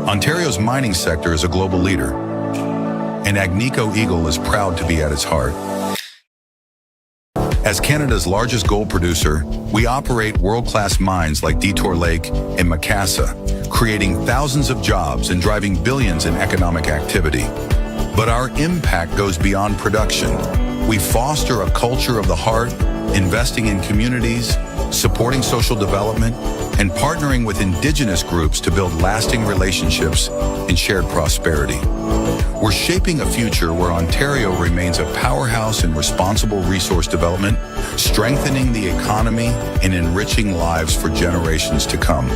Ontario's mining sector is a global leader, and Agnico Eagle is proud to be at its heart. As Canada's largest gold producer, we operate world-class mines like Detour Lake and Macassa, creating thousands of jobs and driving billions in economic activity. But our impact goes beyond production. We foster a culture of the heart, investing in communities, supporting social development, and partnering with Indigenous groups to build lasting relationships and shared prosperity. We're shaping a future where Ontario remains a powerhouse in responsible resource development, strengthening the economy and enriching lives for generations to come.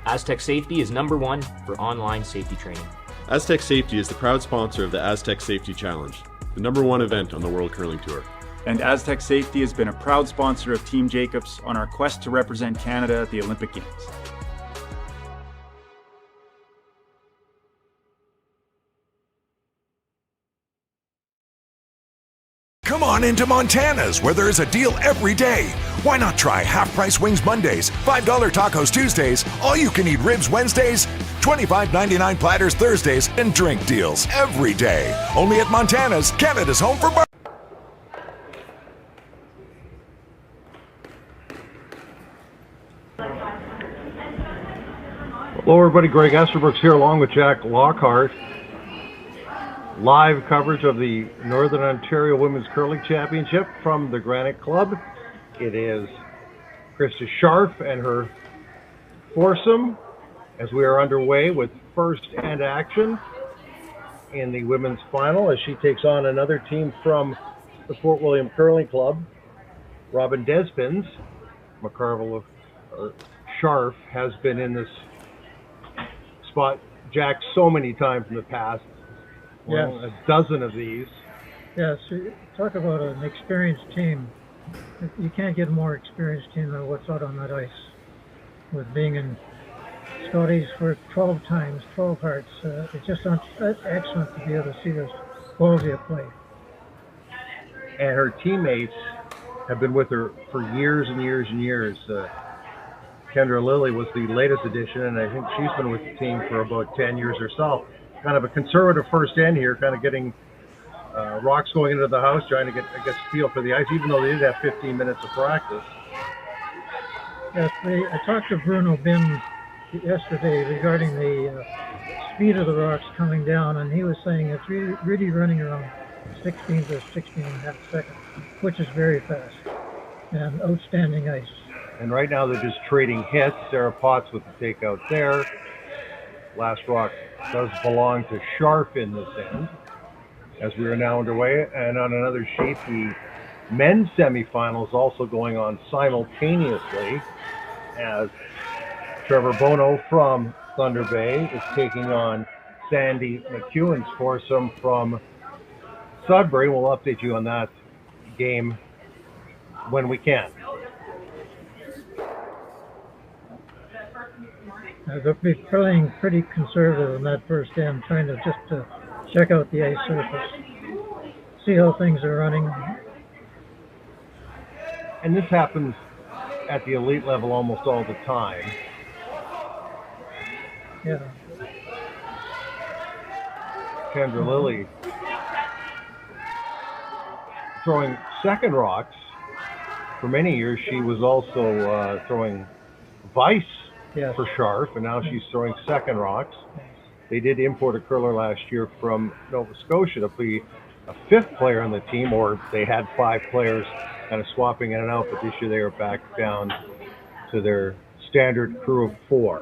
Aztec Safety is #1 for online safety training. Aztec Safety is the proud sponsor of the Aztec Safety Challenge, the #1 event on the World Curling Tour. And Aztec Safety has been a proud sponsor of Team Jacobs on our quest to represent Canada at the Olympic Games. Come on into Montana's, where there is a deal every day. Why not try half-price wings Mondays, $5 tacos Tuesdays, all-you-can-eat ribs Wednesdays, $25.99 platters Thursdays, and drink deals every day. Only at Montana's, Canada's home for bar. Hello everybody, Greg Esterbrooks here along with Jack Lockhart. Live coverage of the Northern Ontario Women's Curling Championship from the Granite Club. It is Krista Scharf and her foursome as we are underway with first-hand action in the women's final as she takes on another team from the Fort William Curling Club. Robyn Despins, McCarville Scharf, has been in this spot, Jack, so many times in the past. Well, yes. A dozen of these. Yes, talk about an experienced team. You can't get a more experienced team than what's out on that ice. With being in Scotties for 12 times, 12 hearts, it's just excellent to be able to see this quality of play. And her teammates have been with her for years and years and years. Kendra Lilly was the latest addition, and I think she's been with the team for about 10 years herself. Kind of a conservative first end here, kind of getting rocks going into the house, trying to get, I guess, feel for the ice, even though they did have 15 minutes of practice. Yes, I talked to Bruno Bin yesterday regarding the speed of the rocks coming down, and he was saying it's really running around 16 to 16 and a half seconds, which is very fast and outstanding ice. And right now they're just trading hits. Sarah Potts with the takeout there. Last rock does belong to Scharf in this end, as we are now underway. And on another sheet, the men's semifinals also going on simultaneously, as Trevor Bono from Thunder Bay is taking on Sandy McEwen's foursome from Sudbury. We'll update you on that game when we can. They'll be playing pretty conservative in that first end, trying to just check out the ice surface, see how things are running. And this happens at the elite level almost all the time. Yeah. Kendra Lilly throwing second rocks. For many years, she was also throwing vice. Yes. For Scharf, and now she's throwing second rocks. They did import a curler last year from Nova Scotia to be a fifth player on the team, or they had 5 players kind of swapping in and out, but this year they are back down to their standard crew of 4.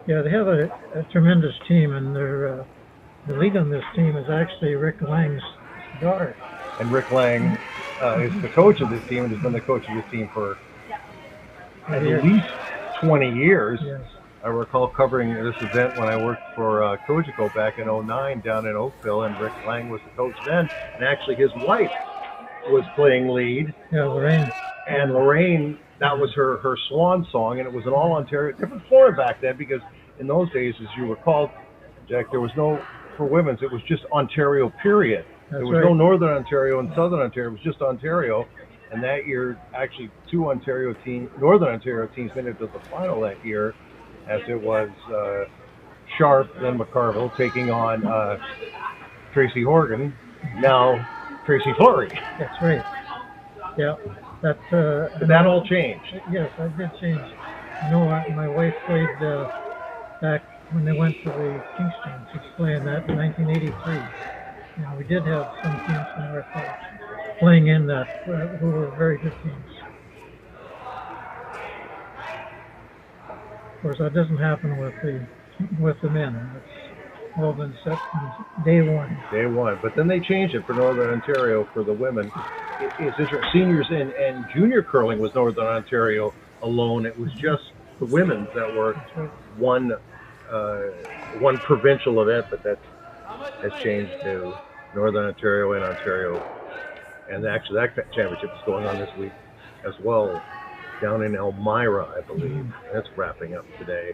Yeah, they have a tremendous team, and the lead on this team is actually Rick Lang's daughter. And Rick Lang is the coach of this team and has been the coach of this team for at Years. least 20 years. Yes. I recall covering this event when I worked for Cogeco back in '09 down in Oakville, and Rick Lang was the coach then, and actually his wife was playing lead. Yeah, Lorraine. And Lorraine, that was her swan song, and it was an all-Ontario, different Florida back then, because in those days, as you recall, Jack, there was no, for women's, it was just Ontario, period. That's There was no Northern Ontario and Southern Ontario, it was just Ontario. And that year, actually, two Northern Ontario teams made it to the final that year, as it was Scharf, then McCarville, taking on Tracy Horgan, now Tracy Fleury. That's right. Yeah. That all changed. Yes, that did change. You know, my wife played back when they went to the Kingston. She was playing that in 1983. And we did have some teams from North playing in that who were very good teams. Of course, that doesn't happen with the men. It's all been set from day one. Day one. But then they changed it for Northern Ontario for the women. It's interesting. Seniors and junior curling was Northern Ontario alone. It was just the women's that were one provincial event, but that has changed to Northern Ontario and Ontario. And actually, that championship is going on this week as well, down in Elmira, I believe. That's wrapping up today.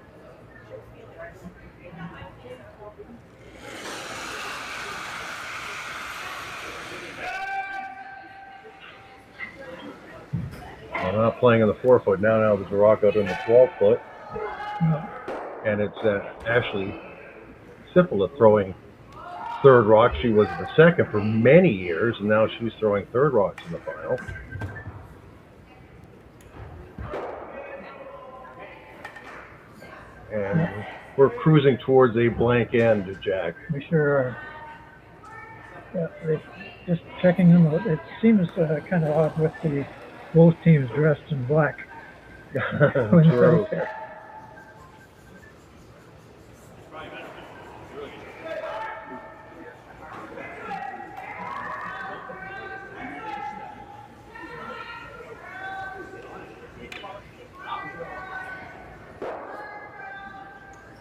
I'm not playing in the 4-foot now. Now there's a rock out in the 12-foot. And it's Ashley Sippola throwing third rock. She was the second for many years, and now she's throwing third rocks in the final. And we're cruising towards a blank end, Jack. We sure are. Yeah, just checking them out. It seems kind of odd with both teams dressed in black. True.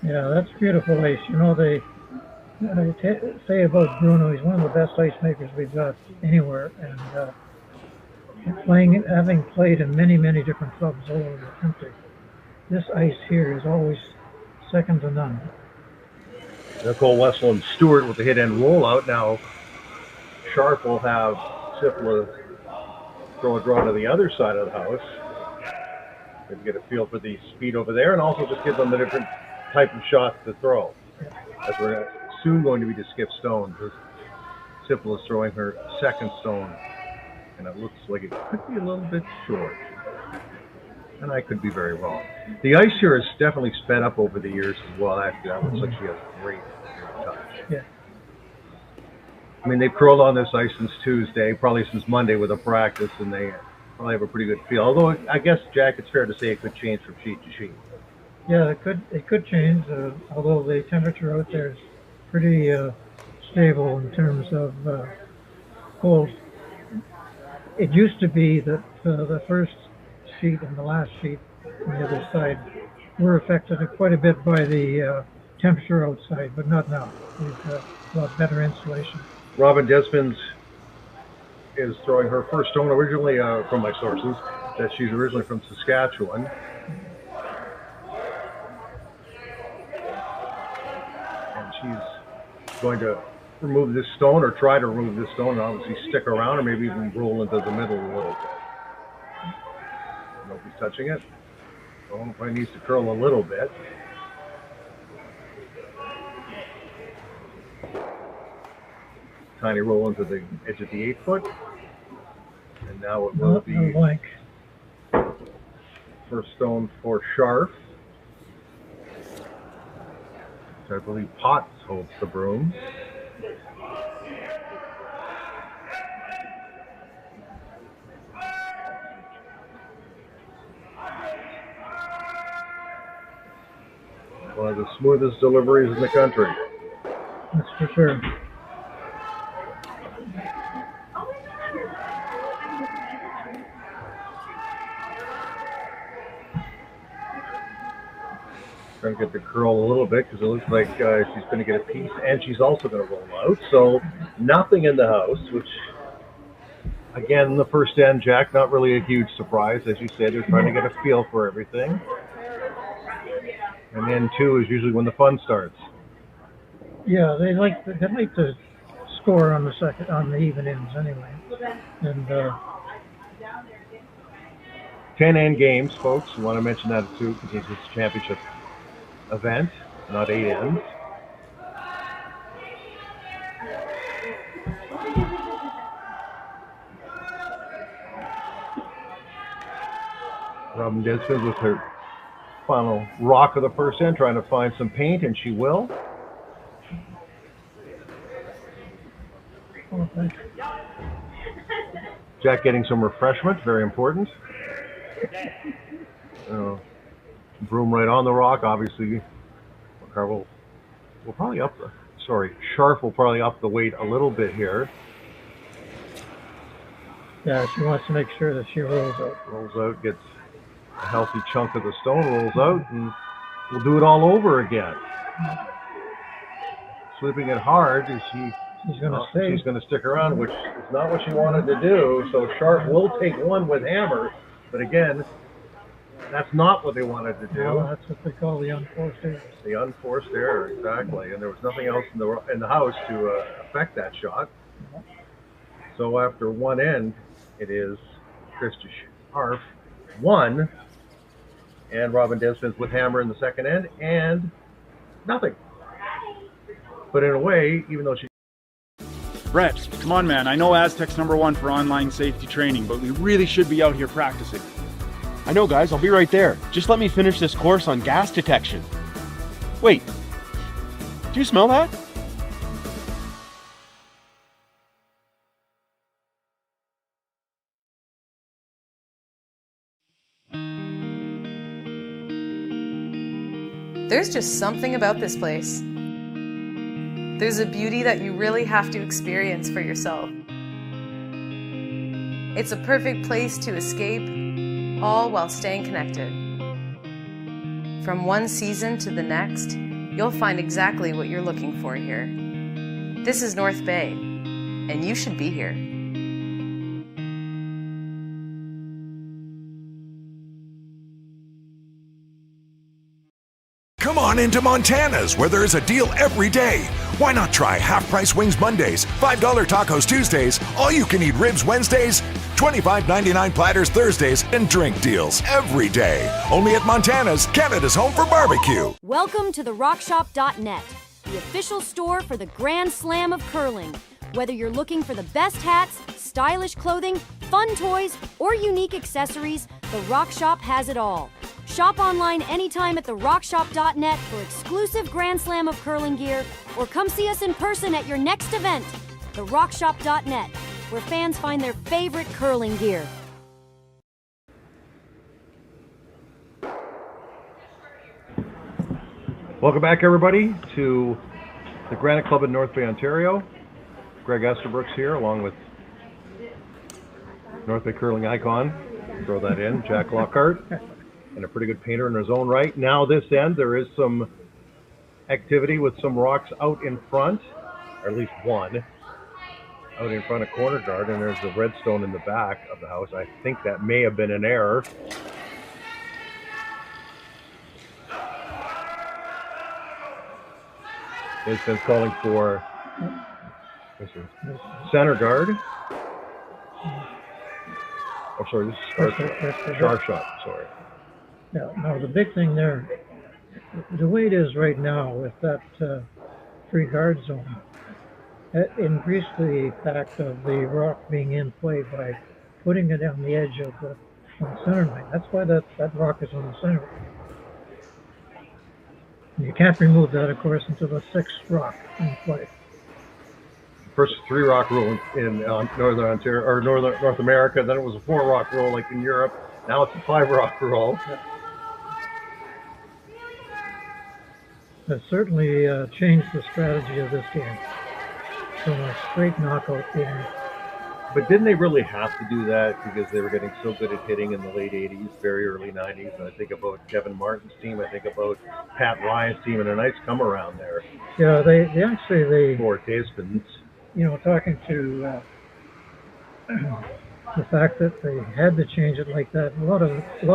Yeah, that's beautiful ice. You know, they say about Bruno, he's one of the best ice makers we've got anywhere. And having played in many, many different clubs all over the country, this ice here is always second to none. Nicole Wessel and Stewart with the hit and rollout. Now, Scharf will have Sippola throw a draw to the other side of the house. Maybe get a feel for the speed over there, and also just give them the different type of shots to throw. As we're soon going to be to skip stones. Sippola's throwing her second stone, and it looks like it could be a little bit short. And I could be very wrong. The ice here is definitely sped up over the years as well. Actually, that looks like she has great touch. Yeah. I mean, they've curled on this ice since Tuesday, probably since Monday with a practice, and they probably have a pretty good feel. Although, I guess, Jack, it's fair to say it could change from sheet to sheet. Yeah, it could change, although the temperature out there is pretty stable in terms of cold. It used to be that the first sheet and the last sheet on the other side were affected quite a bit by the temperature outside, but not now. We've got a lot better insulation. Robyn Despins is throwing her first stone, originally from my sources, that she's originally from Saskatchewan. And she's going to remove this stone, or try to remove this stone, and obviously stick around, or maybe even roll into the middle a little bit. Nobody's touching it. Well, it probably needs to curl a little bit. Tiny roll into the edge of the 8-foot. And now it will be blank. First stone for Scharf. So I believe Potts holds the broom. One of the smoothest deliveries in the country. That's for sure. trying to get the curl a little bit because it looks like she's going to get a piece, and she's also going to roll out. So nothing in the house, which, again, the first end, Jack, not really a huge surprise. As you said, they're trying to get a feel for everything. And then 2 is usually when the fun starts. Yeah, they like to score on the even ends anyway. And 10 end games, folks. You want to mention that too, because this is a championship event, not 8 ends. Robyn Despins with her final rock of the first end, trying to find some paint, and she will. okay. Jack getting some refreshment, very important. Broom right on the rock, obviously. Carl will probably Scharf will probably up the weight a little bit here. Yeah, she wants to make sure that she rolls out. Rolls out, gets a healthy chunk of the stone, rolls out, and we'll do it all over again. Sweeping it hard, She's going to stay. She's going to stick around, which is not what she wanted to do. So Scharf will take one with hammer, but again, that's not what they wanted to do. Well, that's what they call the unforced error. The unforced error, exactly. And there was nothing else in the house to affect that shot. So after one end, it is Krista Scharf 1, and Robyn Despins with hammer in the second end, and nothing. But in a way, even though she... Brett, come on, man. I know Aztec's #1 for online safety training, but we really should be out here practicing. I know, guys. I'll be right there. Just let me finish this course on gas detection. Wait. Do you smell that? There's just something about this place. There's a beauty that you really have to experience for yourself. It's a perfect place to escape, all while staying connected. From one season to the next, you'll find exactly what you're looking for here. This is North Bay, and you should be here. Come on into Montana's, where there is a deal every day. Why not try half-price wings Mondays, $5 tacos Tuesdays, all-you-can-eat ribs Wednesdays, $25.99 platters Thursdays, and drink deals every day. Only at Montana's, Canada's home for barbecue. Welcome to therockshop.net, the official store for the Grand Slam of curling. Whether you're looking for the best hats, stylish clothing, fun toys, or unique accessories, The Rock Shop has it all. Shop online anytime at therockshop.net for exclusive Grand Slam of curling gear, or come see us in person at your next event. Therockshop.net, where fans find their favorite curling gear. Welcome back, everybody, to the Granite Club in North Bay, Ontario. Greg Esterbrooks here, along with North Bay curling icon. Throw that in, Jack Lockhart. And a pretty good painter in his own right. Now this end, there is some activity with some rocks out in front, or at least one, out in front of corner guard, and there's a redstone in the back of the house. I think that may have been an error. It's been calling for center guard. Oh, sorry, this is sharp shot, sorry. Yeah, no, the big thing there, the way it is right now with that free guard zone, it increased the fact of the rock being in play by putting it on the edge of the center line. That's why that rock is on the center line. You can't remove that, of course, until the 6th rock in play. First 3 rock rule in Northern Ontario or North America. Then it was a 4 rock rule like in Europe. Now it's a 5 rock rule. That certainly changed the strategy of this game from a straight knockout game But didn't they really have to do that because they were getting so good at hitting in the late 80s, very early 90s? And I think about Kevin Martin's team. I think about Pat Ryan's team, and a nice come around there Yeah, they actually, for Despins. you know, talking to the fact that they had to change it like that, a lot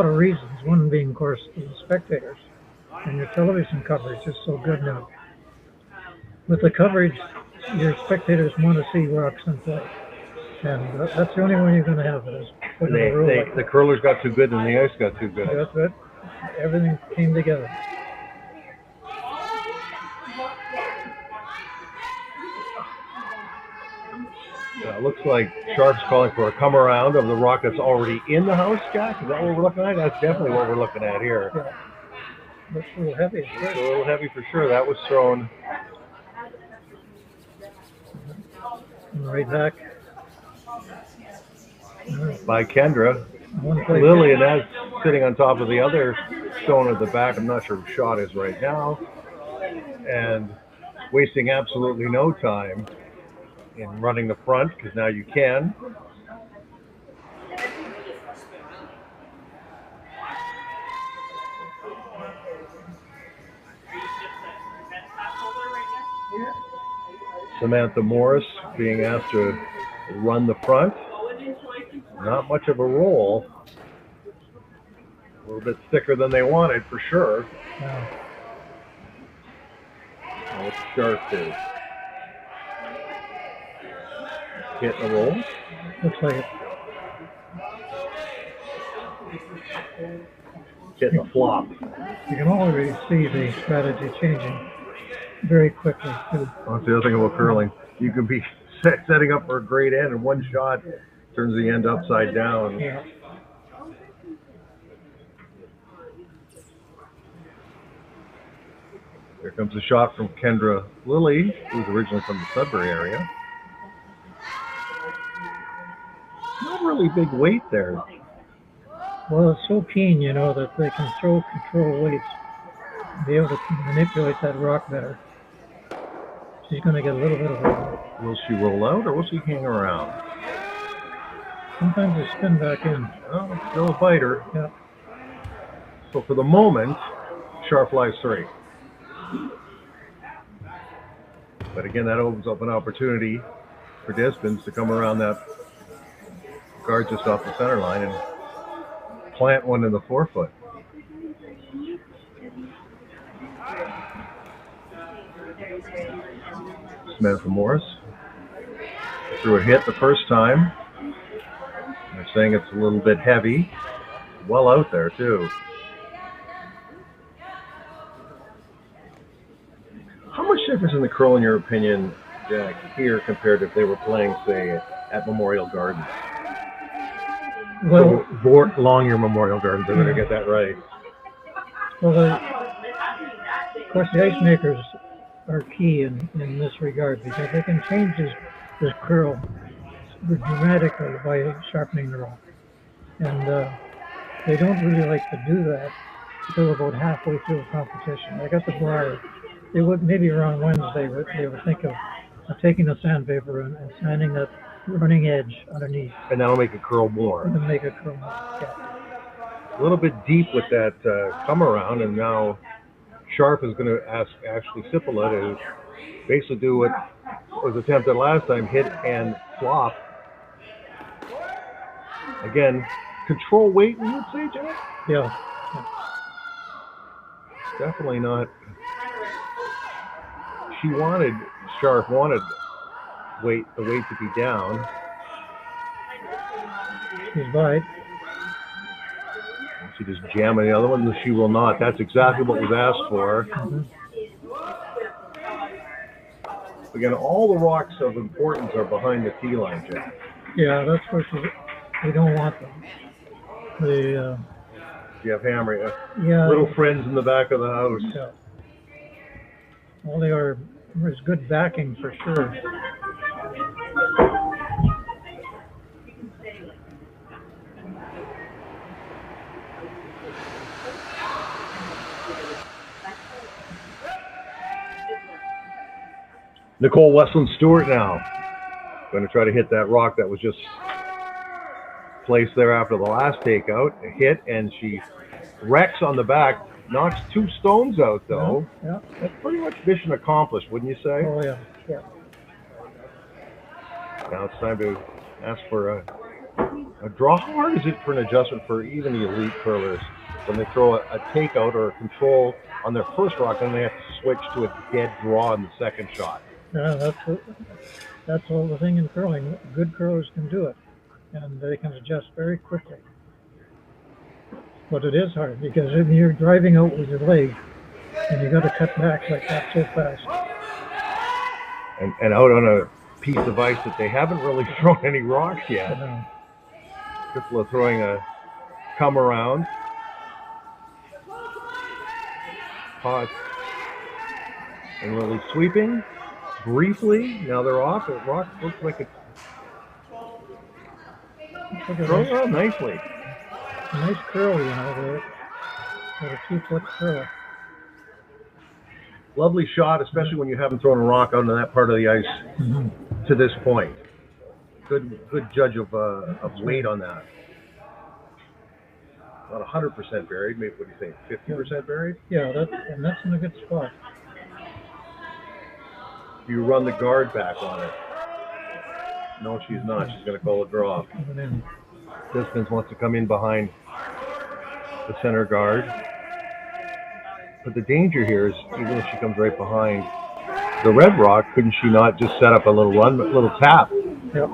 of reasons. One being, of course, the spectators, and your television coverage is so good now. With the coverage, your spectators want to see Roxon play. And that's the only way you're going to have it is putting a rule like The curlers got too good and the ice got too good. that's it. Everything came together. It looks like Scharf's calling for a come around of the rock that's already in the house, Jack. Is that what we're looking at? That's definitely what we're looking at here. Yeah. Looks a little heavy. It's a little heavy for sure. That was thrown right back. by Kendra. Lily, and that's sitting on top of the other stone at the back. I'm not sure who shot is right now. And wasting absolutely no time in running the front, because now you can. Samantha Morris being asked to run the front. Not much of a roll. A little bit thicker than they wanted, for sure. Yeah. What's Scharf do? Hit the roll. Looks like it. Hitting the flop. You can already see the strategy changing very quickly, too. That's the other thing about curling. You can be setting up for a great end, and one shot turns the end upside down. Yeah. Here comes a shot from Kendra Lilly, who's originally from the Sudbury area. Not really big weight there. Well, it's so keen, you know, that they can control weights, be able to manipulate that rock better. She's going to get a little bit of a... Will she roll out, or will she hang around? Sometimes they spin back in. Oh, it's still a biter. Yeah. So for the moment, Scharf lies 3. But again, that opens up an opportunity for Despins to come around that guard just off the center line and plant one in the 4-foot. Samantha Morris threw a hit the first time. They're saying it's a little bit heavy. Well out there, too. How much difference in the curl, in your opinion, Jack, here compared to if they were playing, say, at Memorial Gardens? Well, Vort Longyear Memorial Gardens, I'm going to get that right. Well, of course, the ice makers are key in this regard because they can change this curl dramatically by sharpening the rock. And they don't really like to do that until about halfway through a competition. They got the bar. They would, maybe around Wednesday, they would think of taking the sandpaper and sanding that running edge underneath. And that'll make it curl more. And make it curl more, yeah. A little bit deep with that come around, and now Scharf is going to ask Ashley Sipola to basically do what was attempted last time, hit and flop. Again, control weight, you would say, Jack? Yeah. Definitely not. Scharf wanted the weight to be down. She's right. She just jamming the other one, she will not. That's exactly what was asked for. Mm-hmm. Again, all the rocks of importance are behind the tee line, Jack. Yeah, that's what we don't want them. You have Hammer, yeah, little friends in the back of the house. Yeah. Well, they are. There's good backing for sure. Nicole Westland Stewart now Going to try to hit that rock that was just placed there after the last takeout. A hit, and she wrecks on the back. Knocks 2 stones out, though. Yeah. That's pretty much mission accomplished, wouldn't you say? Oh, yeah. Yeah. Now it's time to ask for a draw. How hard is it for an adjustment for even the elite curlers when they throw a takeout or a control on their first rock, and they have to switch to a dead draw in the second shot? Yeah, that's all the thing in curling. Good curlers can do it, and they can adjust very quickly. But it is hard because if you're driving out with your leg and you got to cut back like that so fast. And out on a piece of ice that they haven't really thrown any rocks yet. No. Kipla throwing a come around. Hot. And really sweeping briefly. Now they're off. It looks like it's thrown out nicely. A nice curl, with a 2-foot curl. Lovely shot, especially when you haven't thrown a rock out on that part of the ice to this point. Good judge of weight on that. Not 100% buried. Maybe, what do you think? 50% buried? Yeah, that's in a good spot. You run the guard back on it. No, she's not. She's going to call a draw. Despins wants to come in behind the center guard. But the danger here is, even if she comes right behind the red rock, couldn't she not just set up a little run, a little tap? Yep.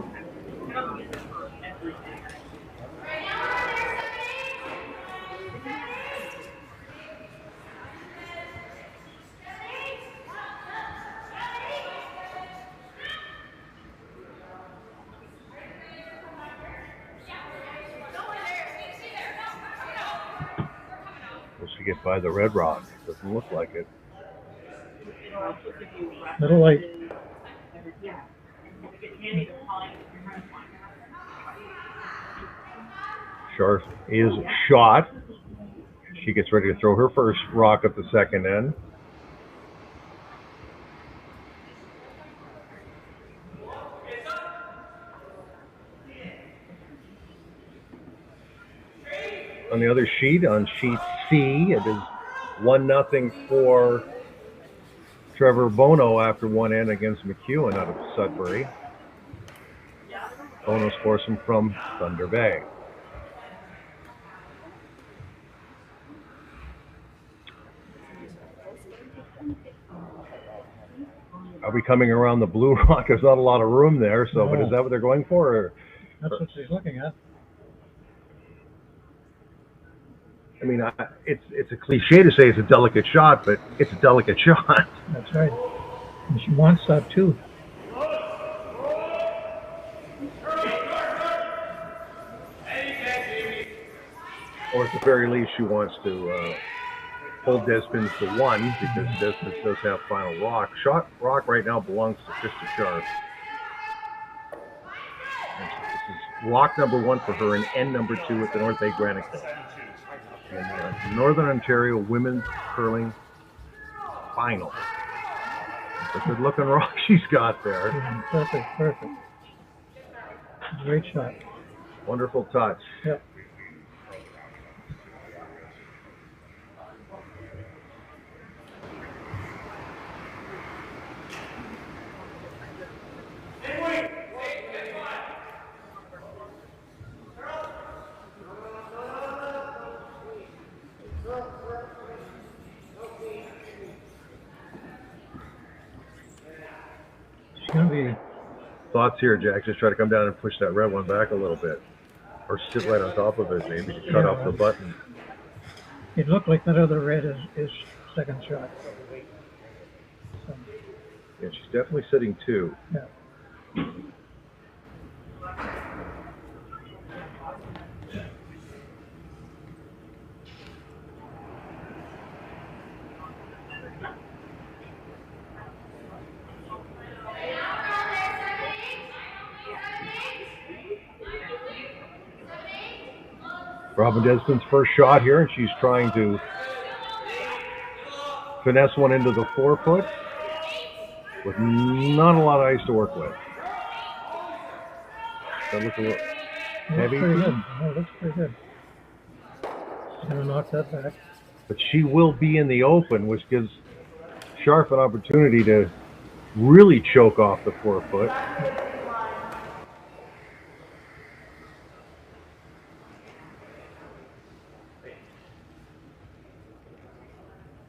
Will she get by the red rock? Doesn't look like it. Little light. Scharf is shot. She gets ready to throw her first rock at the second end. On the other sheet, on sheet C, it is 1-0 for Trevor Bono after one end against McEwen out of Sudbury. Bono scores him from Thunder Bay. Are we coming around the blue rock? There's not a lot of room there, so, but is that what they're going for? Or? That's what she's looking at. I mean, it's a cliche to say it's a delicate shot, but it's a delicate shot. That's right. And she wants that too. Or at the very least, she wants to hold Despins to 1 because Despins does have final rock. Shot rock right now belongs to Krista Scharf. And so this is rock number 1 for her and end number 2 at the North Bay Granite Club. And Northern Ontario Women's Curling Final. It's a good looking rock she's got there. Perfect. Great shot. Wonderful touch. Yep. Thoughts here, Jack? Just try to come down and push that red one back a little bit. Or sit right on top of it, maybe, to cut off the button. It looked like that other red is second shot. So. Yeah, she's definitely sitting 2. Yeah. Robyn Despins' first shot here, and she's trying to finesse one into the 4-foot with not a lot of ice to work with. That looks a little Looks heavy. pretty good. Oh, looks pretty good. She's gonna knock that back. But she will be in the open, which gives Scharf an opportunity to really choke off the 4-foot.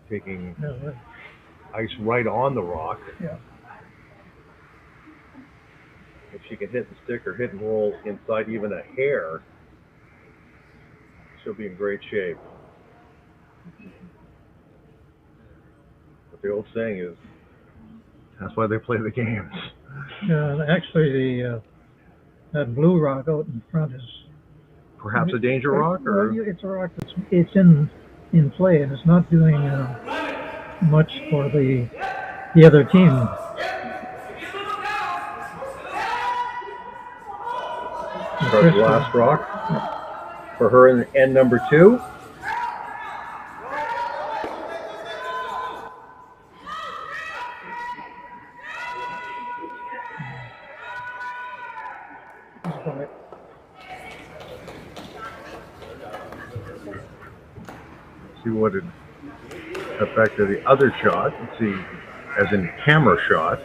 Taking Yeah, right. ice right on the rock. Yeah. If she can hit the stick or hit and roll inside even a hair, she'll be in great shape. But the old saying is, that's why they play the games. Yeah, actually, that blue rock out in front is Perhaps a danger rock, or well, it's a rock it's in play, and it's not doing much for the other team. the last rock for her in end number 2. See what it affected the other shot. Let's see, as in camera shot.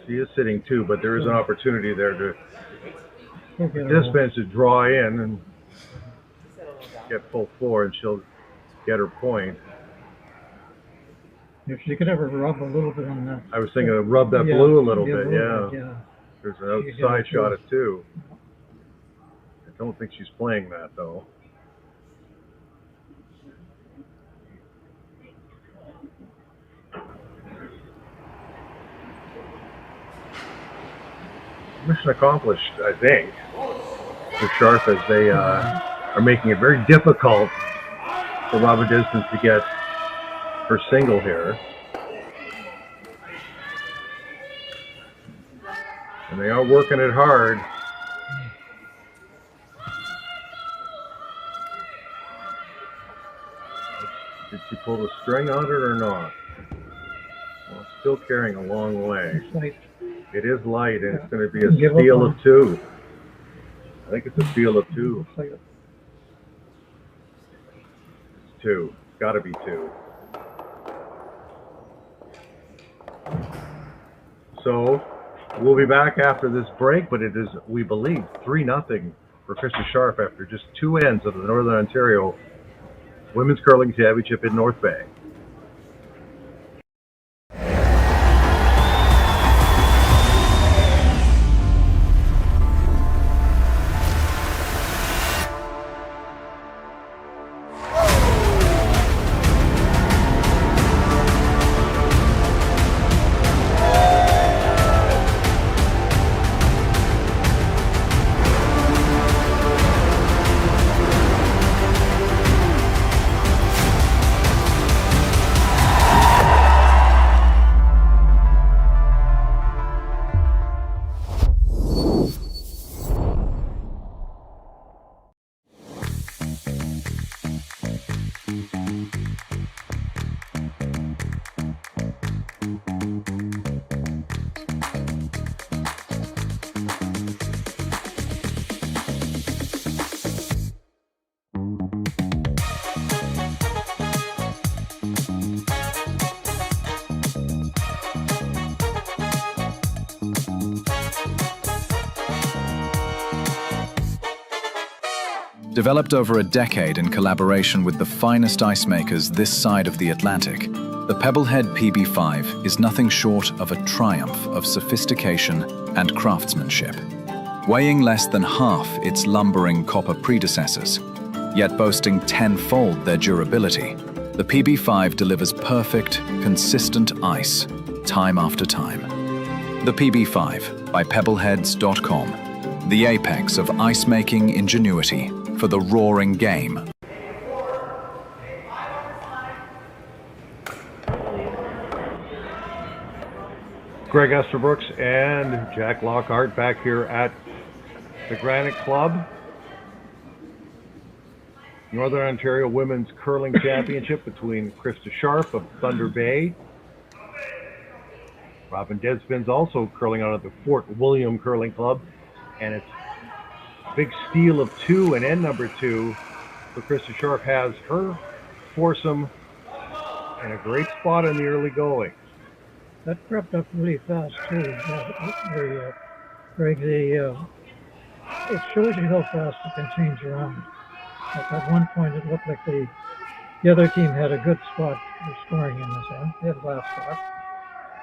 She is sitting too, but there is an opportunity there to Despins to draw in and get full floor, and she'll get her point. If she could ever rub a little bit on that. I was thinking of rub that blue a little bit, yeah. There's an outside shot at 2. I don't think she's playing that though. Mission accomplished, I think, for Scharf, as they are making it very difficult for Robyn Despins to get her single here. And they are working it hard. Did she pull the string on it or not? Well, it's still carrying a long way. It is light, and it's going to be a steal of 2. I think it's a steal of 2. It's 2. It's got to be 2. So we'll be back after this break, but it is, we believe, 3-0 for Krista Scharf after just 2 ends of the Northern Ontario Women's Curling Championship in North Bay. Developed over a decade in collaboration with the finest ice makers this side of the Atlantic, the Pebblehead PB5 is nothing short of a triumph of sophistication and craftsmanship. Weighing less than half its lumbering copper predecessors, yet boasting tenfold their durability, the PB5 delivers perfect, consistent ice, time after time. The PB5 by Pebbleheads.com, the apex of ice-making ingenuity for the roaring game. Greg Esterbrooks and Jack Lockhart back here at the Granite Club. Northern Ontario Women's Curling Championship between Krista Scharf of Thunder Bay Robyn Despins also curling out of the Fort William Curling Club, and it's a big steal of 2 and end number 2. So Krista Scharf has her foursome in a great spot in the early going. That crept up really fast too. Greg, it shows you how fast it can change around. Like at one point, it looked like the other team had a good spot for scoring in this end. They had last spot,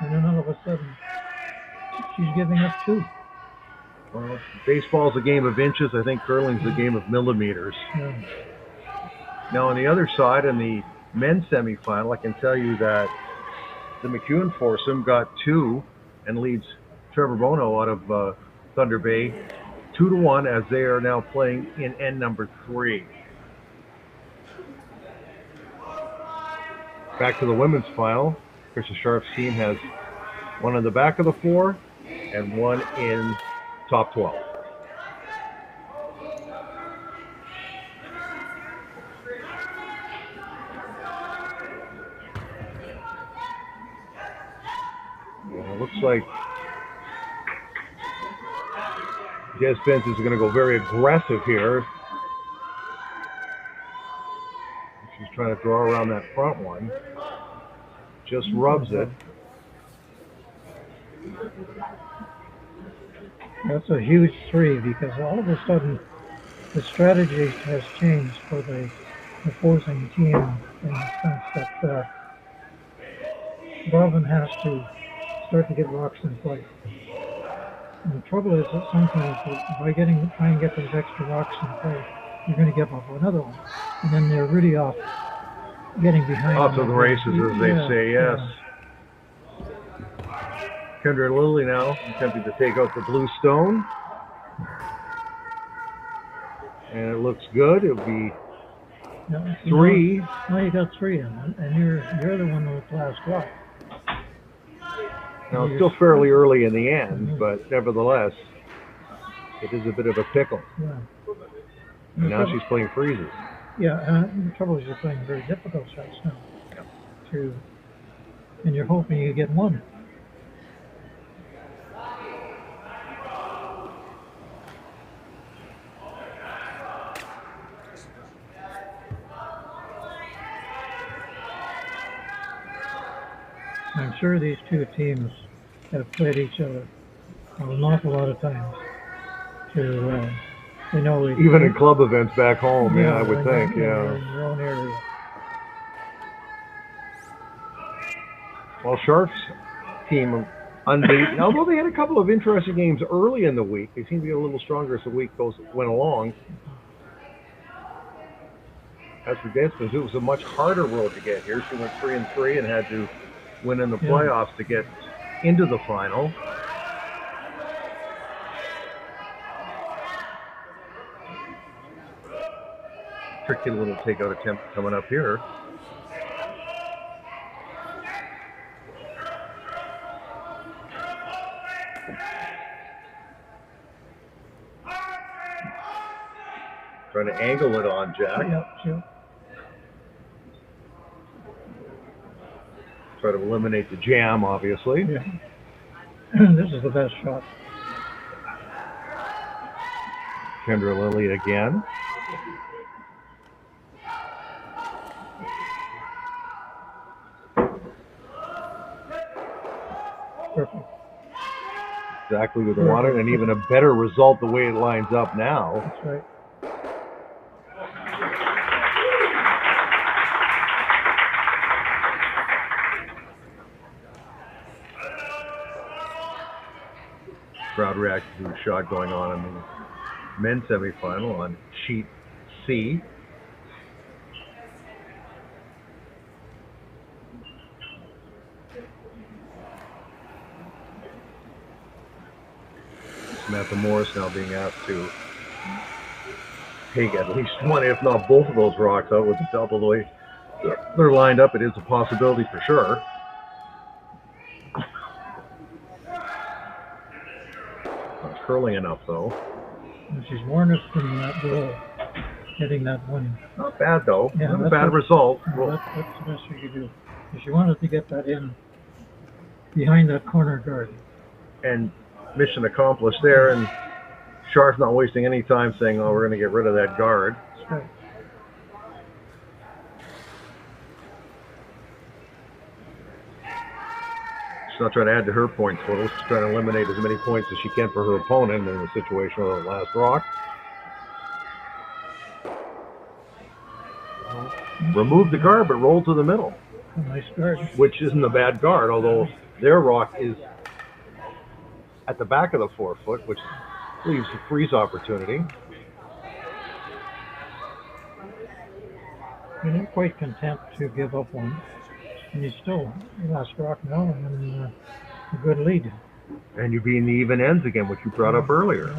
and then all of a sudden, she's giving up 2. Well, baseball's a game of inches. I think curling's a game of millimeters. Yeah. Now on the other side, in the men's semifinal, I can tell you that the McEwen foursome got 2 and leads Trevor Bono out of Thunder Bay 2-1 as they are now playing in end number 3. Back to the women's final. Krista Scharf's team has 1 in the back of the 4 and 1 in top 12. It looks like Despins is going to go very aggressive here. She's trying to draw around that front one. Just rubs it. That's a huge 3 because all of a sudden the strategy has changed for the opposing team in the sense that Robyn has to start to get rocks in play. And the trouble is that sometimes by trying to get those extra rocks in play, you're going to give up another one. And then they're really off getting behind. Off to the races, as they say, yes. Yeah. Kendra Lilly now attempting to take out the blue stone. And it looks good. It'll be 3. Now you got 3 in it, and you're the one with the last rock. Now, it's still fairly early in the end, but nevertheless, it is a bit of a pickle. Yeah. And now she's playing freezes. Yeah, the trouble is you're playing very difficult shots now. And you're hoping you get 1. I'm sure these 2 teams have played each other an awful lot of times. They know even in club events back home, I would think, in your own area. Well, Scharf's team unbeaten, although they had a couple of interesting games early in the week. They seem to get a little stronger as the week went along. As for Despins, it was a much harder road to get here. She went 3-3 and had to win in the playoffs to get into the final. Tricky little takeout attempt coming up here. Trying to angle it on Jack. Yeah. Try to eliminate the jam, obviously. Yeah. This is the best shot. Kendra Lilly again. Perfect. Exactly what they wanted, and even a better result the way it lines up now. That's right. Crowd reacted to a shot going on in the men's semifinal on sheet C. Samantha Morris now being asked to take at least 1, if not both of those rocks out with the double. The way they're lined up, it is a possibility for sure. Not curling enough, though. And she's warned us from that goal, getting that 1. Not bad, though. Yeah, Not a bad result. That's the best you could do. If she wanted to get that in, behind that corner guard. And mission accomplished there, and Scharf not wasting any time saying, oh, we're going to get rid of that guard. That's right. She's not trying to add to her point total. She's trying to eliminate as many points as she can for her opponent in the situation with the last rock. Remove the guard, but roll to the middle. Nice guard. Which isn't a bad guard, although their rock is at the back of the 4-foot, which leaves a freeze opportunity. You're not quite content to give up one. And you still last rock now and a good lead. And you'd be in the even ends again, which you brought up earlier.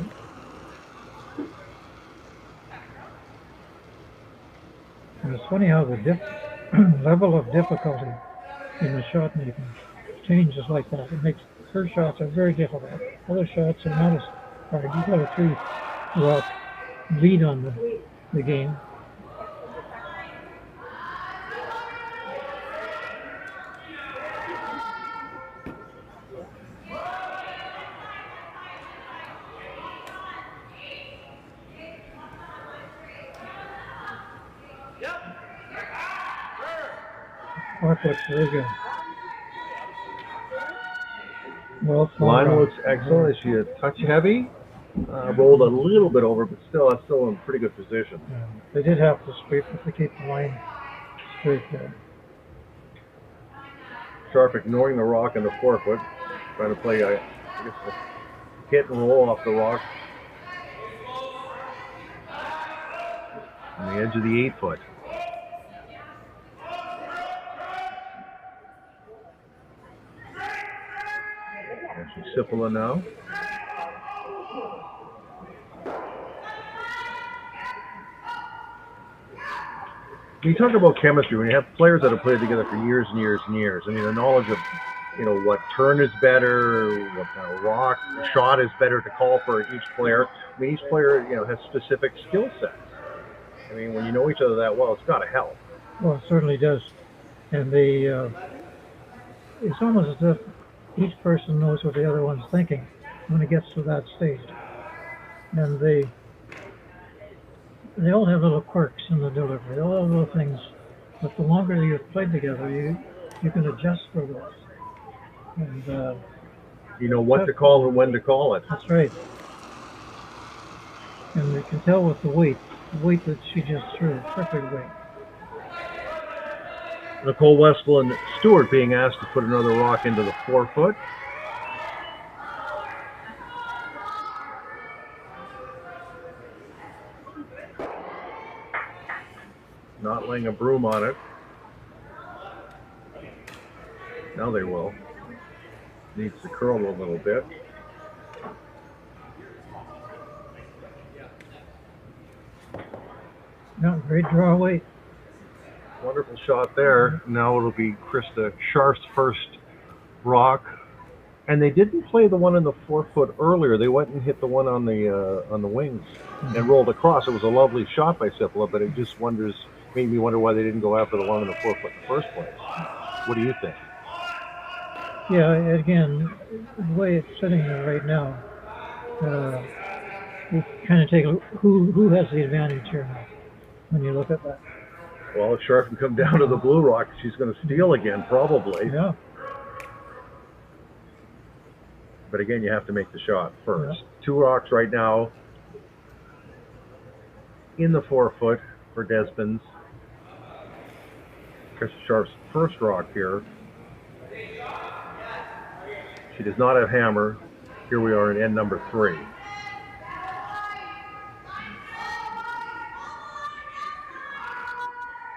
And it's funny how the level of difficulty in the shot making changes like that. It makes her shots are very difficult. Other shots are not as hard. You've got a 3-rock lead on the game. Mark looks very good. Well, Line looks excellent. She a touch heavy, rolled a little bit over, but that's still in pretty good position. Yeah. They did have to scrape it to keep the line straight there. Scharf ignoring the rock in the 4-foot, trying to play a hit and roll off the rock on the edge of the 8-foot. Sipala now. When you talk about chemistry, when you have players that have played together for years and years and years, I mean, the knowledge of, what turn is better, what kind of rock, shot is better to call for each player. I mean, each player, has specific skill sets. I mean, when you know each other that well, it's got to help. Well, it certainly does. And it's almost as if each person knows what the other one's thinking when it gets to that stage. And they all have little quirks in the delivery. They all have little things. But the longer you've played together, you can adjust for those. And you know what to call and when to call it. That's right. And you can tell with the weight that she just threw, perfect weight. Nicole Westphal and Stewart being asked to put another rock into the 4-foot. Not laying a broom on it. Now they will. Needs to curl a little bit. Yeah, great draw weight. Wonderful shot there. Now it'll be Krista Scharf's first rock. And they didn't play the one in the 4-foot earlier. They went and hit the one on the wings and rolled across. It was a lovely shot by Sipala, but it just made me wonder why they didn't go after the one in the 4-foot in the first place. What do you think? Yeah, again, the way it's sitting there right now, you kind of take a look, who has the advantage here now when you look at that. Well, if Scharf can come down to the blue rock, she's going to steal again, probably. Yeah. But again, you have to make the shot first. Yeah. 2 rocks right now in the 4-foot for Despins. Krista Scharf's first rock here. She does not have hammer. Here we are in end number 3.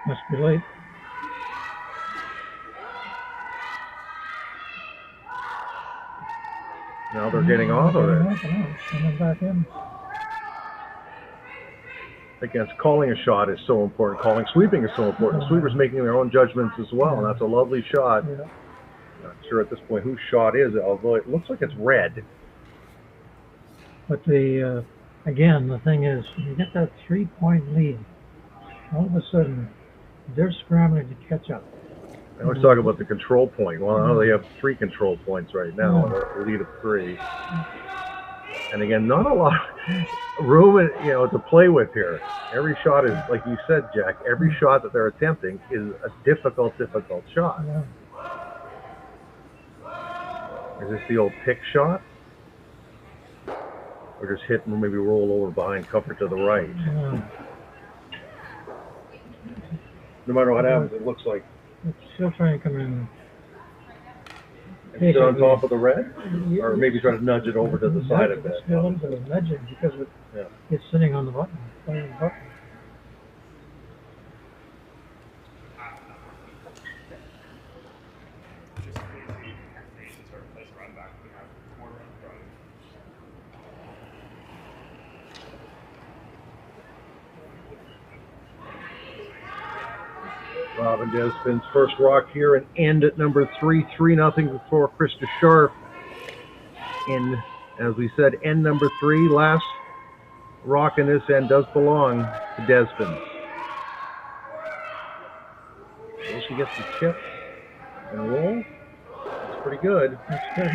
Must be late. Now they're getting off of it. Coming back in. Against calling a shot is so important. Calling sweeping is so important. Sweepers making their own judgments as well, and that's a lovely shot. Yeah. Not sure at this point whose shot is, although it looks like it's red. But again, the thing is, when you get that 3-point lead, all of a sudden, they're scrambling to catch up. I always talk about the control point. Well, now they have 3 control points right now, a lead of 3. And again, not a lot of room, to play with here. Every shot is, like you said, Jack, every shot that they're attempting is a difficult shot. Yeah. Is this the old pick shot? Or just hit and maybe roll over behind cover to the right? Yeah. No matter what happens, it looks like It's still trying to come in. it's on top of the red? Or maybe try to nudge it over to the side a bit. It's a little bit of nudging because it's sitting on the button, playing the button. Robyn Despins' first rock here and end at number 3, 3-0 for Krista Scharf. In, as we said, end number 3. Last rock in this end does belong to Despins. So she gets the chip and roll. It's pretty good. That's good.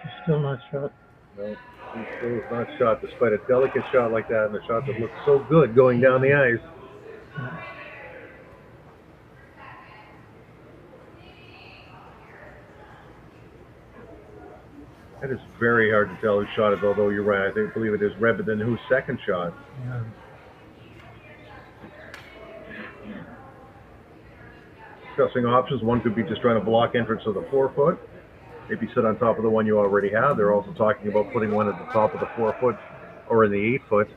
She's still not shot. No, she still is not shot, despite a delicate shot like that and a shot that looks so good going down the ice. It is very hard to tell whose shot is, although you're right. I believe it is Robyn whose second shot. Yeah. Discussing options. One could be just trying to block entrance of the 4-foot. Maybe sit on top of the one you already have. They're also talking about putting one at the top of the 4-foot or in the 8-foot.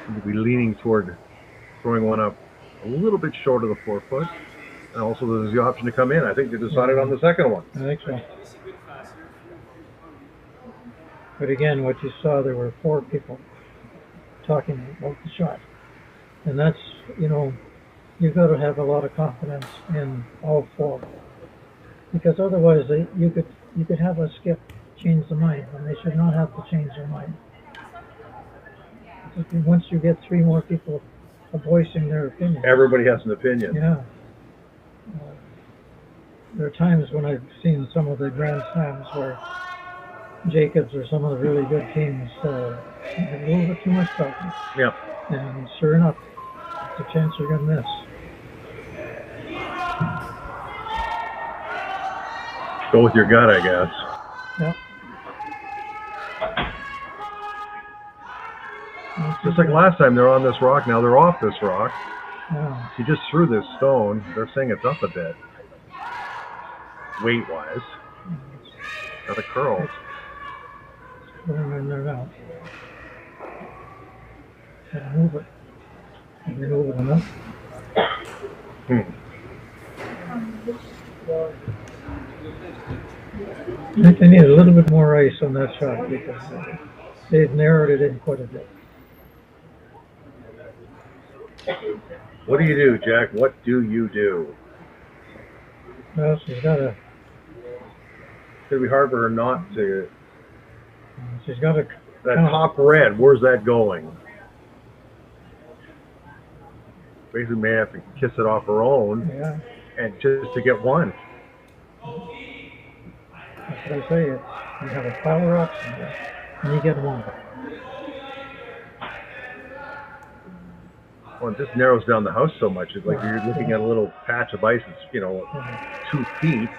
You'd be leaning toward throwing one up a little bit short of the 4-foot. And also there's the option to come in. I think they decided on the second one. I think so. But again, what you saw, there were 4 people talking about the shot. And that's, you've got to have a lot of confidence in all 4. Because otherwise you could have a skip change the mind, and they should not have to change their mind. Once you get 3 more people voicing their opinion. Everybody has an opinion. Yeah. There are times when I've seen some of the Grand Slams where Jacobs or some of the really good teams have a little bit too much talking. Yeah. And sure enough, it's a chance you're going to miss. Go with your gut, I guess. Yeah. Just like last time, they're on this rock. Now they're off this rock. Yeah. He just threw this stone. They're saying it's up a bit, weight-wise. Got a curl. It's going in there now. Gotta move it. Can you move it enough? I think they need a little bit more ice on that shot because they've narrowed it in quite a bit. What do you do, Jack? What do you do? Well, she's got to. It's going to be hard for her not to. She's got to. That top red, where's that going? Basically, may have to kiss it off her own. Yeah. And just to get one. That's what I say. You have a pile of rocks in there, and you get one. Well, it just narrows down the house so much. It's like you're looking at a little patch of ice that's, 2 feet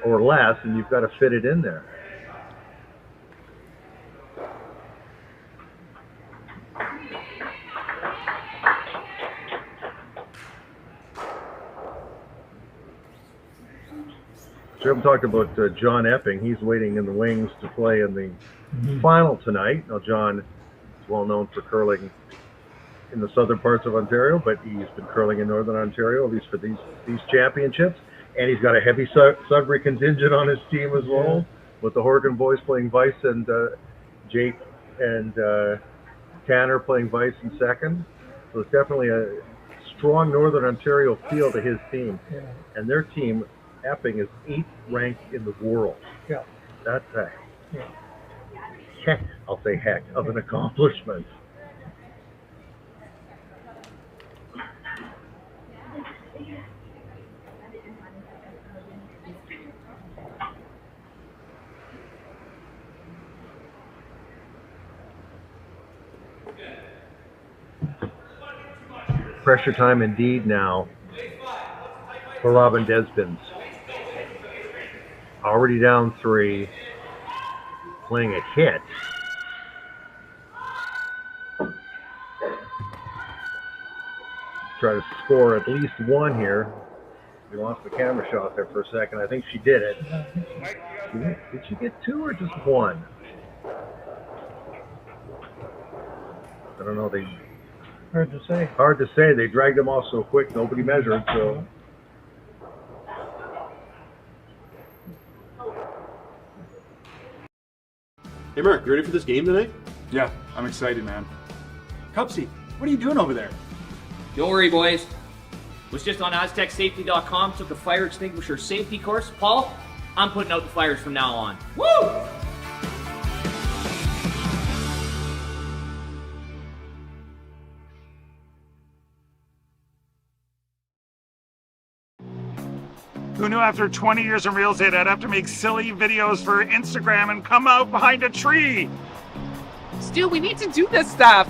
or less, and you've got to fit it in there. We haven't talked about John Epping. He's waiting in the wings to play in the final tonight. Now, John is well known for curling in the southern parts of Ontario, but he's been curling in northern Ontario, at least for these championships. And he's got a heavy Sudbury contingent on his team as well, with the Horgan boys playing vice and Jake and Tanner playing vice and second. So it's definitely a strong northern Ontario feel to his team. Yeah. And their team, Epping, is 8th ranked in the world. Yeah. That's a heck, I'll say heck, of an accomplishment. Pressure time indeed now for Robyn Despins. Already down 3. Playing a hit. Try to score at least 1 here. We lost the camera shot there for a second. I think she did it. Did she get 2 or just 1? I don't know. Hard to say. Hard to say. They dragged them off so quick. Nobody measured. So. Hey Mark, you ready for this game tonight? Yeah, I'm excited, man. Cupsy, what are you doing over there? Don't worry, boys. Was just on AztecSafety.com, took a fire extinguisher safety course. Paul, I'm putting out the fires from now on. Woo! Who knew after 20 years in real estate I'd have to make silly videos for Instagram and come out behind a tree? Stu, we need to do this stuff.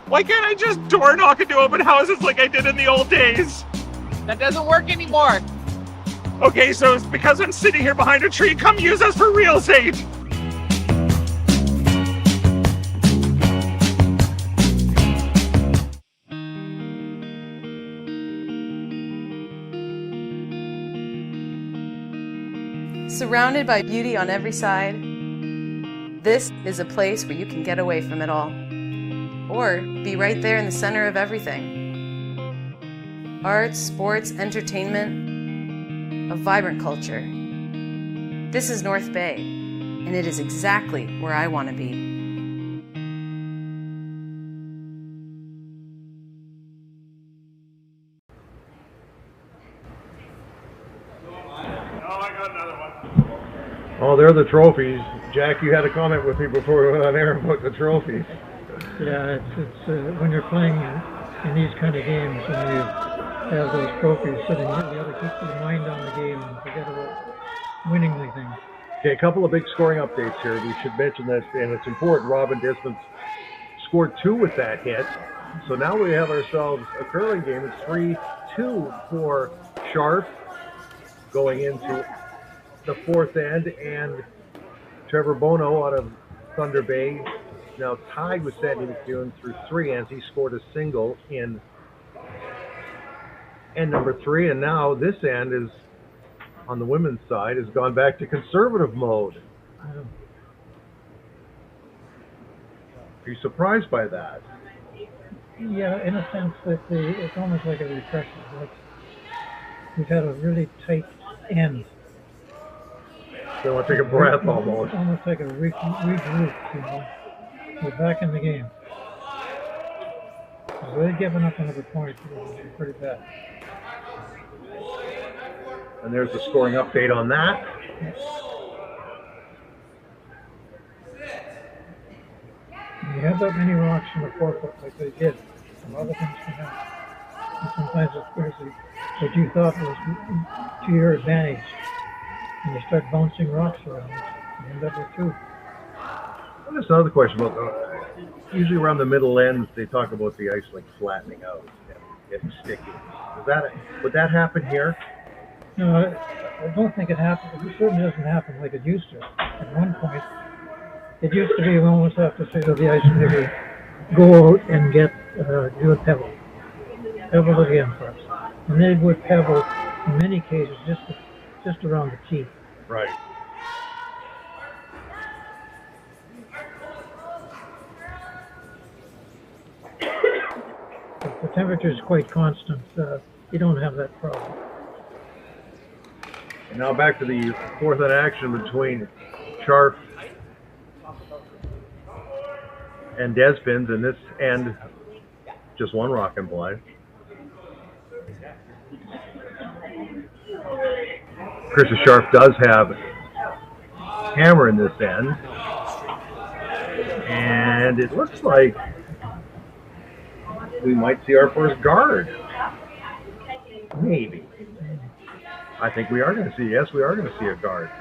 Why can't I just door knock into open houses like I did in the old days? That doesn't work anymore. Okay, so it's because I'm sitting here behind a tree. Come use us for real estate. Surrounded by beauty on every side, this is a place where you can get away from it all, or be right there in the center of everything. Arts, sports, entertainment, a vibrant culture. This is North Bay, and it is exactly where I want to be. Oh, they're the trophies. Jack, you had a comment with me before we went on air about the trophies. Yeah, it's when you're playing in these kind of games, when you have those trophies sitting, you got to keep your mind on the game and forget about winning anything. Okay, a couple of big scoring updates here. We should mention that, and it's important. Robyn Despins scored 2 with that hit. So now we have ourselves a curling game. It's 3-2 for Scharf going into the 4th end, and Trevor Bono out of Thunder Bay now tied with Sandy McEwen through 3 ends. He scored a single in end number 3, and now this end is on the women's side has gone back to conservative mode. Are you surprised by that? Yeah, in a sense that it's almost like a refresher. Like we've had a really tight end. They want to take a breath almost. Almost like a regroup, you know. We're back in the game. They're giving up another point. It's pretty bad. And there's the scoring update on that. When you have that many rocks in the forefoot like they did, some other things can happen. And sometimes it's crazy. What you thought was to your advantage. And you start bouncing rocks around, you end up with 2. Well, there's another question about usually around the middle ends they talk about the ice like flattening out and getting sticky. Would that happen here? No, I don't think it happens. It certainly doesn't happen like it used to. At one point, it used to be we almost have to say to the ice maker, go out and get do a pebble again for us, and they would pebble in many cases just around the tee. Right. If the temperature is quite constant, you don't have that problem. And now back to the 4th end action between Scharf and Despins, and this end just 1 rock and play. Krista Scharf does have hammer in this end, and it looks like we might see our first guard. Maybe. I think we are going to see, yes, we are going to see a guard.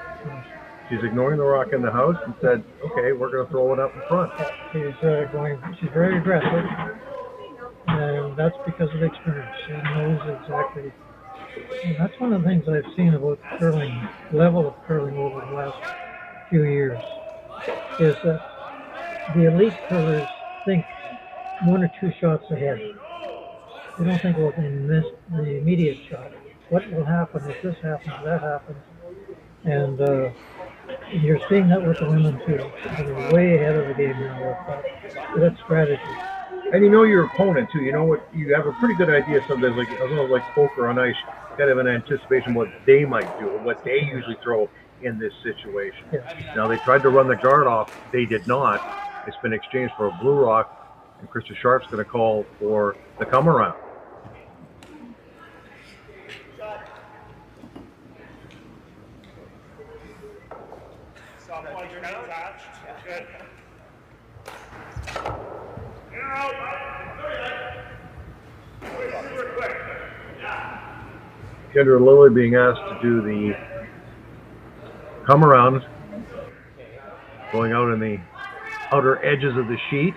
She's ignoring the rock in the house and said, okay, we're going to throw it up in front. She's very aggressive, and that's because of experience. She knows exactly. And that's one of the things I've seen about curling, level of curling over the last few years, is that the elite curlers think 1 or 2 shots ahead. They don't think about the immediate shot. What will happen if this happens, that happens? And you're seeing that with the women too. They're way ahead of the game now with that strategy. And you know your opponent too. You know what? You have a pretty good idea sometimes, like a little like poker on ice. You kind of an anticipation what they might do or what they usually throw in this situation. Yeah. Now they tried to run the guard off. They did not. It's been exchanged for a blue rock, and Krista Scharf's going to call for the come around. Kendra Lilly being asked to do the come around, going out in the outer edges of the sheet.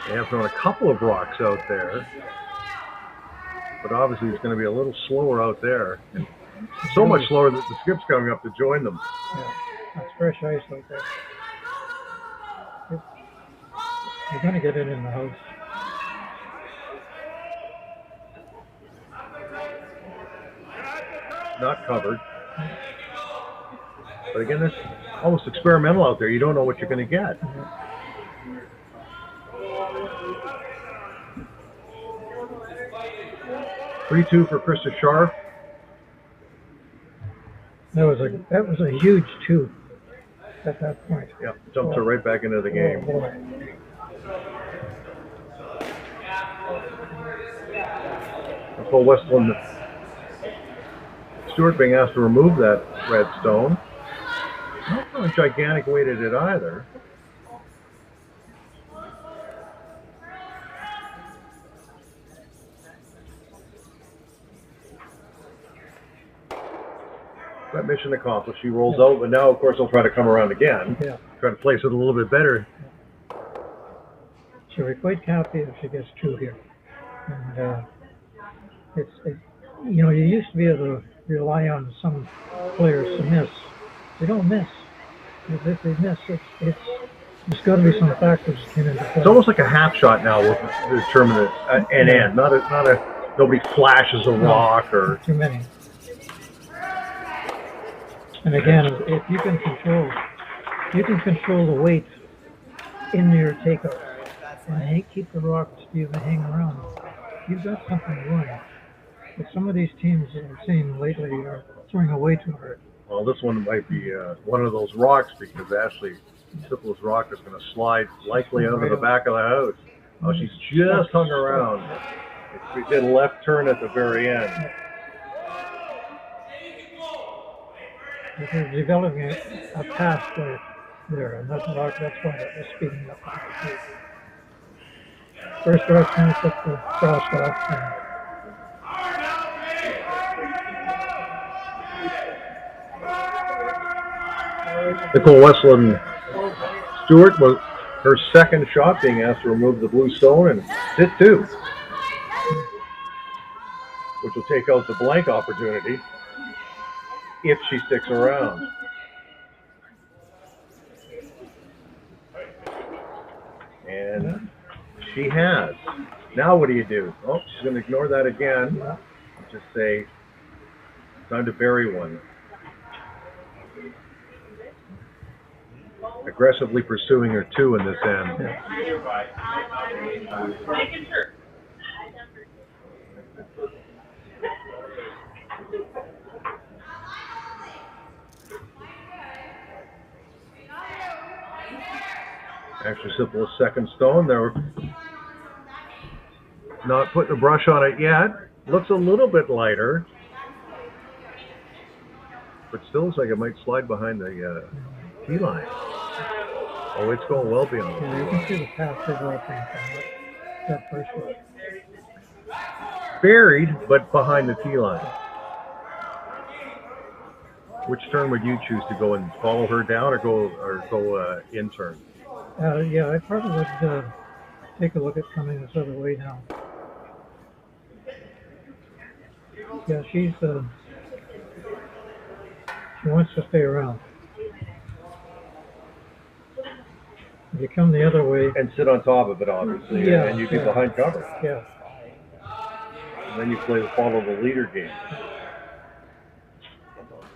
They have thrown a couple of rocks out there, but obviously it's going to be a little slower out there. And so much slower that the skip's coming up to join them. Yeah, that's fresh ice out there. You're going to get it in the house. Not covered. But again, it's almost experimental out there. You don't know what you're going to get. 3-2 for Krista Scharf. That was a huge 2 at that point. Yeah, jumped her right back into the game. Oh, boy. Nicole Westland Stewart being asked to remove that red stone. Not a gigantic weight at it either. That mission accomplished. She rolls out, but now, of course, they'll try to come around again. Yeah. Try to place it a little bit better. She'll be quite happy if she gets 2 here. And you used to be able to rely on some players to miss. They don't miss. If they miss, there's got to be some factors that came into play. It's almost like a half shot now with the determinant an end. Not a nobody flashes a rock or too many. And again, if you can control the weight in your takeout and keep the rocks hang around, you've got something going. But some of these teams that I've seen lately are throwing away too hard. Well, this one might be one of those rocks because Ashley Sipple's rock is going to slide likely over the back of the house. Oh, she's just hung around. She did a left turn at the very end. They're developing a path there, and that's why they're speeding up. First rock finished up the crosswalk. Nicole Westland Stewart was her second shot being asked to remove the blue stone and hit 2, which will take out the blank opportunity if she sticks around. And she has. Now what do you do? Oh, she's going to ignore that again. Just say, time to bury one. Aggressively pursuing her 2 in this end. Actually, simple second stone. They're not putting a brush on it yet. Looks a little bit lighter, but still looks like it might slide behind the tee line. Oh, it's going well beyond. Yeah, you can see the path developing from that first one. Buried, but behind the tee line. Which turn would you choose to go and follow her down, or go in turn? Yeah, I probably would take a look at coming this other way now. Yeah, she wants to stay around. If you come the other way and sit on top of it, obviously, yeah, and you get behind cover. Yeah. And then you play the follow the leader game.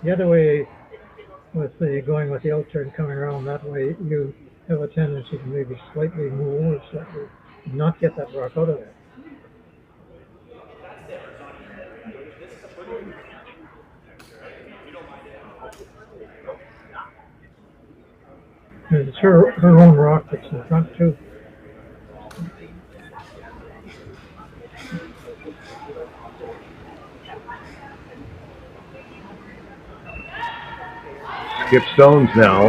The other way, with going with the out turn coming around that way, you have a tendency to maybe slightly move or slightly not get that rock out of there. And it's her own rock that's in front too. Skip stones now.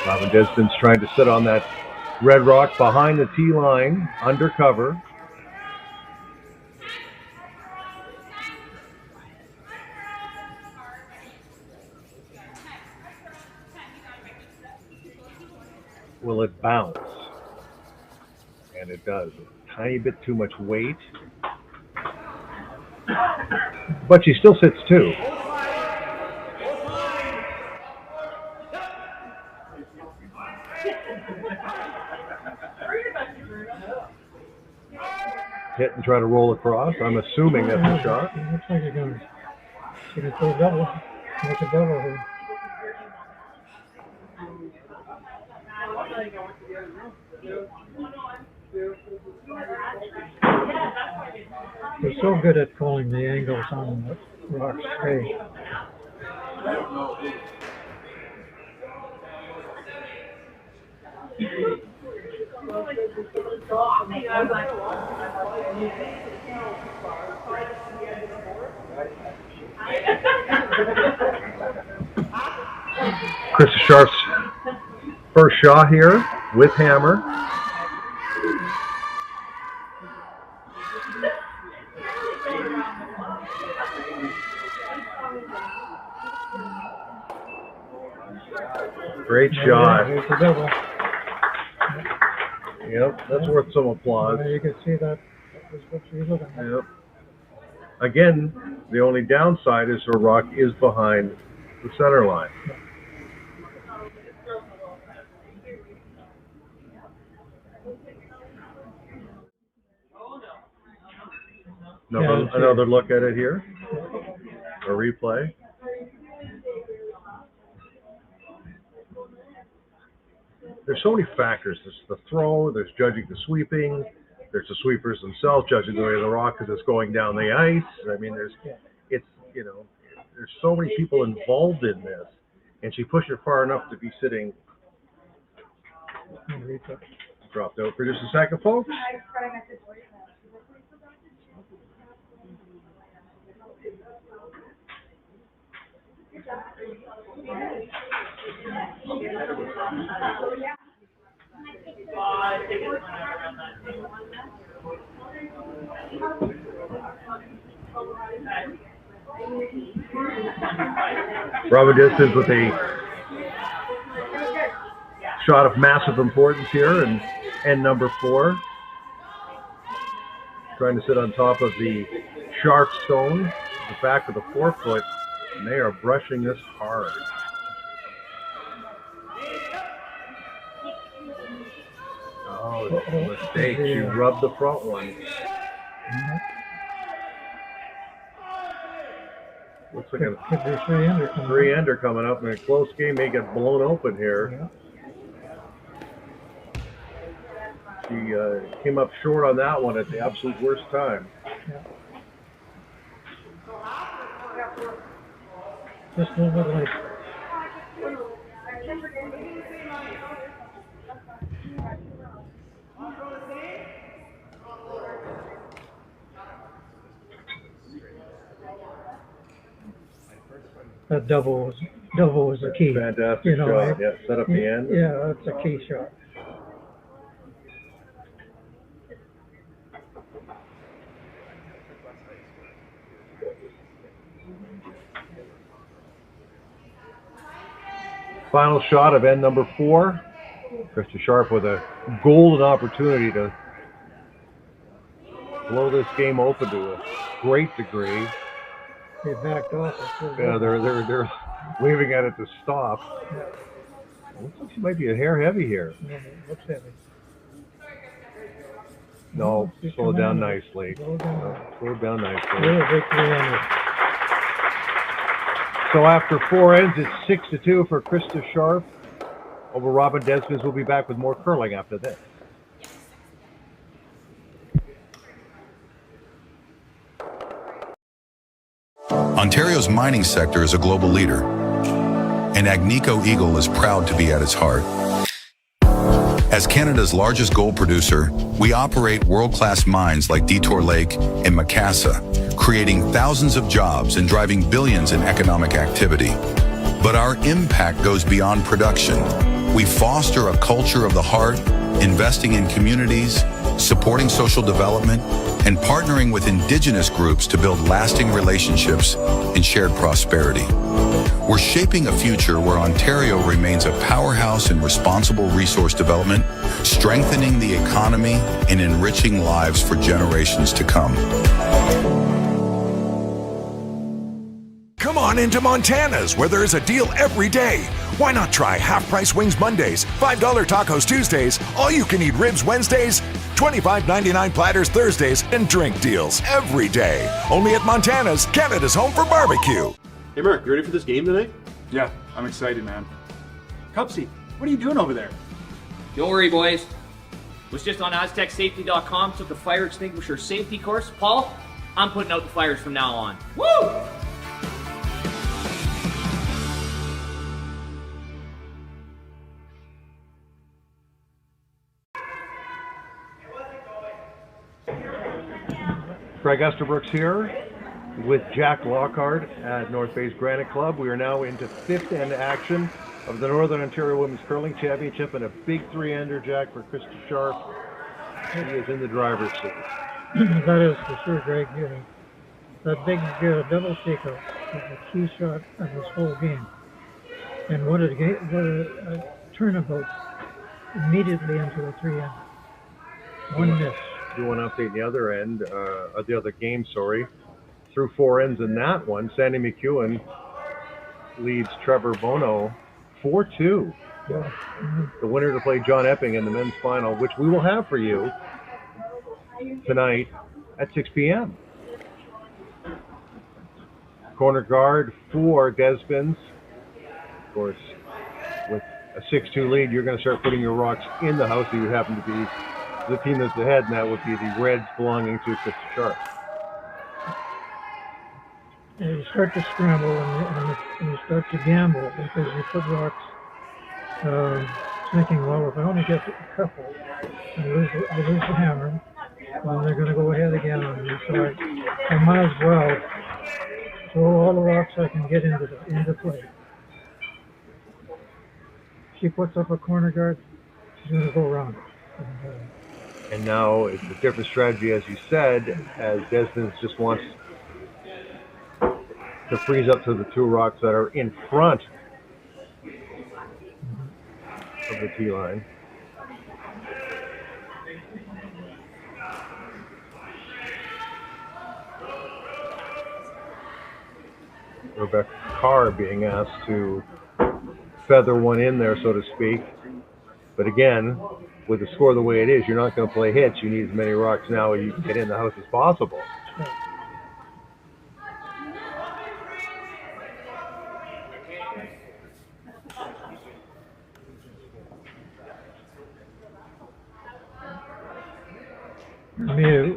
Robyn Despins trying to sit on that red rock behind the tee line, under cover. Will it bounce? And it does. A tiny bit too much weight. But she still sits two. Hit and try to roll across. I'm assuming that's a shot. It looks like you're going to go double, make a double here. They're so good at calling the angles on the rocks straight. Krista Scharf's first shot here with hammer. Great shot. Yep, that's worth some applause. You can see that was what she was looking at. Yep. Again, the only downside is her rock is behind the center line. Another look at it here. A replay. There's so many factors. There's the throw, there's judging the sweeping, there's the sweepers themselves judging the way the rock as it's going down the ice. I mean, there's so many people involved in this, and she pushed it far enough to be sitting. Dropped out for just a second, folks. Robyn Despins with a shot of massive importance here, and number 4. Trying to sit on top of the sharp stone, the back of the 4-foot, and they are brushing this hard. Oh, it's a mistake. She rubbed the front one. Looks like a could be 3-ender coming 3-ender coming up in a close game. May get blown open here. Yeah. She came up short on that one at the absolute worst time. Yeah. Just a little bit late. That double was a key. Fantastic shot. Yeah, set up the end. Yeah, that's a key shot. Final shot of end number 4. Krista Scharf with a golden opportunity to blow this game open to a great degree. They backed off. Yeah, they're waving at it to stop. Looks like she might be a hair heavy here. Yeah, looks heavy. No, She's slow it coming down in. nicely. Slow it down. Slow it down nicely. Yeah, big 300. So after 4 ends, it's 6-2 for Krista Scharf over Robyn Despins. We'll be back with more curling after this. Ontario's mining sector is a global leader, and Agnico Eagle is proud to be at its heart. As Canada's largest gold producer, we operate world-class mines like Detour Lake and Macassa, creating thousands of jobs and driving billions in economic activity. But our impact goes beyond production. We foster a culture of the heart, investing in communities, supporting social development, and partnering with Indigenous groups to build lasting relationships and shared prosperity. We're shaping a future where Ontario remains a powerhouse in responsible resource development, strengthening the economy and enriching lives for generations to come. Come on into Montana's, where there is a deal every day. Why not try half-price wings Mondays, $5 tacos Tuesdays, all-you-can-eat ribs Wednesdays, $25.99 platters Thursdays, and drink deals every day. Only at Montana's, Canada's home for barbecue. Hey Mark, you ready for this game tonight? Yeah, I'm excited, man. Cupsy, what are you doing over there? Don't worry, boys. Was just on AztecSafety.com, took the fire extinguisher safety course. Paul, I'm putting out the fires from now on. Woo! Craig Esterbrooks here with Jack Lockhart at North Bay's Granite Club. We are now into 5th end action of the Northern Ontario Women's Curling Championship, and a big 3-ender, Jack, for Krista Scharf. He is in the driver's seat. That is for sure, Greg. That big double takeout is the key shot of this whole game. And what a turnabout immediately into a 3-end. One miss. Do want to update the other end, the other game, sorry. Through 4 ends in that one, Sandy McEwen leads Trevor Bono 4-2. Yeah. Mm-hmm. The winner to play John Epping in the men's final, which we will have for you tonight at 6 p.m. Corner guard for Despins. Of course, with a 6-2 lead, you're going to start putting your rocks in the house if you happen to be the team that's ahead, and that would be the Reds belonging to Krista Scharf. And you start to scramble and you start to gamble because you put rocks thinking, well, if I only get a couple, I lose the hammer, well, they're going to go ahead again on me. So I might as well throw all the rocks I can get into play. She puts up a corner guard, she's going to go around it. And now it's a different strategy, as you said, as Despins just wants to freeze up to the 2 rocks that are in front of the tee line. Rebecca Carr being asked to feather one in there, so to speak. But again, with the score the way it is, you're not going to play hits. You need as many rocks now as you can get in the house as possible.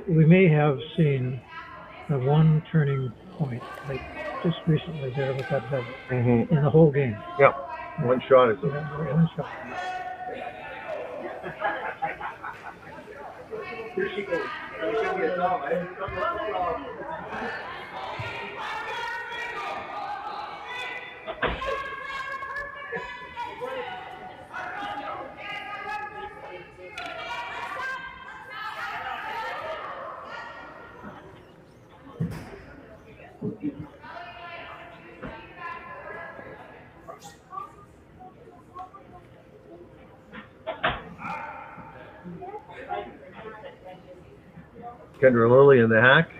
We may have seen the one turning point, like just recently there with that double in the whole game. Yeah, one shot is one shot. Here she goes. Kendra Lilly in the hack.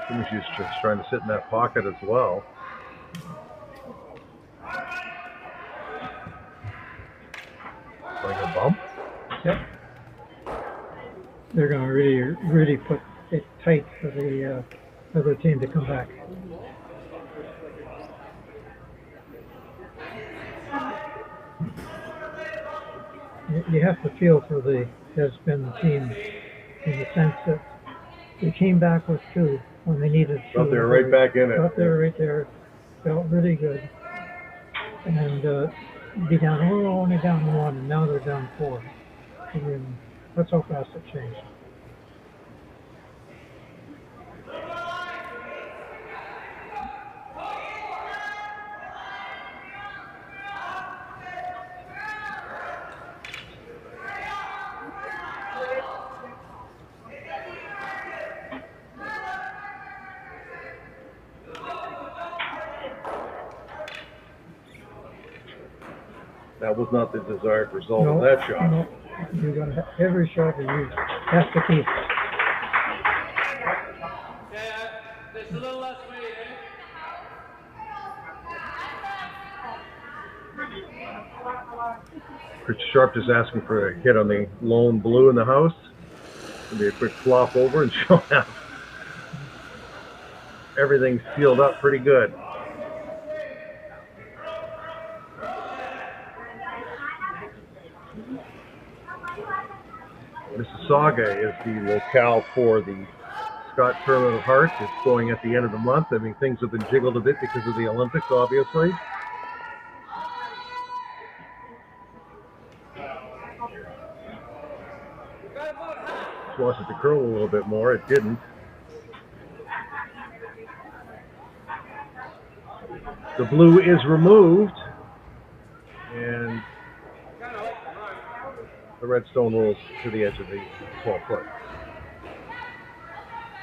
I think she's just trying to sit in that pocket as well. Like a bump? Yep. They're going to really put it tight for the other team to come back. You have to feel for the Despins team in the sense that they came back with 2 when they needed 2. Thought they were right back in it. Thought they were right there. Felt really good. And be down, only down 1, and now they're down 4. I mean, that's how fast it changed. That was not the desired result of that shot. No, you got to every shot that you have to keep. There's a little less weight, Krista Scharf is asking for a hit on the lone blue in the house. It'll be a quick flop over and she'll have everything sealed up pretty good. Mississauga is the locale for the Scott Tournament of Hearts. It's going at the end of the month. I mean, things have been jiggled a bit because of the Olympics, obviously. Just wanted to curl a little bit more. It didn't. The blue is removed. And the red stone rolls to the edge of the 12 foot.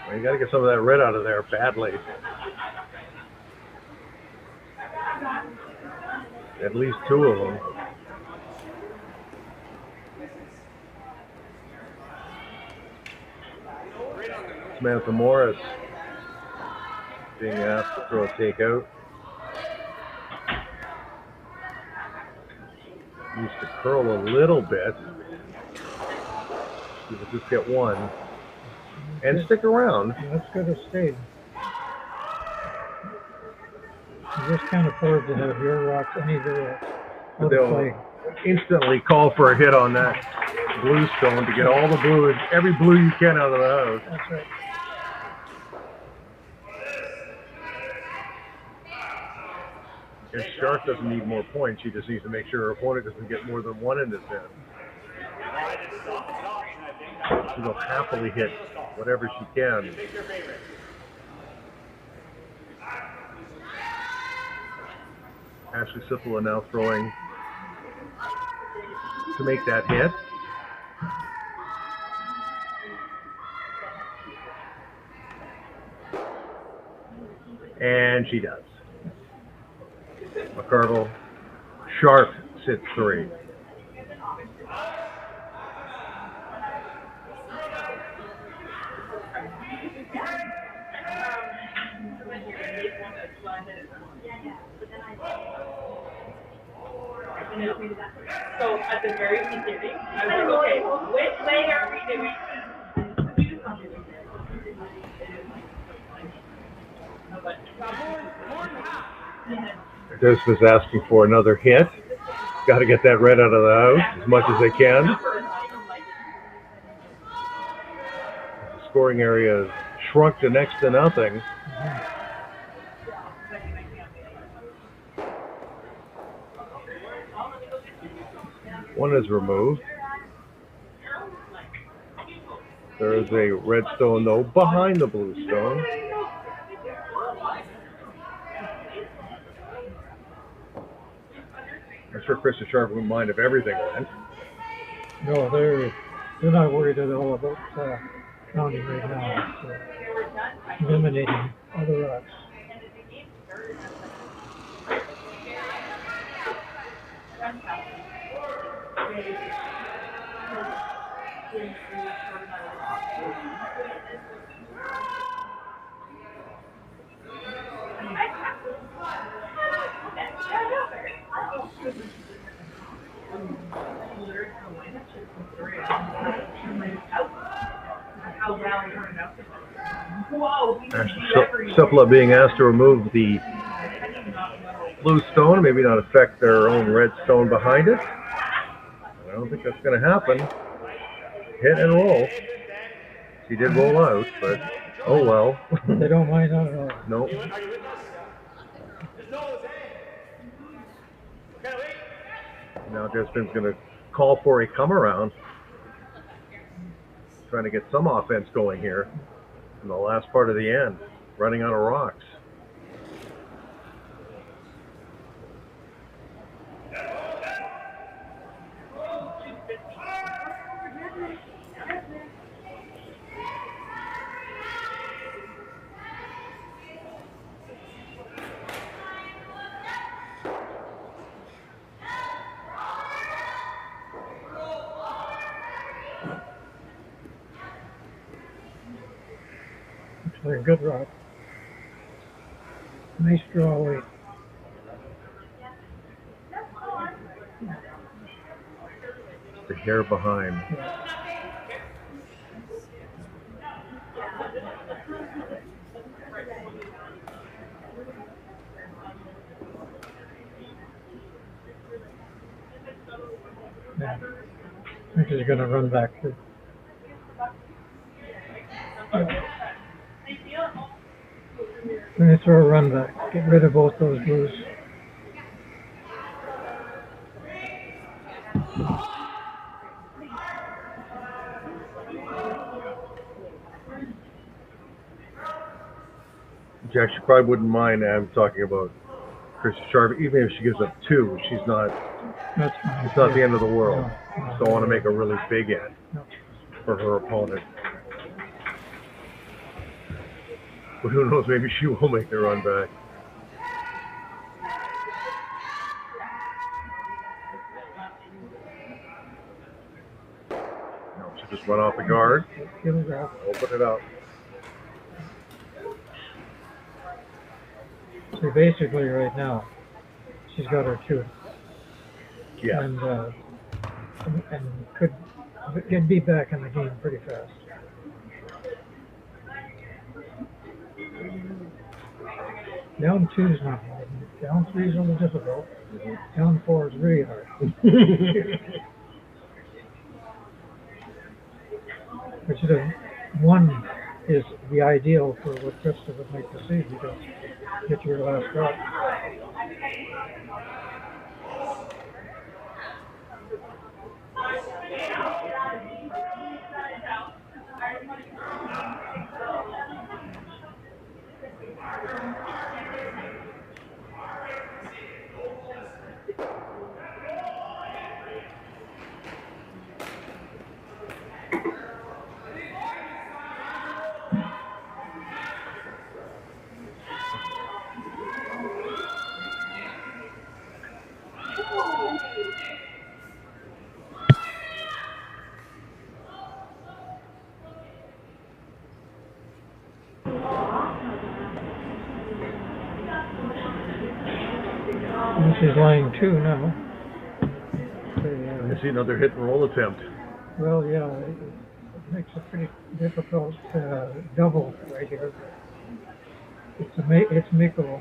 Well, you got to get some of that red out of there badly. At least 2 of them. Samantha Morris being asked to throw a takeout. Needs to curl a little bit. She will just get 1 and stick around. That's good to stay. You just can't afford to have your rocks anywhere out of play. Instantly call for a hit on that blue stone to get all the blue, every blue you can out of the house. That's right. And Scharf doesn't need more points. She just needs to make sure her opponent doesn't get more than 1 in this end. She will happily hit whatever she can. Ashley Sippola now throwing to make that hit. And she does. McCardle Scharf sits 3. So at the very beginning, I was like, okay, which way are we doing Des was asking for another hit. Got to get that red out of the house as much as they can. The scoring area has shrunk to next to nothing. One is removed. There is a red stone, though, behind the blue stone. I'm sure Krista Scharf wouldn't mind if everything went. No, they're not worried at all about counting right now. It's eliminating other rocks. Cephala being asked to remove the blue stone, maybe not affect their own red stone behind it. I don't think that's going to happen. Hit and roll. She did roll out, but oh well. They don't mind that at all. Nope. Now Despins going to call for a come around. Trying to get some offense going here in the last part of the end, running out of rocks. Actually, a good rock. Nice draw weight. The hair behind. Yeah. I think he's going to run back too. I'm going to throw a run back. Get rid of both those blues. Jack, she probably wouldn't mind. I'm talking about Krista Scharf. Even if she gives up 2, she's not. That's fine. It's not the end of the world. No. Just don't want to make a really big end for her opponent. But who knows? Maybe she will make the run back. No, she just run off the guard. Open it up. So basically, right now, she's got her 2. Yeah. And could be back in the game pretty fast. Down 2 is not hard. Down 3 is a little difficult. Down 4 is really hard. Which is 1 is the ideal for what Krista would like to see, because get your last drop. She's laying 2 now. I see another hit and roll attempt. Well, yeah, it makes it pretty difficult double right here. It's makeable.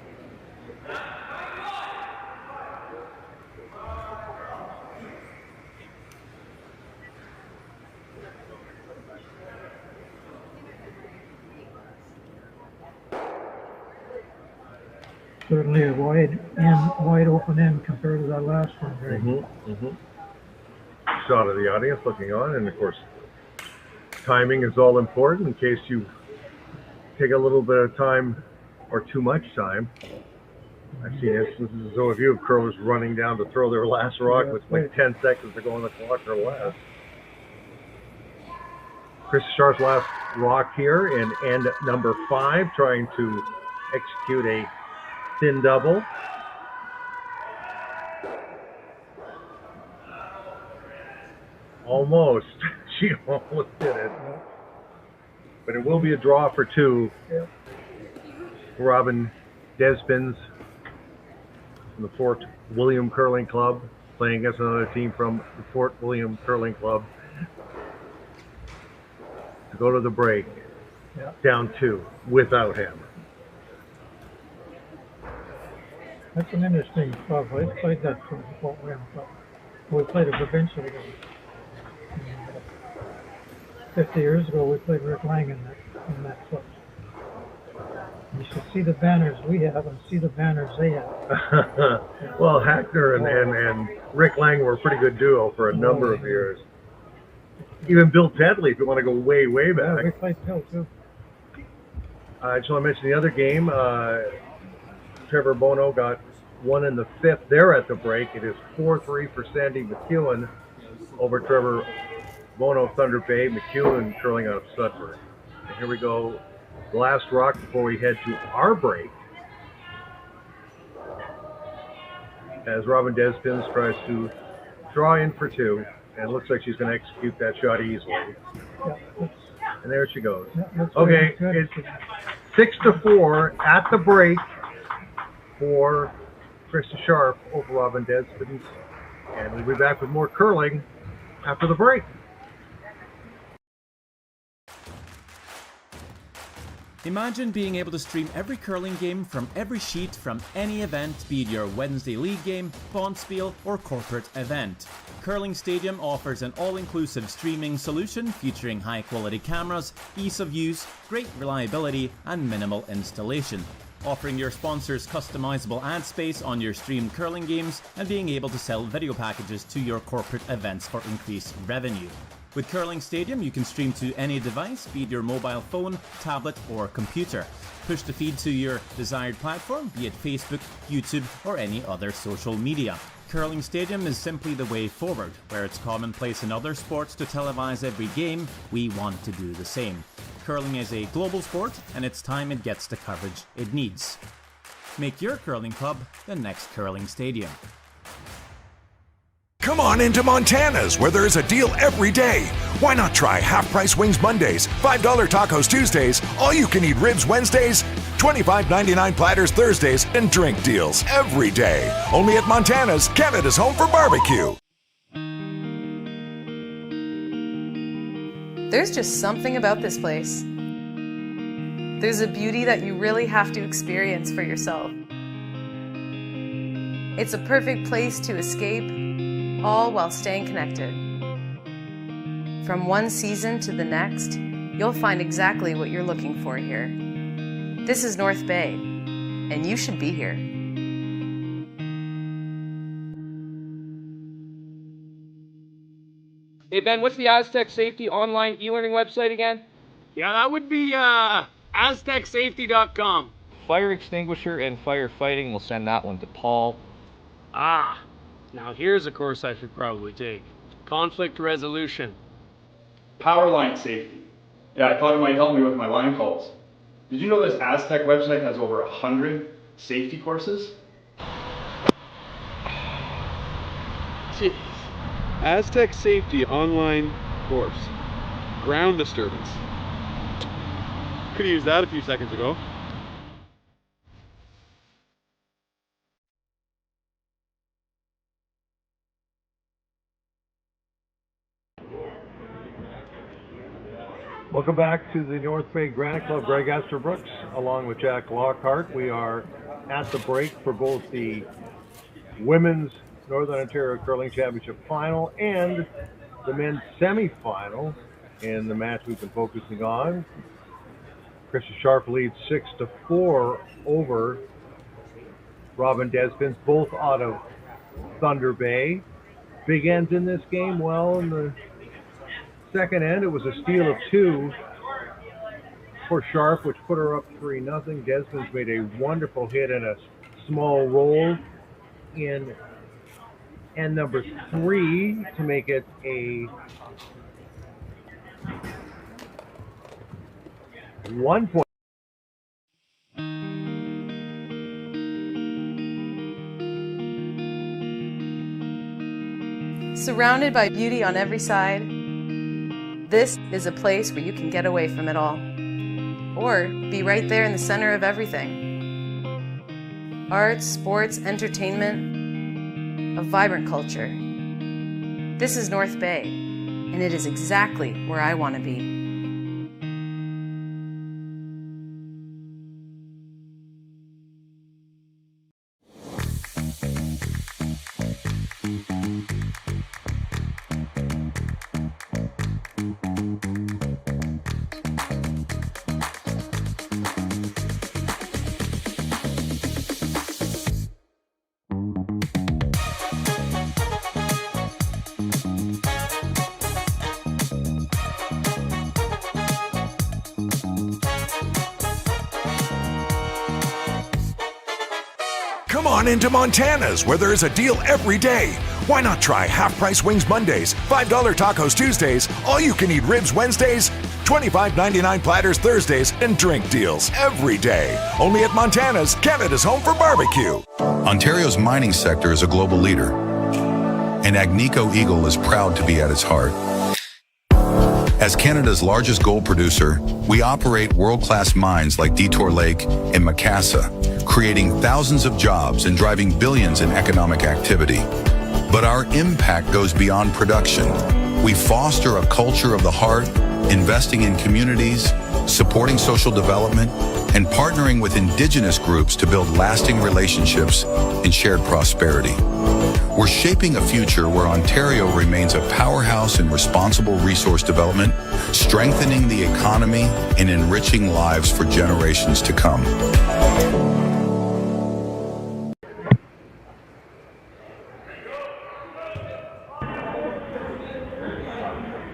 Certainly a wide open end compared to that last one. Right? Shot of the audience looking on, and of course, timing is all important in case you take a little bit of time or too much time. I've seen instances though of you curlers running down to throw their last rock with like 10 seconds to go on the clock or less. Krista Scharf's last rock here in end number 5, trying to execute a thin double. Almost. She almost did it. But it will be a draw for 2. Yep. Robyn Despins from the Fort William Curling Club playing against another team from the Fort William Curling Club. To go to the break, down 2 without him. That's an interesting club. I played that from the Fort William Club. We played a provincial game. 50 years ago, we played Rick Lang in that club. You should see the banners we have and see the banners they have. Well, Hackner and Rick Lang were a pretty good duo for a number of years. Even Bill Tedley, if you want to go way, way back. Yeah, we played Bill, too. I just want to mention the other game. Trevor Bono got 1 in the 5th there at the break. It is 4-3 for Sandy McEwen over Trevor Bono, Thunder Bay. McEwen curling out of Sudbury. And here we go. The last rock before we head to our break. As Robyn Despins tries to draw in for 2. And it looks like she's going to execute that shot easily. And there she goes. Okay, it's 6-4 at the break for Krista Scharf over Robyn Despins. And we'll be back with more curling after the break. Imagine being able to stream every curling game from every sheet from any event, be it your Wednesday league game, bonspiel, or corporate event. Curling Stadium offers an all-inclusive streaming solution featuring high-quality cameras, ease of use, great reliability, and minimal installation. Offering your sponsors customizable ad space on your streamed curling games and being able to sell video packages to your corporate events for increased revenue. With Curling Stadium, you can stream to any device, be it your mobile phone, tablet, or computer. Push the feed to your desired platform, be it Facebook, YouTube, or any other social media. Curling Stadium is simply the way forward. Where it's commonplace in other sports to televise every game, we want to do the same. Curling is a global sport, and it's time it gets the coverage it needs. Make your curling club the next Curling Stadium. Come on into Montana's, where there is a deal every day. Why not try half-price wings Mondays, $5 tacos Tuesdays, all-you-can-eat ribs Wednesdays, $25.99 platters Thursdays, and drink deals every day. Only at Montana's, Canada's home for barbecue. There's just something about this place. There's a beauty that you really have to experience for yourself. It's a perfect place to escape, all while staying connected. From one season to the next, you'll find exactly what you're looking for here. This is North Bay, and you should be here. Hey Ben, what's the Aztec Safety online e-learning website again? Yeah, that would be aztecsafety.com. Fire extinguisher and firefighting, we'll send that one to Paul. Ah, now here's a course I should probably take. Conflict resolution. Power line safety. Yeah, I thought it might help me with my line calls. Did you know this Aztec website has over 100 safety courses? Jeez. Aztec Safety online course. Ground disturbance. Could have used that a few seconds ago. Welcome back to the North Bay Granite Club. Greg Esterbrooks, along with Jack Lockhart. We are at the break for both the Women's Northern Ontario Curling Championship Final and the men's semi-final in the match we've been focusing on. Krista Scharf leads 6-4 over Robyn Despins, both out of Thunder Bay. Big ends in this game. Well, in the second end, it was a steal of 2 for Scharf, which put her up 3-0. Despins made a wonderful hit and a small roll in end number 3 to make it a 1 point. Surrounded by beauty on every side, this is a place where you can get away from it all, or be right there in the center of everything. Arts, sports, entertainment, a vibrant culture. This is North Bay, and it is exactly where I want to be. Come on into Montana's, where there is a deal every day. Why not try half-price wings Mondays, $5 tacos Tuesdays, all-you-can-eat ribs Wednesdays, $25.99 platters Thursdays, and drink deals every day. Only at Montana's, Canada's home for barbecue. Ontario's mining sector is a global leader, and Agnico Eagle is proud to be at its heart. As Canada's largest gold producer, we operate world-class mines like Detour Lake and Macassa, creating thousands of jobs and driving billions in economic activity. But our impact goes beyond production. We foster a culture of the heart, investing in communities, supporting social development, and partnering with Indigenous groups to build lasting relationships and shared prosperity. We're shaping a future where Ontario remains a powerhouse in responsible resource development, strengthening the economy and enriching lives for generations to come.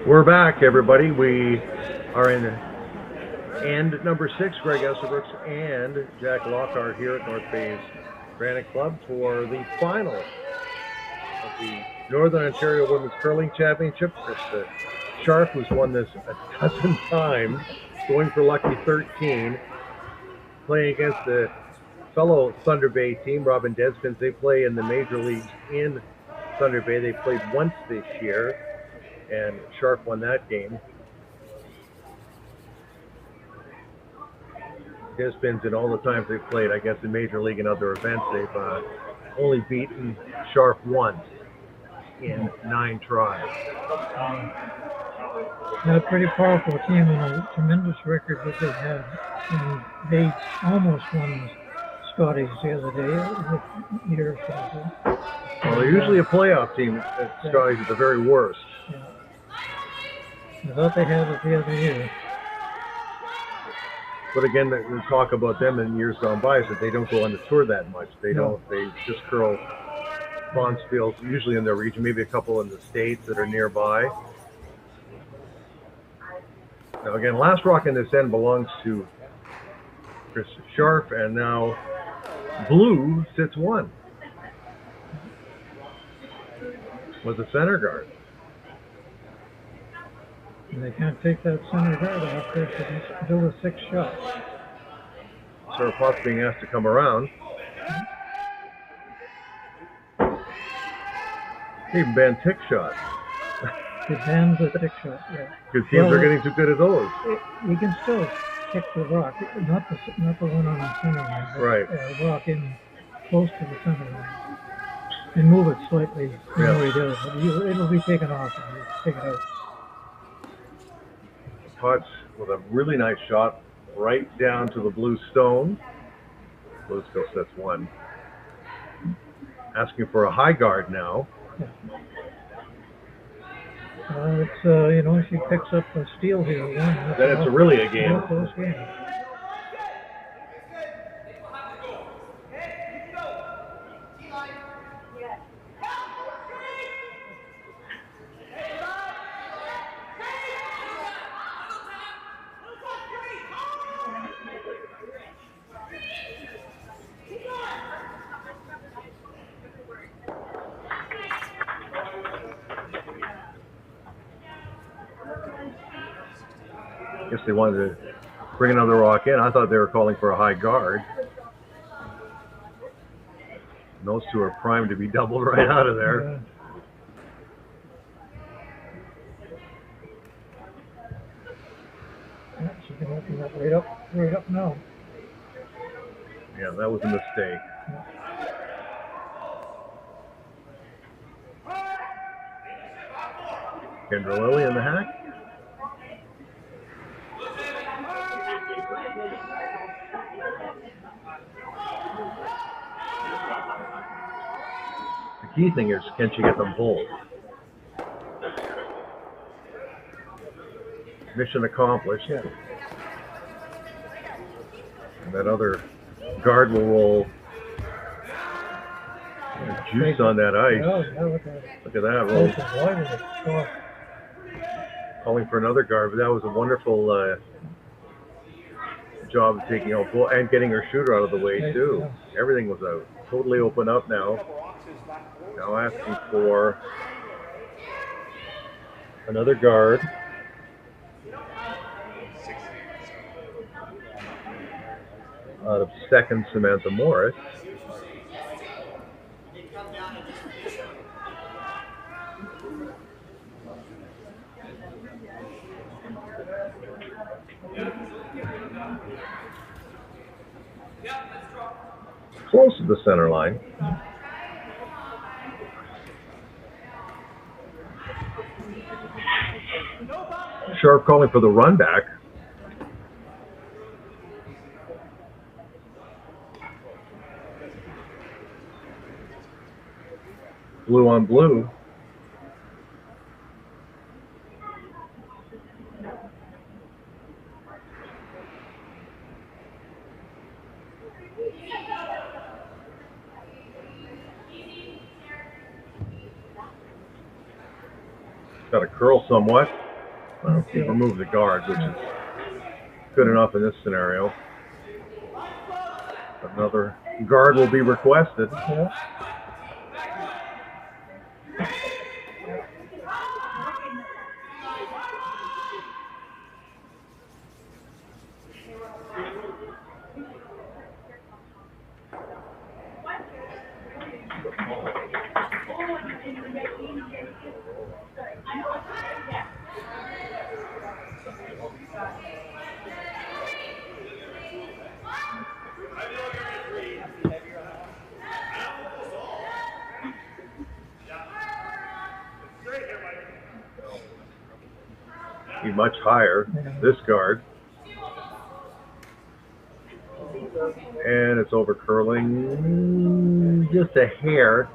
We're back, everybody. We are in end number 6. Greg Esserbrooks and Jack Lockhart here at North Bay's Granite Club for the final of the Northern Ontario Women's Curling Championship. Krista Scharf, who's won this a dozen times, going for lucky 13, playing against the fellow Thunder Bay team, Robyn Despins. They play in the major leagues in Thunder Bay. They played once this year, and Scharf won that game. Despins, in all the times they've played, I guess, in Major League and other events, they've only beaten Scharf once in 9 tries. They're a pretty powerful team and a tremendous record that they have. And they almost won Scotties the other day, a year or so ago. Well, they're usually a playoff team at Scotties at the very worst. Yeah. I thought they had it the other year. But again, the talk about them in years gone by is that they don't go on the tour that much. They don't. They just curl bonspiels, usually in their region, maybe a couple in the States that are nearby. Now again, last rock in this end belongs to Krista Scharf, and now blue sits 1 with the center guard. And they can't take that center guard off there because he's still a 6 shot. Sarah Potts being asked to come around. He banned tick shot. He banned the tick shot, yeah. Because teams are getting too good at those. You can still kick the rock, not the one on the center line, but right. Rock in close to the center line. And move it slightly the way he does. It'll be taken off and you take it out. Potts with a really nice shot right down to the blue stone. Blue still sets 1. Asking for a high guard now. Yeah. It's if she picks up a steal here, then it's really a game. Close game. Guess they wanted to bring another rock in. I thought they were calling for a high guard. And those two are primed to be doubled right out of there. Yeah. Yeah, she can open that right up now. Yeah, that was a mistake. Kendra Lilly in the hack. The key thing is, can she get them both? Mission accomplished. Yeah. And that other guard will roll. Juice on that ice. Yeah, Look at that roll. Oh. Calling for another guard, but that was a wonderful job of taking out goal and getting her shooter out of the way too. Everything was out. Totally open up now. Now asking for another guard. Out of second, Samantha Morris. Close to the center line. Sharp calling for the run back. Blue on blue. Got to curl somewhat. Remove the guard, which is good enough in this scenario. Another guard will be requested. Yeah. Be much higher, this guard. And it's over curling just a hair.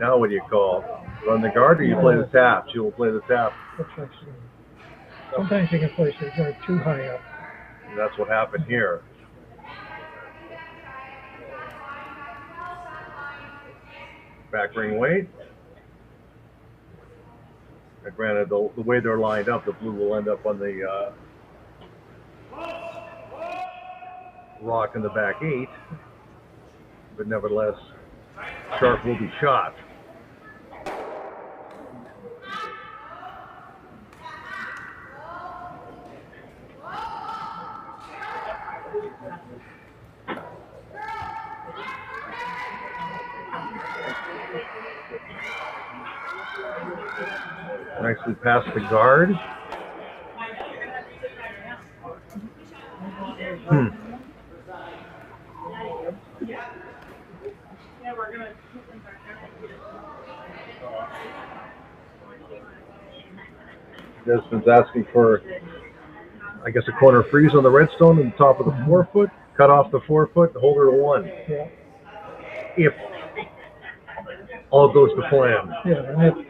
Now what do you call? Run the guard or you play the tap? She will play the tap. Sometimes you can place your guard too high up. And that's what happened here. Back ring weight. And granted, the way they're lined up, the blue will end up on the rock in the back 8. But nevertheless, Sharp will be shot. Nicely past the guard. Despins asking for, I guess, a corner freeze on the redstone in the top of the 4-foot. Cut off the 4-foot, hold her to 1. Yeah. If all goes to plan. Yeah, and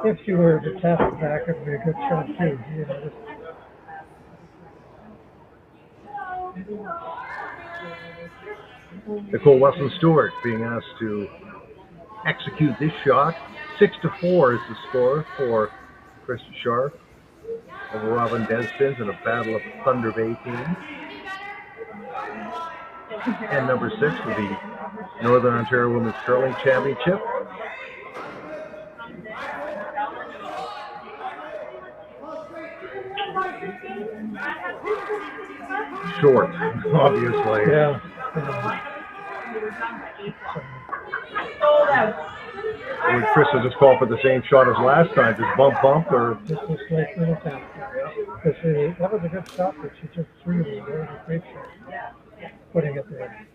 if you were to tap it back, it would be a good shot too. You know, Nicole Wesson-Stewart being asked to execute this shot. 6-4 is the score for Krista Scharf over Robyn Despins in a battle of Thunder Bay teams. And number 6 for the Northern Ontario Women's Curling Championship. Short, obviously. Yeah. Would Krista just call for the same shot as last time? Just bump, or? Just a slight little tap. Because that was a good shot, but she took three of them. That was a great shot. Putting it there.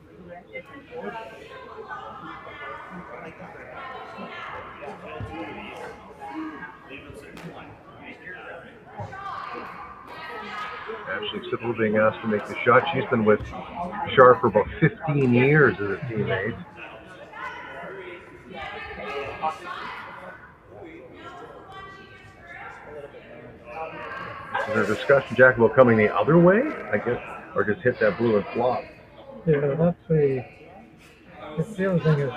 Ashley Sippel being asked to make the shot. She's been with Scharf for about 15 years as a teammate. Is there a discussion, Jack, about coming the other way, I guess, or just hit that blue and flop? Yeah, that's the other thing is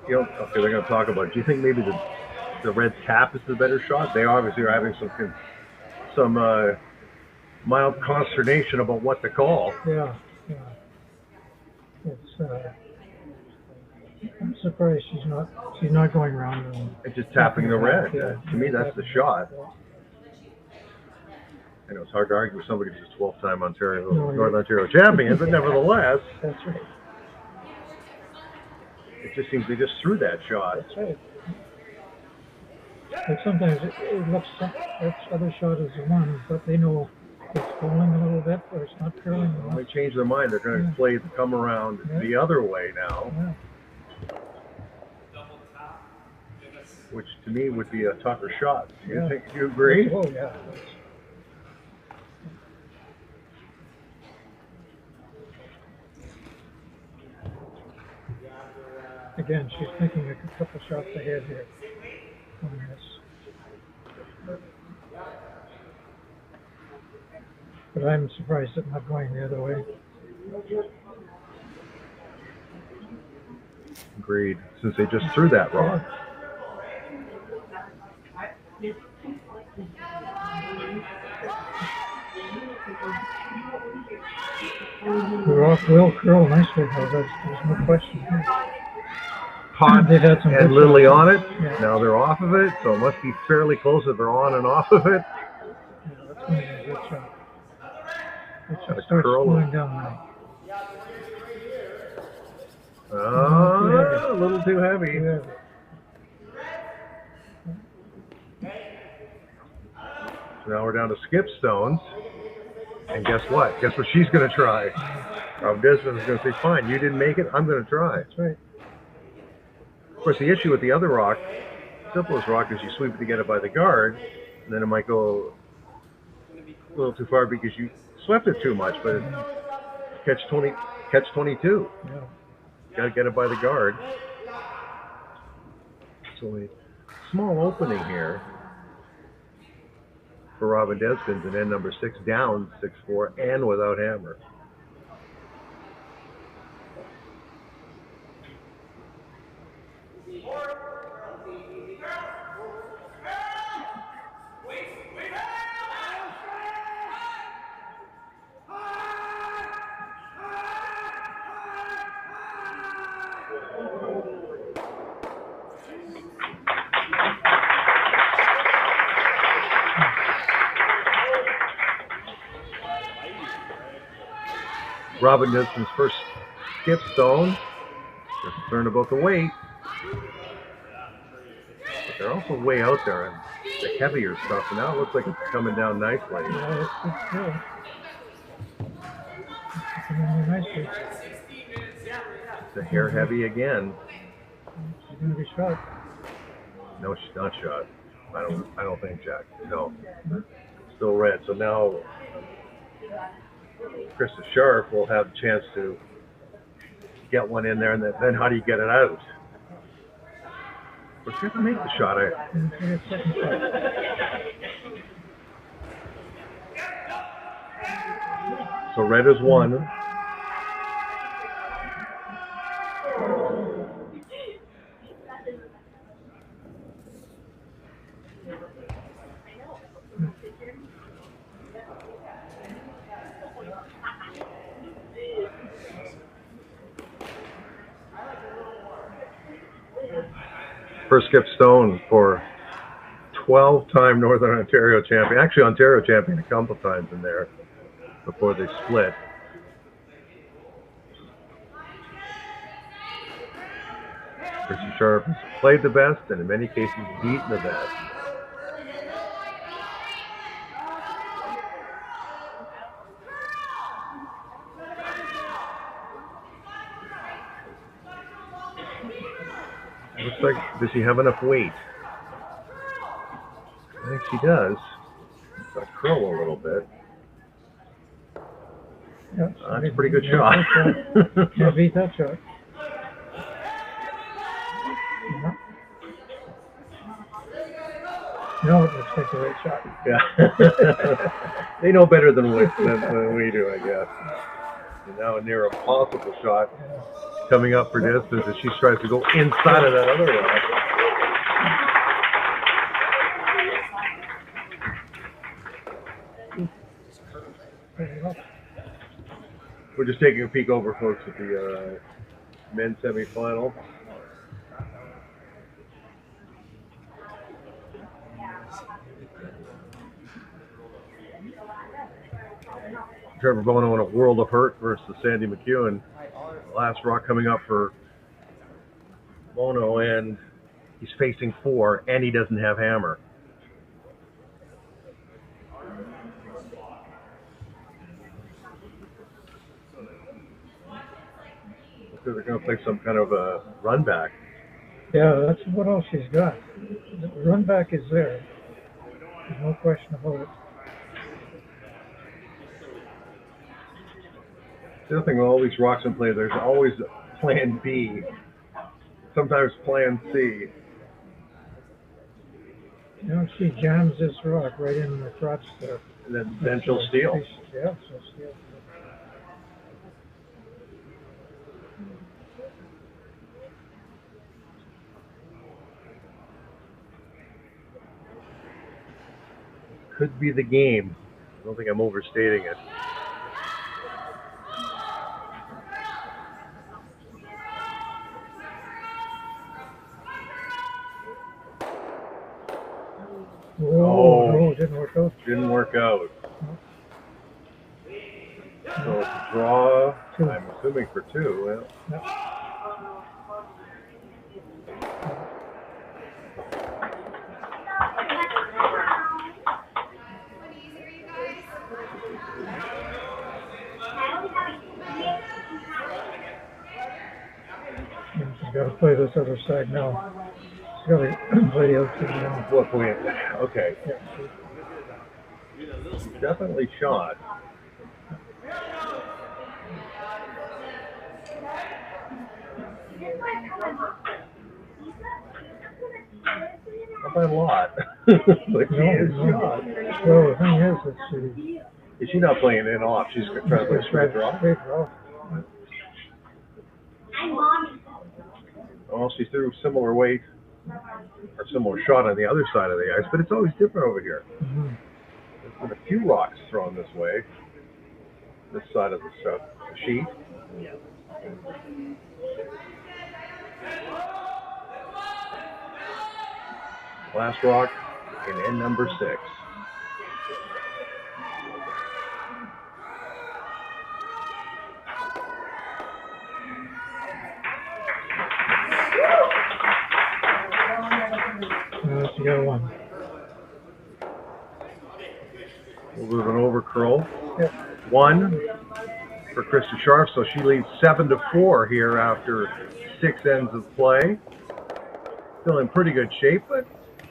okay, they're going to talk about it. Do you think maybe the red tap is the better shot? They obviously are having some mild consternation about what to call. Yeah. It's I'm surprised she's not going around and just tapping the red. Yeah. To me, that's the shot. I know it's hard to argue with somebody who's a 12-time Northern Ontario champion, but nevertheless, that's right. It just seems they just threw that shot. That's right. Like sometimes it looks that other shot is the one, but they know it's falling a little bit or it's not curling enough. They change their mind. They're going to play the come around the other way now. Yeah. Which to me would be a tougher shot. Do you agree? Oh, yeah. Again, she's thinking a couple shots ahead here on this. But I'm surprised it's not going the other way. Agreed, since they just threw that rock. The rock will curl nicely, though. There's no question. Pot and Lily on it. Yeah. Now they're off of it, so it must be fairly close if they're on and off of it. Yeah, that's going to be a good shot. It starts slowing down now. A little too heavy. So now we're down to skip stones. And guess what? Guess what she's going to try? Robyn Despins is going to say, fine, you didn't make it, I'm going to try. That's right. Of course, the issue with the other rock, simplest rock, is you sweep it to get it by the guard, and then it might go a little too far because you swept it too much, but catch 22. Yeah. Got to get it by the guard. So a small opening here for Robyn Despins, and then number 6 down 6-4 and without hammer. Robyn Despins' first skip stone. They're concerned about the weight. But they're also way out there and the heavier stuff. And now it looks like it's coming down nicely. Yeah, it's good. It's coming down nicely. It's a hair heavy again. She's going to be shot. No, she's not shot. I don't think, Jack. No. Still red. So now Krista Scharf will have a chance to get one in there, and then how do you get it out? But you have to make the shot. So red is one. First skip stone for 12-time Northern Ontario champion. Actually, Ontario champion a couple times in there before they split. Krista Scharf has played the best and in many cases beaten the best. Looks like, does she have enough weight? I think she does. Got curl a little bit. Yeah, That's a pretty good shot. Can't beat that shot. No, it looks like the right shot. Yeah. They know better than we do, I guess. And now a near impossible shot coming up for distance as she tries to go inside of that other rock. We're just taking a peek over, folks, at the men's semifinal. Trevor Bono in a world of hurt versus Sandy McEwen. Last rock coming up for Bono, and he's facing 4, and he doesn't have hammer. They're going to play some kind of a run back. Yeah, that's what else she's got. The run back is there. There's no question about it. The other thing with all these rocks in play, there's always plan B, sometimes plan C. You know, she jams this rock right in the crotch there. And then she'll steal. Yeah, she'll steal. Could be the game. I don't think I'm overstating it. Whoa, no, it didn't work out. Didn't work out. So it's a draw, I'm assuming for 2. Well, She's got to play this other side now. She's got to play the outside now. what point? Okay. Yeah. Definitely shot. Not by a lot. But she is shot. Well, the thing is that Is she not playing in off? She's trying to play straight draw. Straight draw. Well, she threw similar weight or similar shot on the other side of the ice, but it's always different over here. Mm-hmm. There's been a few rocks thrown this way, this side of the sheet. Last rock in end number 6. She got 1. We'll move an over curl. Yep. 1 for Krista Scharf, so she leads 7-4 here after 6 ends of play. Still in pretty good shape, but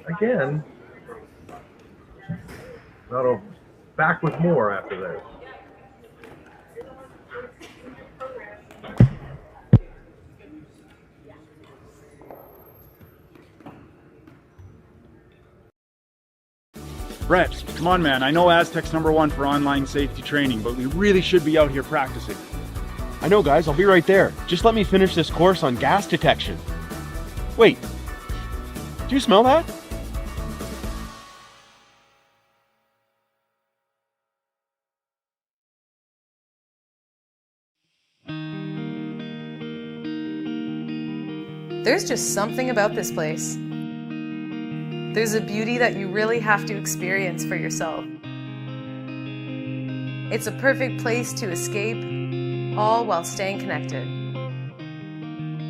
again, back with more after this. Brett, come on, man. I know Aztec's #1 for online safety training, but we really should be out here practicing. I know, guys. I'll be right there. Just let me finish this course on gas detection. Wait. Do you smell that? There's just something about this place. There's a beauty that you really have to experience for yourself. It's a perfect place to escape, all while staying connected.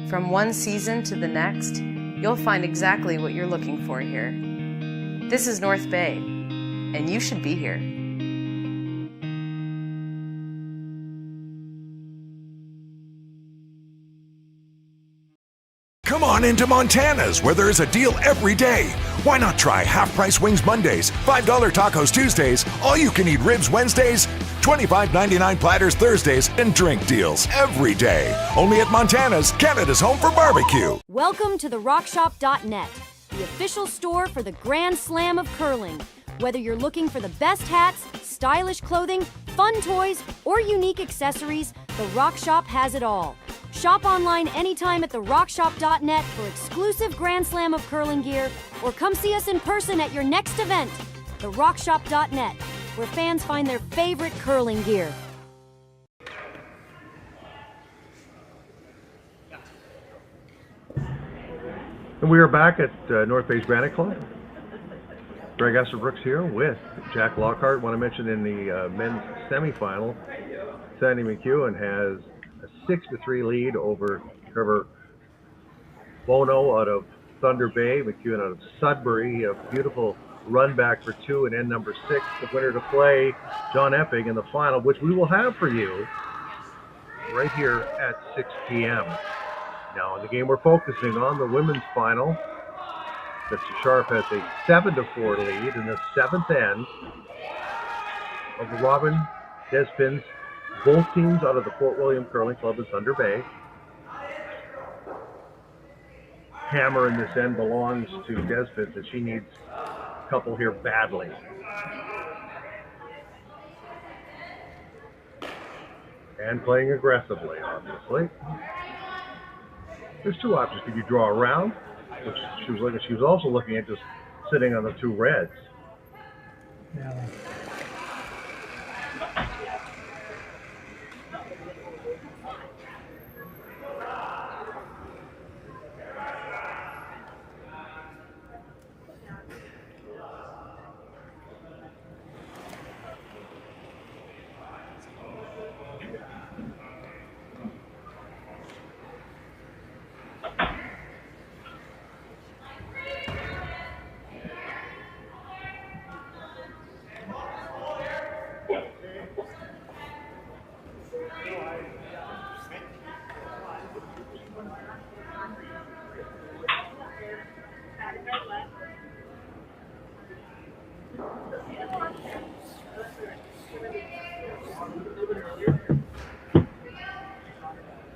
From one season to the next, you'll find exactly what you're looking for here. This is North Bay, and you should be here. Come on into Montana's, where there is a deal every day. Why not try half-price wings Mondays, $5 tacos Tuesdays, all-you-can-eat ribs Wednesdays, $25.99 platters Thursdays, and drink deals every day. Only at Montana's, Canada's home for barbecue. Welcome to therockshop.net, the official store for the Grand Slam of curling. Whether you're looking for the best hats, stylish clothing, fun toys, or unique accessories, the Rock Shop has it all. Shop online anytime at therockshop.net for exclusive Grand Slam of curling gear, or come see us in person at your next event. Therockshop.net, where fans find their favorite curling gear. And we are back at North Bay's Granite Club. Greg Esserbrooks here with Jack Lockhart. Want to mention in the men's semifinal, Sandy McEwen has a 6-3 lead over Trevor Bono out of Thunder Bay, McEwen out of Sudbury. A beautiful run back for two and end number 6. The winner to play, John Epping, in the final, which we will have for you right here at 6 p.m. Now, in the game we're focusing on, the women's final, Krista Scharf has a 7-4 lead in the 7th end of the Robyn Despins. Both teams out of the Fort William Curling Club in Thunder Bay. Hammer in this end belongs to Despins, and she needs a couple here badly. And playing aggressively, obviously. There's two options. Could you draw around, which she was looking. She was also looking at just sitting on the two reds. Yeah.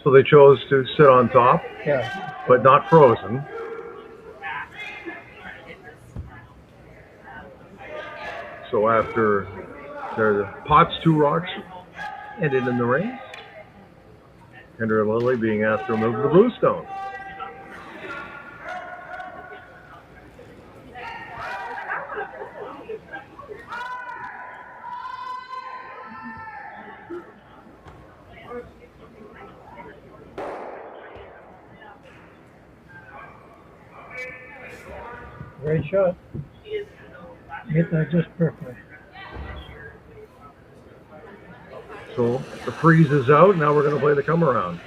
So they chose to sit on top, Yeah. but not frozen. So after their Potts 2 rocks ended in the race, Kendra Lilly being asked to remove the blue stone. Great shot. Hit that just perfectly. So the freeze is out. Now we're going to play the come around.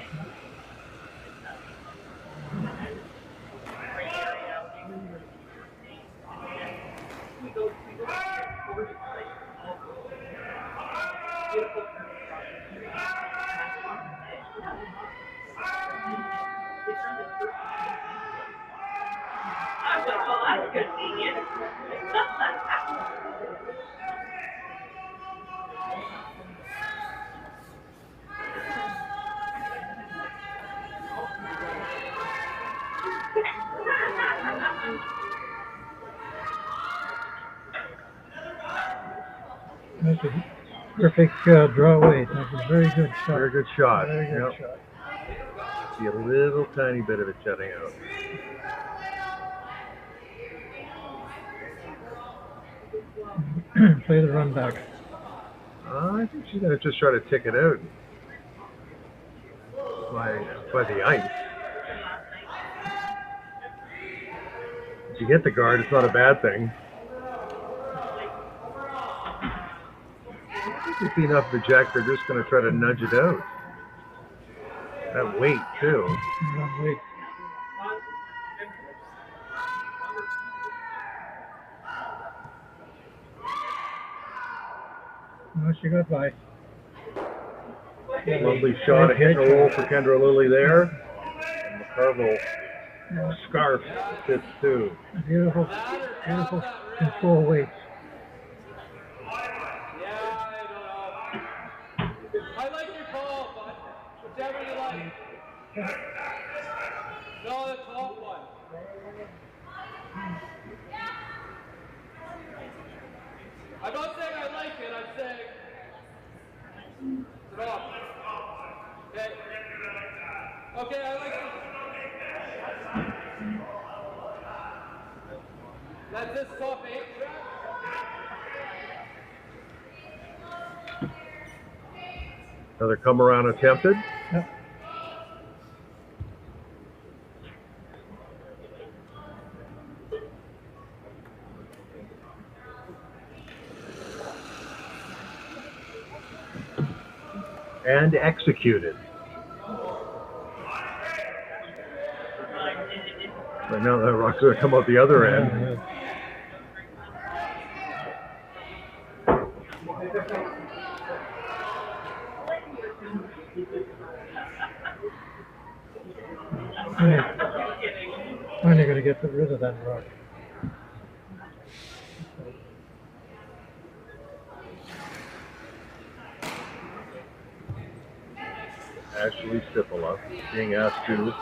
That's a perfect draw weight. That's a very good shot. Very good shot. Very good Yep. shot. See a little tiny bit of it jutting out. Play the run back. I think she's going to just try to tick it out by the ice. you get the guard, it's not a bad thing. If enough of the jack, they're just going to try to nudge it out. That weight, too. That weight. No, she got by. Lovely shot, a hit and a roll for Kendra Lilly there. And the Carvel Scarf sits too. Beautiful, beautiful control weights. I like your call, but whichever you like. No, the top one. I'm not saying I like it, I'm saying it's wrong. Okay. Okay, I like it. That's this top 8 track. Another come around attempted. Yep. And executed. Right now that rock's going to come out the other end. Finally going to get rid of that rock. Ashley Stipola being asked to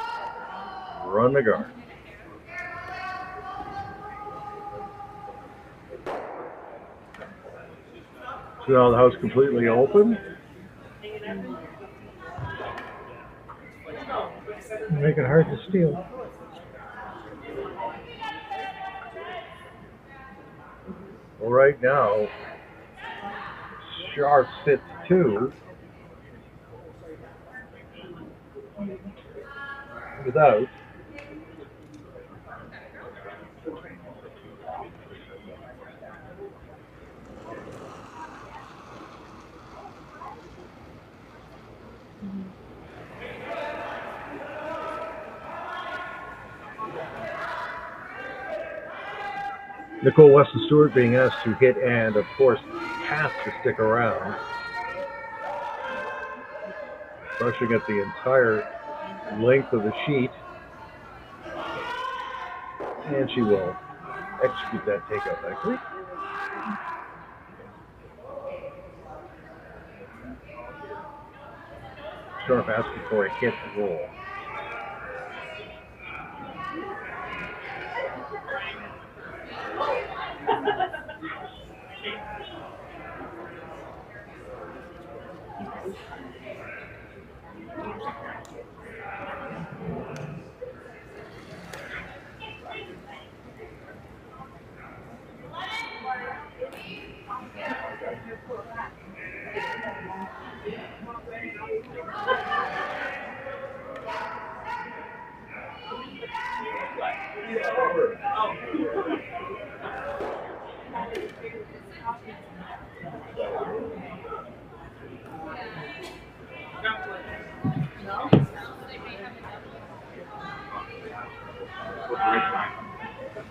run the guard. So now the house completely open. Make it hard to steal. Well, right now, Scharf sits 2. Without. Nicole Weston Stewart being asked to hit and, of course, has to stick around. Brushing at the entire length of the sheet. And she will execute that takeout nicely. Scharf asking for a hit and roll.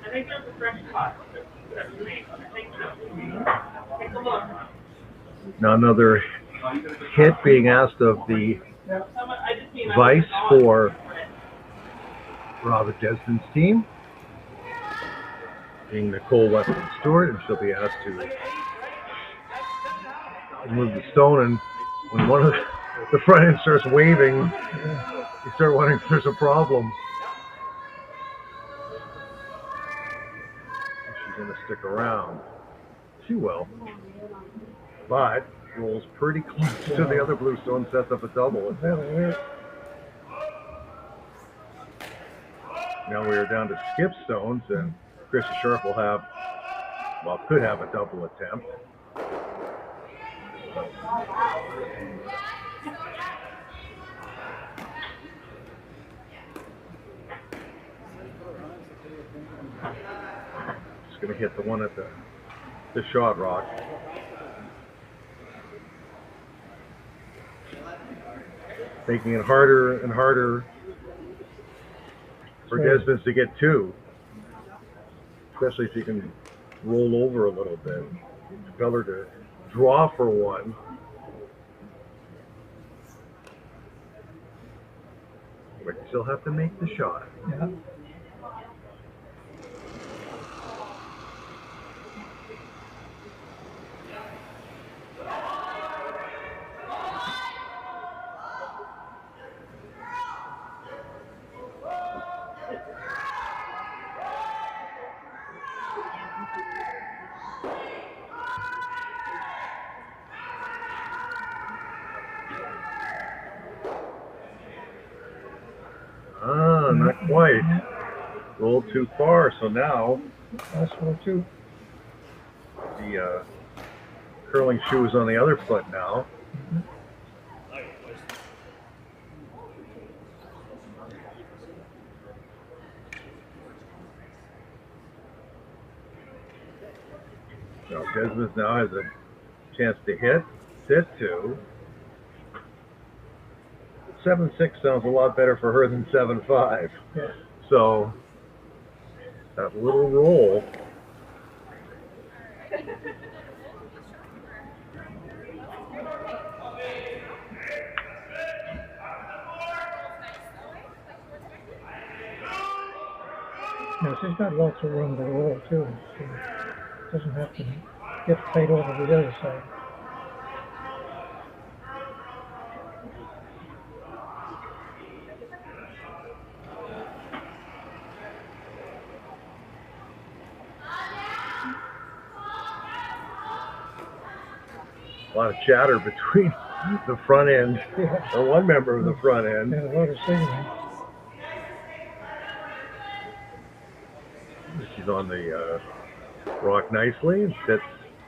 I think there's a fresh cut. Take a look. Now another hit being asked of the Vice for Robyn Despins' team, being Nicole Weston Stewart, and she'll be asked to move the stone. And when one of the front end starts waving, you start wondering if there's a problem. She's going to stick around. She will. But rolls pretty close to the other blue stone, sets up a double. Now we are down to skip stones, and Krista Scharf will have, well, could have a double attempt. going to hit the one at the shot rock. Making it harder and harder for Despins to get two, especially if you can roll over a little bit. Tell her to draw for one. But you still have to make the shot. Yeah. Not quite. Rolled too far, so now that's for two. The curling shoe is on the other foot now. So Despins now has a chance to hit, sit two. 7-6 sounds a lot better for her than 7-5. Yeah. So that little roll. Yeah, she's got lots of room to roll too. She doesn't have to get tight over the other side. A lot of chatter between the front end, or one member of the front end. Yeah, a lot of signaling. She's on the rock nicely and sits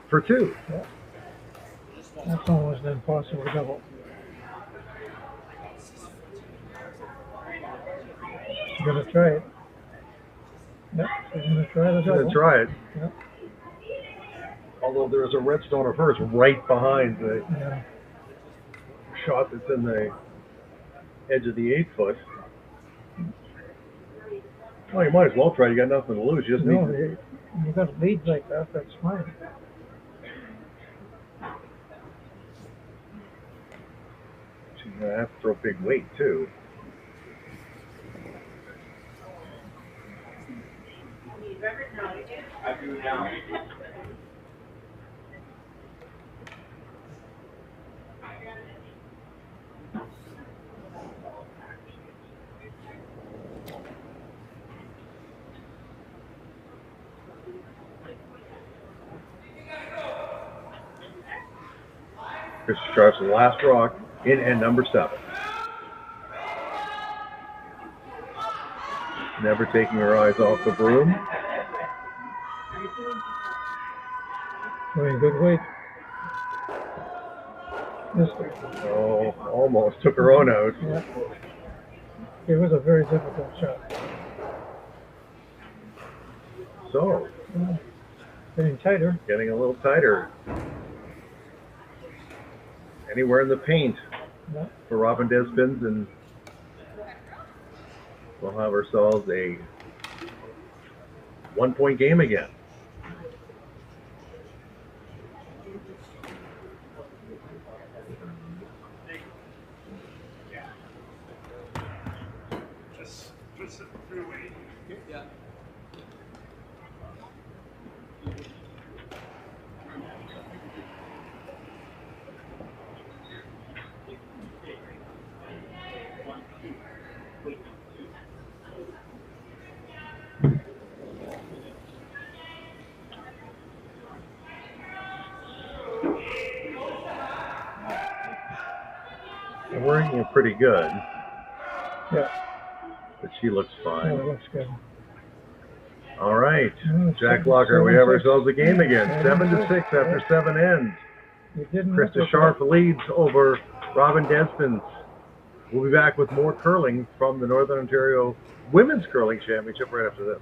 for two. Yeah. That's almost an impossible double. She's going to try it. Yep, she's going to try the She's double. going to try it. Yep. Although there's a redstone of hers right behind the shot that's in the edge of the 8 foot. Well, you might as well try. You got nothing to lose. You just need to... You got a lead like that. That's fine. She's gonna have to throw big weight too. I do now. Krista Scharf's the last rock in end number 7. Never taking her eyes off the broom. Doing good weight. Oh, almost took her own out. Yeah. It was a very difficult shot. So, getting tighter. Getting a little tighter. Anywhere in the paint for Robyn Despins, and we'll have ourselves a 1-point game again. They're working it pretty good. Yeah. But she looks fine. Yeah, it looks good. All right. Jack Locker, we have ourselves a game again. 7-6 after 7 ends. Krista Scharf leads over Robyn Despins. We'll be back with more curling from the Northern Ontario Women's Curling Championship right after this.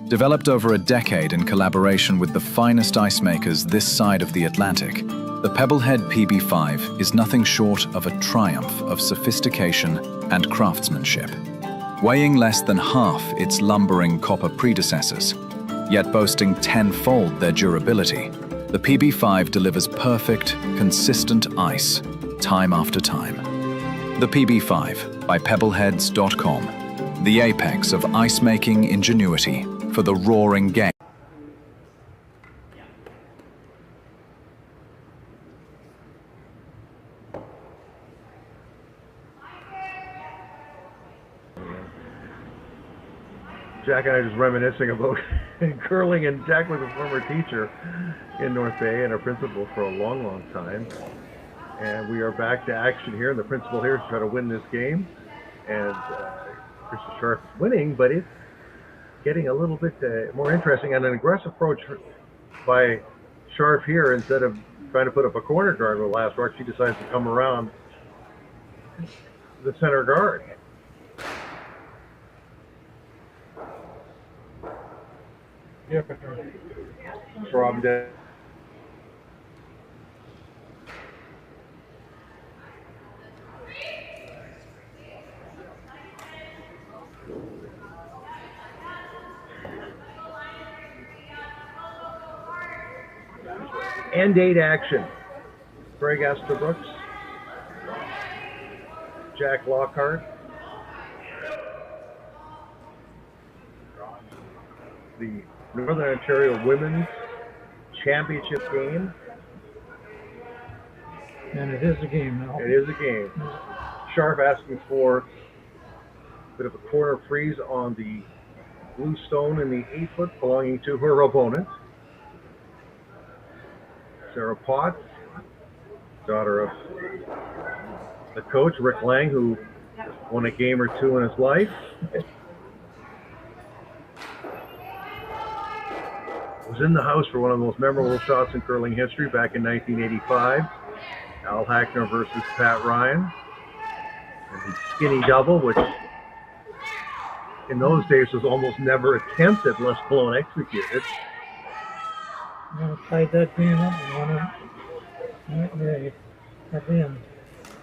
Developed over a decade in collaboration with the finest ice makers this side of the Atlantic, the Pebblehead PB5 is nothing short of a triumph of sophistication and craftsmanship. Weighing less than half its lumbering copper predecessors, yet boasting tenfold their durability, the PB5 delivers perfect, consistent ice, time after time. The PB5 by Pebbleheads.com, the apex of ice-making ingenuity for the roaring game. Jack and I are just reminiscing about curling, and Jack was a former teacher in North Bay and a principal for a long, long time. And we are back to action here, and the principal here is trying to win this game. And Krista Scharf is winning, but it's getting a little bit more interesting, and an aggressive approach by Scharf here. Instead of trying to put up a corner guard with the last rock, she decides to come around the center guard. Yep. Robyn Despins. End 8 action. Greg Estabrooks, Jack Lockhart, the Northern Ontario Women's Championship game. And it is a game now. It is a game. Scharf asking for a bit of a corner freeze on the blue stone in the 8-foot belonging to her opponent. Sarah Potts, daughter of the coach, Rick Lang, who won a game or two in his life. Was in the house for one of the most memorable shots in curling history back in 1985. Al Hackner versus Pat Ryan. And the skinny double, which in those days was almost never attempted, let alone executed. Tied that game up and won it at the end.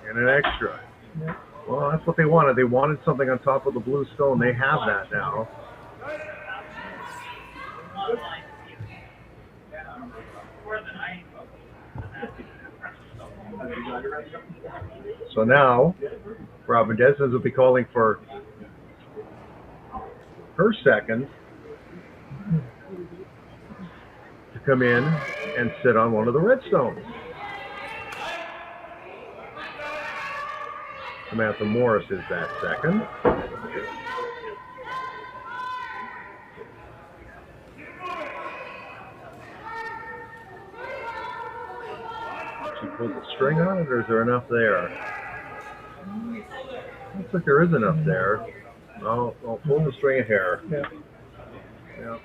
And an extra. Yeah. Well, that's what they wanted. They wanted something on top of the blue stone. They have that now. So now, Robyn Despins will be calling for her second to come in and sit on one of the red stones. Samantha Morris is that second. She pulled the string on it, or is there enough there? Looks like there is enough there. I'll pull the string of hair. Yeah. Yeah.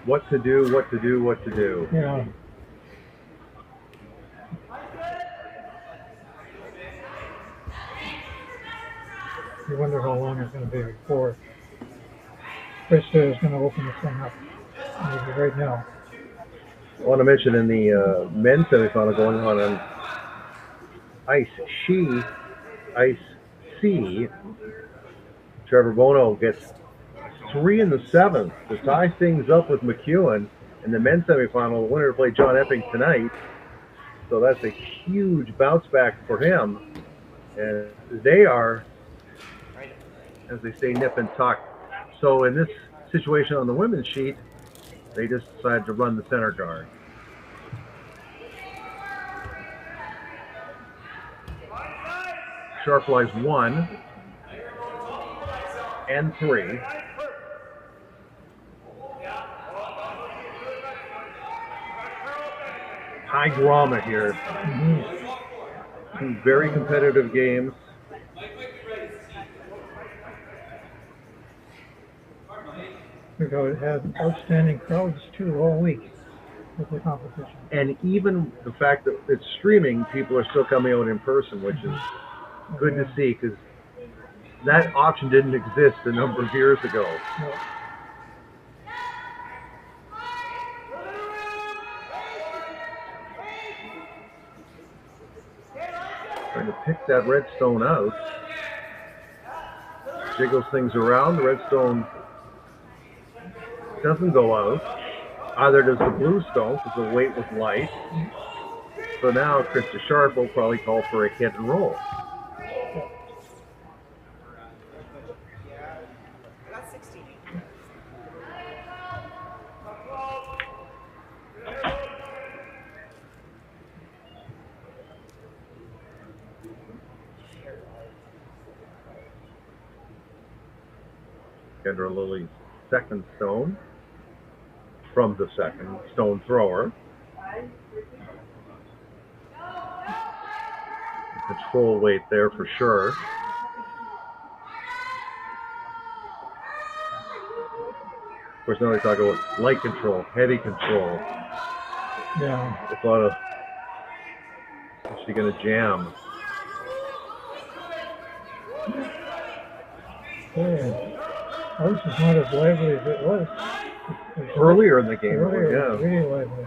What to do, what to do, what to do. Yeah. You wonder how long it's going to be before Krista is going to open the thing up. Maybe right now. I want to mention in the men's semifinal going on Ice C, Trevor Bono gets 3 in the 7th to tie things up with McEwen in the men's semifinal. The winner played John Epping tonight, so that's a huge bounce back for him. And they are, as they say, nip and tuck. So in this situation on the women's sheet, they just decided to run the center guard. Scharf lies 1 and 3. High drama here. Mm-hmm. 2 very competitive games. We've had outstanding crowds too all week with the competition. And even the fact that it's streaming, people are still coming out in person, which is good to see, because that option didn't exist a number of years ago. No. Trying to pick that redstone out. Jiggles things around. The redstone doesn't go out. Either does the blue stone, because the weight was light. So now Krista Scharf will probably call for a hit and roll. Kendra Lily's second stone from the second stone thrower. Control weight there for sure. Of course, now they talk about light control, heavy control. Yeah. It's a lot of, is she going to jam? Yeah. Ours is not as lively as it was. Earlier in the game, Earlier, yeah. really lively.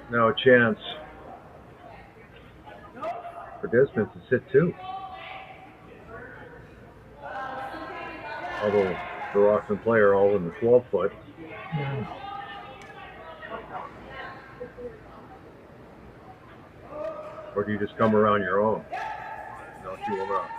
Now a chance for Despins to sit two. Although the rocks in play are all in the 12-foot. Yeah. Or do you just come around your own? No, she will not.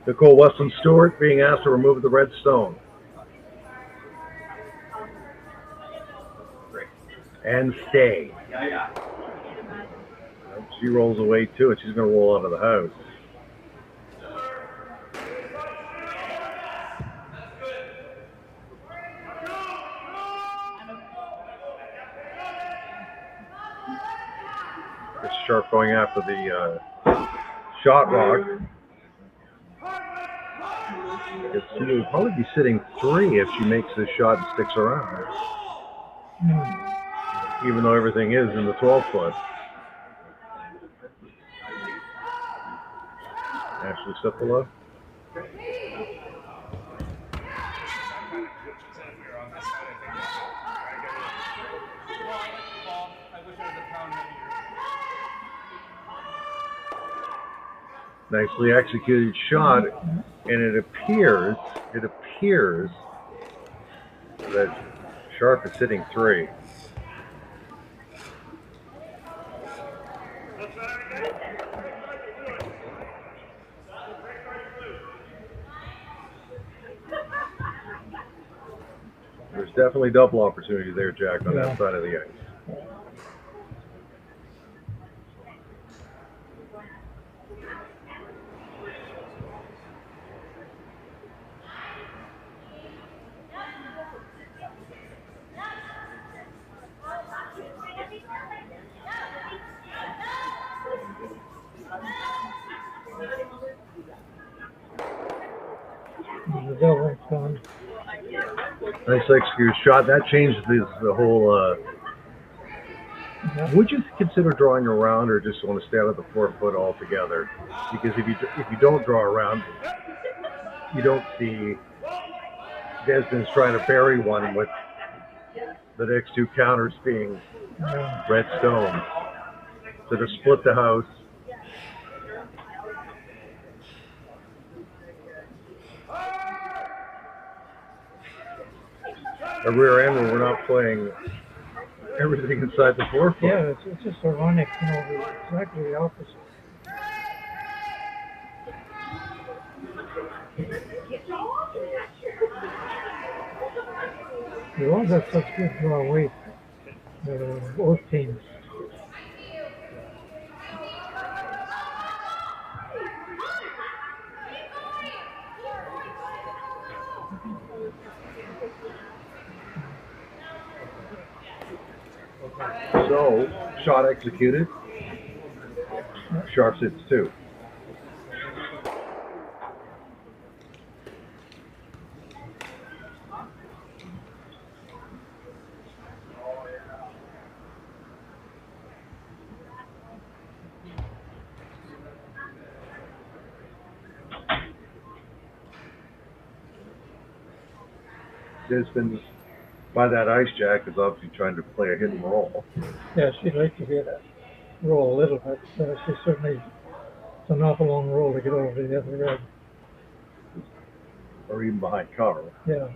Nicole Weston Stewart being asked to remove the red stone. And stay. She rolls away too, and she's going to roll out of the house. Chris Scharf going after the shot rock. She will probably be sitting 3 if she makes this shot and sticks around. Even though everything is in the 12-foot. Ashley Sipala. Nicely executed shot, and it appears that Scharf is sitting 3. There's definitely double opportunity there, Jack, on that side of the ice. The double gone. Nice executed shot. That changes the whole. Would you consider drawing around, or just want to stay out of the 4-foot altogether? Because if you don't draw around, you don't see Despins trying to bury one with the next 2 counters being red stones. So to split the house. A rear end where we're not playing everything inside the 4-foot. Yeah, it's just ironic, exactly the opposite. We all got such good draw weight, both teams. So, shot executed. Scharf sits 2. Despins, by that ice jack, is obviously trying to play a hit and roll. Yeah, she'd like to get a roll a little bit. She certainly, it's an awful long roll to get over the other red. Or even behind cover. Yeah.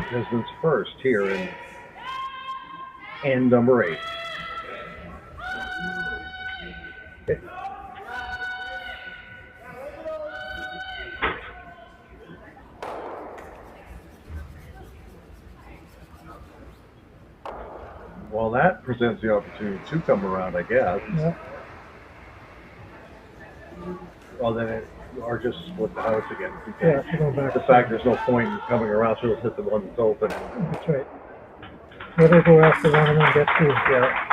Despins first here in end number 8. Well, that presents the opportunity to come around, I guess. Yeah. Well, then it, or just split the house again. Yeah, to go back. The fact there's no point in coming around, so it'll hit the one that's open. That's right. Let her go after one and then get 2. Yeah.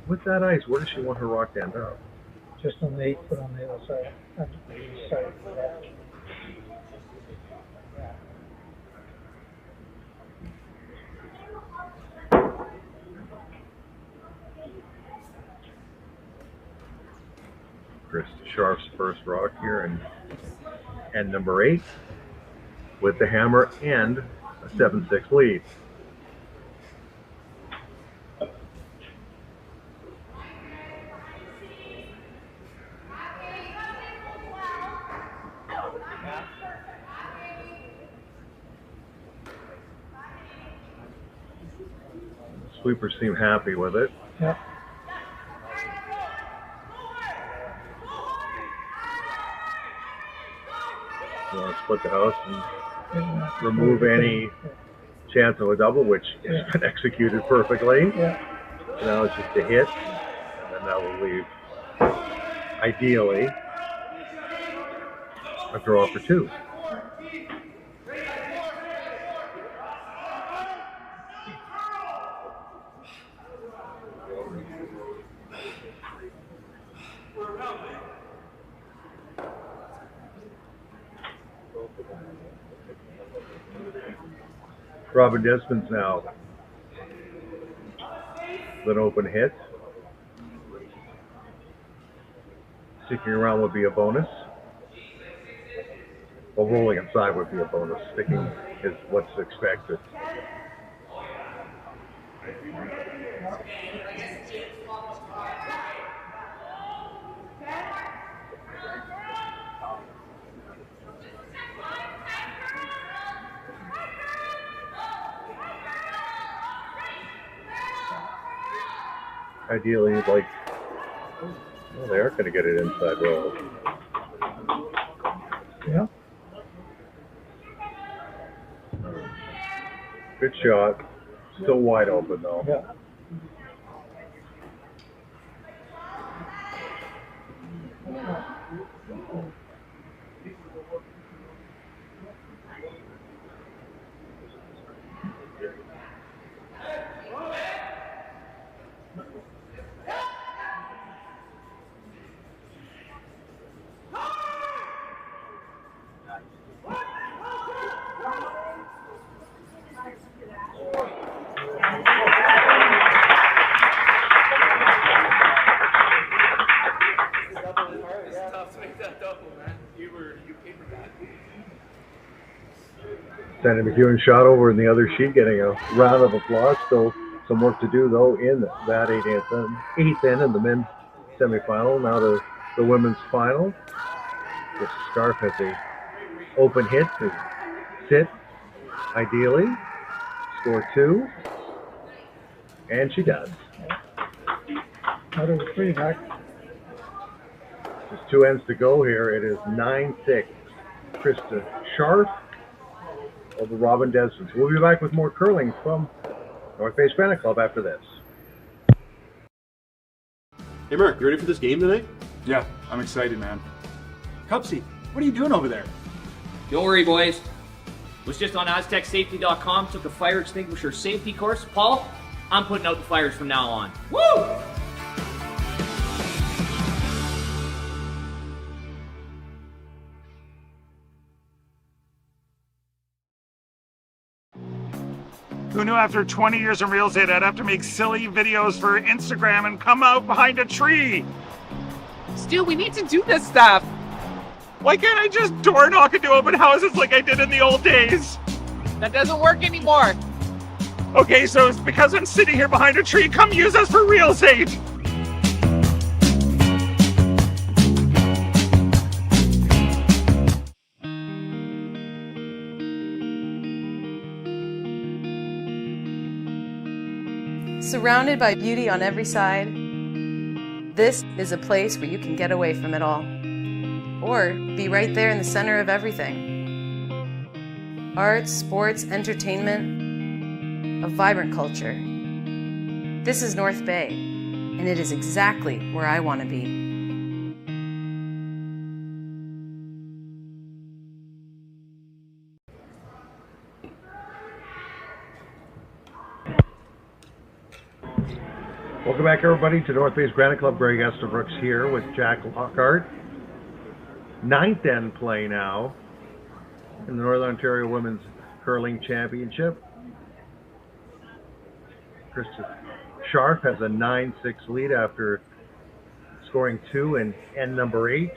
With that ice, where does she want her rock to end up? Just on the 8 foot on the other side. On the east side. Krista Scharf's first rock here and end number 8 with the hammer and a 7-6 lead. Sweepers seem happy with it. Yeah. You want to split the house and remove any chance of a double, which has been executed perfectly. Yeah. Now it's just a hit, and then that will leave, ideally, a draw for 2. Robyn Despins now with an open hit. Sticking around would be a bonus. Well, rolling inside would be a bonus. Sticking is what's expected. Ideally, you'd like, well, they are going to get it inside roll. Yeah. Good shot. Still wide open, though. Yeah. Sandy McEwen shot over in the other sheet, getting a round of applause. Still some work to do, though, in that eighth in in the men's semifinal. Now to the women's final. Krista Scharf has a open hit to sit, ideally, score 2, and she does. Out of 3 back. Just 2 ends to go here. It is 9-6. Krista Scharf over Robyn Despins. We'll be back with more curling from North Bay Granite Club after this. Hey Mark, you ready for this game tonight? Yeah, I'm excited, man. Cupsy, what are you doing over there? Don't worry, boys. Was just on AztecSafety.com, took a fire extinguisher safety course. Paul, I'm putting out the fires from now on. Woo! Who knew after 20 years in real estate I'd have to make silly videos for Instagram and come out behind a tree? Stu, we need to do this stuff. Why can't I just door knock into open houses like I did in the old days? That doesn't work anymore. Okay, so it's because I'm sitting here behind a tree. Come use us for real estate. Surrounded by beauty on every side, this is a place where you can get away from it all. Or be right there in the center of everything. Arts, sports, entertainment, a vibrant culture. This is North Bay, and it is exactly where I want to be. Welcome back, everybody, to North Bay's Granite Club. Greg Estabrooks here with Jack Lockhart. 9th end play now in the Northern Ontario Women's Curling Championship. Krista Scharf has a 9-6 lead after scoring 2 in end number 8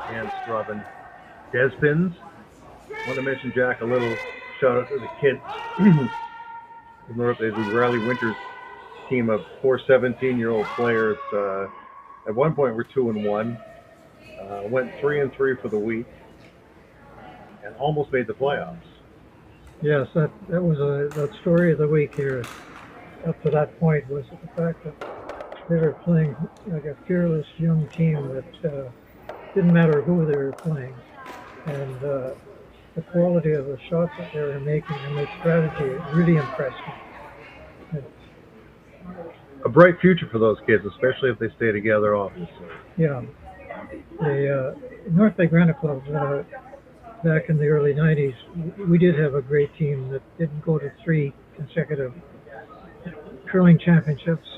against Robyn Despins. I want to mention, Jack, a little shout out to the kids from North Bay's Riley Winters team of 4 17-year-old players. At one point we're 2-1. Went 3-3 for the week and almost made the playoffs. Yes, that was that story of the week here. Up to that point was the fact that they were playing like a fearless young team that didn't matter who they were playing, and the quality of the shots that they were making and their strategy really impressed me. A bright future for those kids, especially if they stay together, obviously. Yeah. The North Bay Granite Club, back in the early 90s, we did have a great team that didn't go to 3 consecutive curling championships,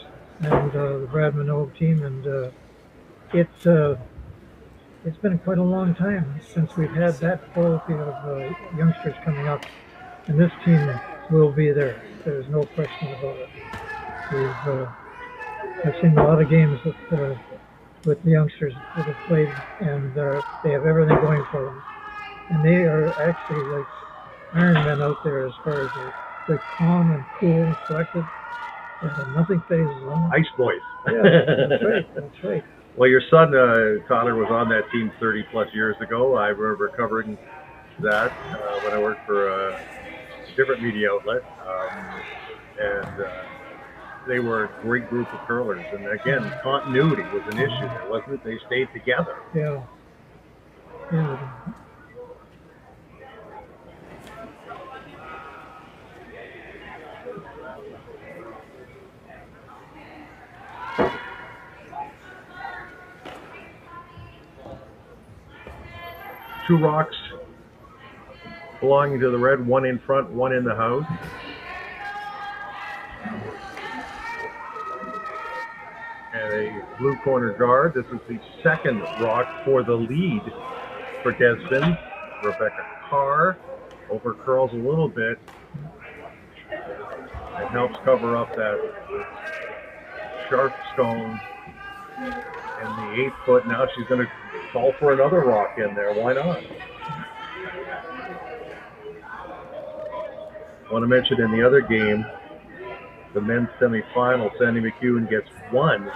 and the Brad Minogue team, and it's been quite a long time since we've had that quality of youngsters coming up, and this team will be there. There's no question about it. I've seen a lot of games with the youngsters that have played, and they have everything going for them. And they are actually like Iron Men out there as far as they're calm and cool and collected. Nothing phases them. Ice boys. Yeah, that's right. That's right. Well, your son, Tyler, was on that team 30 plus years ago. I remember covering that when I worked for a different media outlet. And they were a great group of curlers. And again, continuity was an issue there, wasn't it? They stayed together. Yeah. Yeah. Two rocks belonging to the red, one in front, one in the house. And a blue corner guard. This is the second rock for the lead for Despins. Rebecca Carr over curls a little bit. It helps cover up that sharp stone. And the 8 foot, now she's going to call for another rock in there. Why not? I want to mention in the other game, the men's semifinal, Sandy McEwen gets 1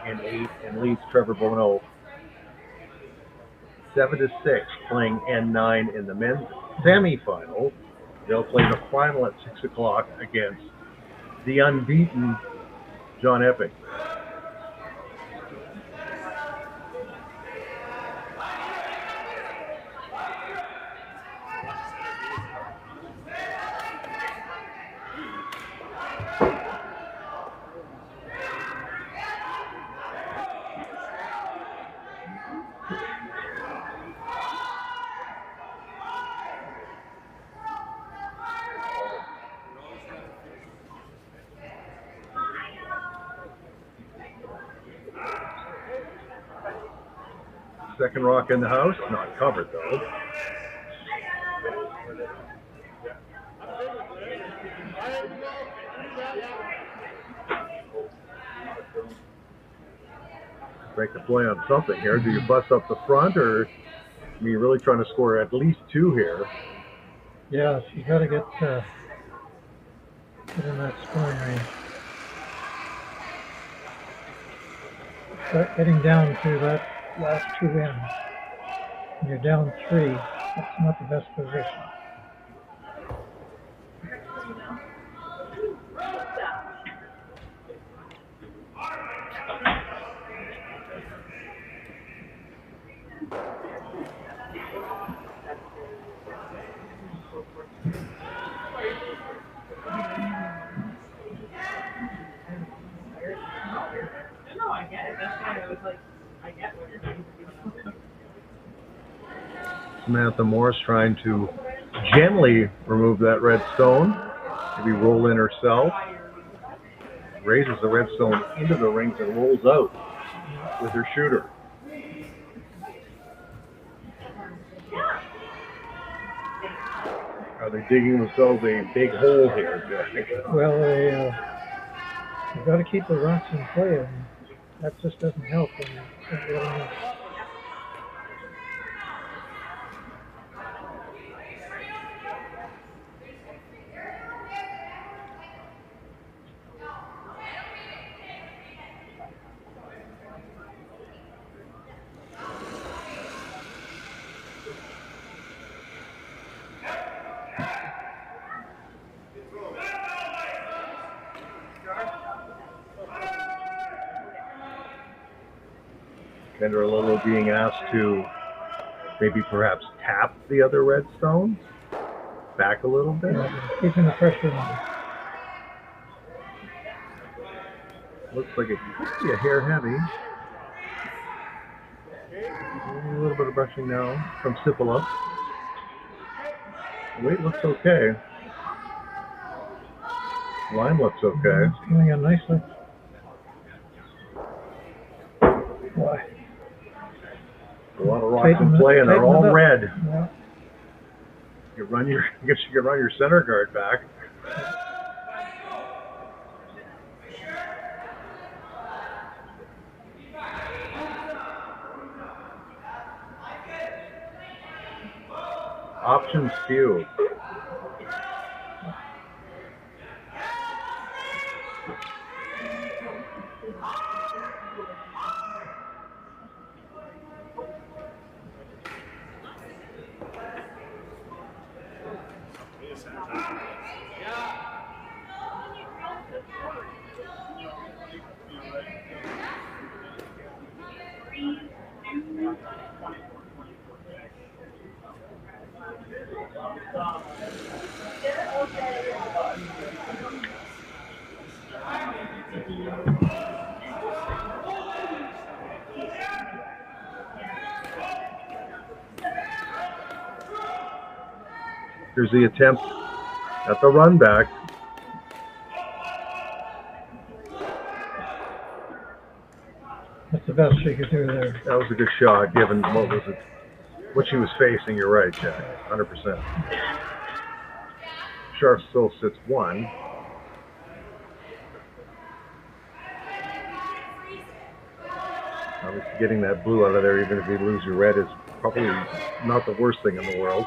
and 8 and leads Trevor Bono 7-6, playing N9 in the men's semifinal. They'll play the final at 6 o'clock against the unbeaten John Epping. Second rock in the house, not covered though. Break the play on something here. Do you bust up the front, or are you really trying to score at least 2 here? Yeah, she's got to get in that scoring range. Start getting down to that last 2 ends. When you're down 3, that's not the best position. No, I get it. That's why I was like, I get what you're doing. Samantha Morris trying to gently remove that red stone. Maybe roll in herself. Raises the red stone into the rings and rolls out with her shooter. Are they digging themselves a big hole here, Jack? Well, they've got to keep the rocks in play, and that just doesn't help. Kendra Lillo being asked to maybe perhaps tap the other red stone back a little bit. Keeping the pressure on. Looks like it could be a hair heavy. A little bit of brushing now from Sipala. The weight looks okay. Line looks okay. It's coming in nicely. Boy. A lot of rocks in play, and they're all red. Yeah. I guess you could run your center guard back. Options few. Here's the attempt at the run back. That's the best she could do there. That was a good shot, given what she was facing. You're right, Jack. 100%. Scharf still sits 1. Obviously, getting that blue out of there, even if you lose your red, is probably not the worst thing in the world.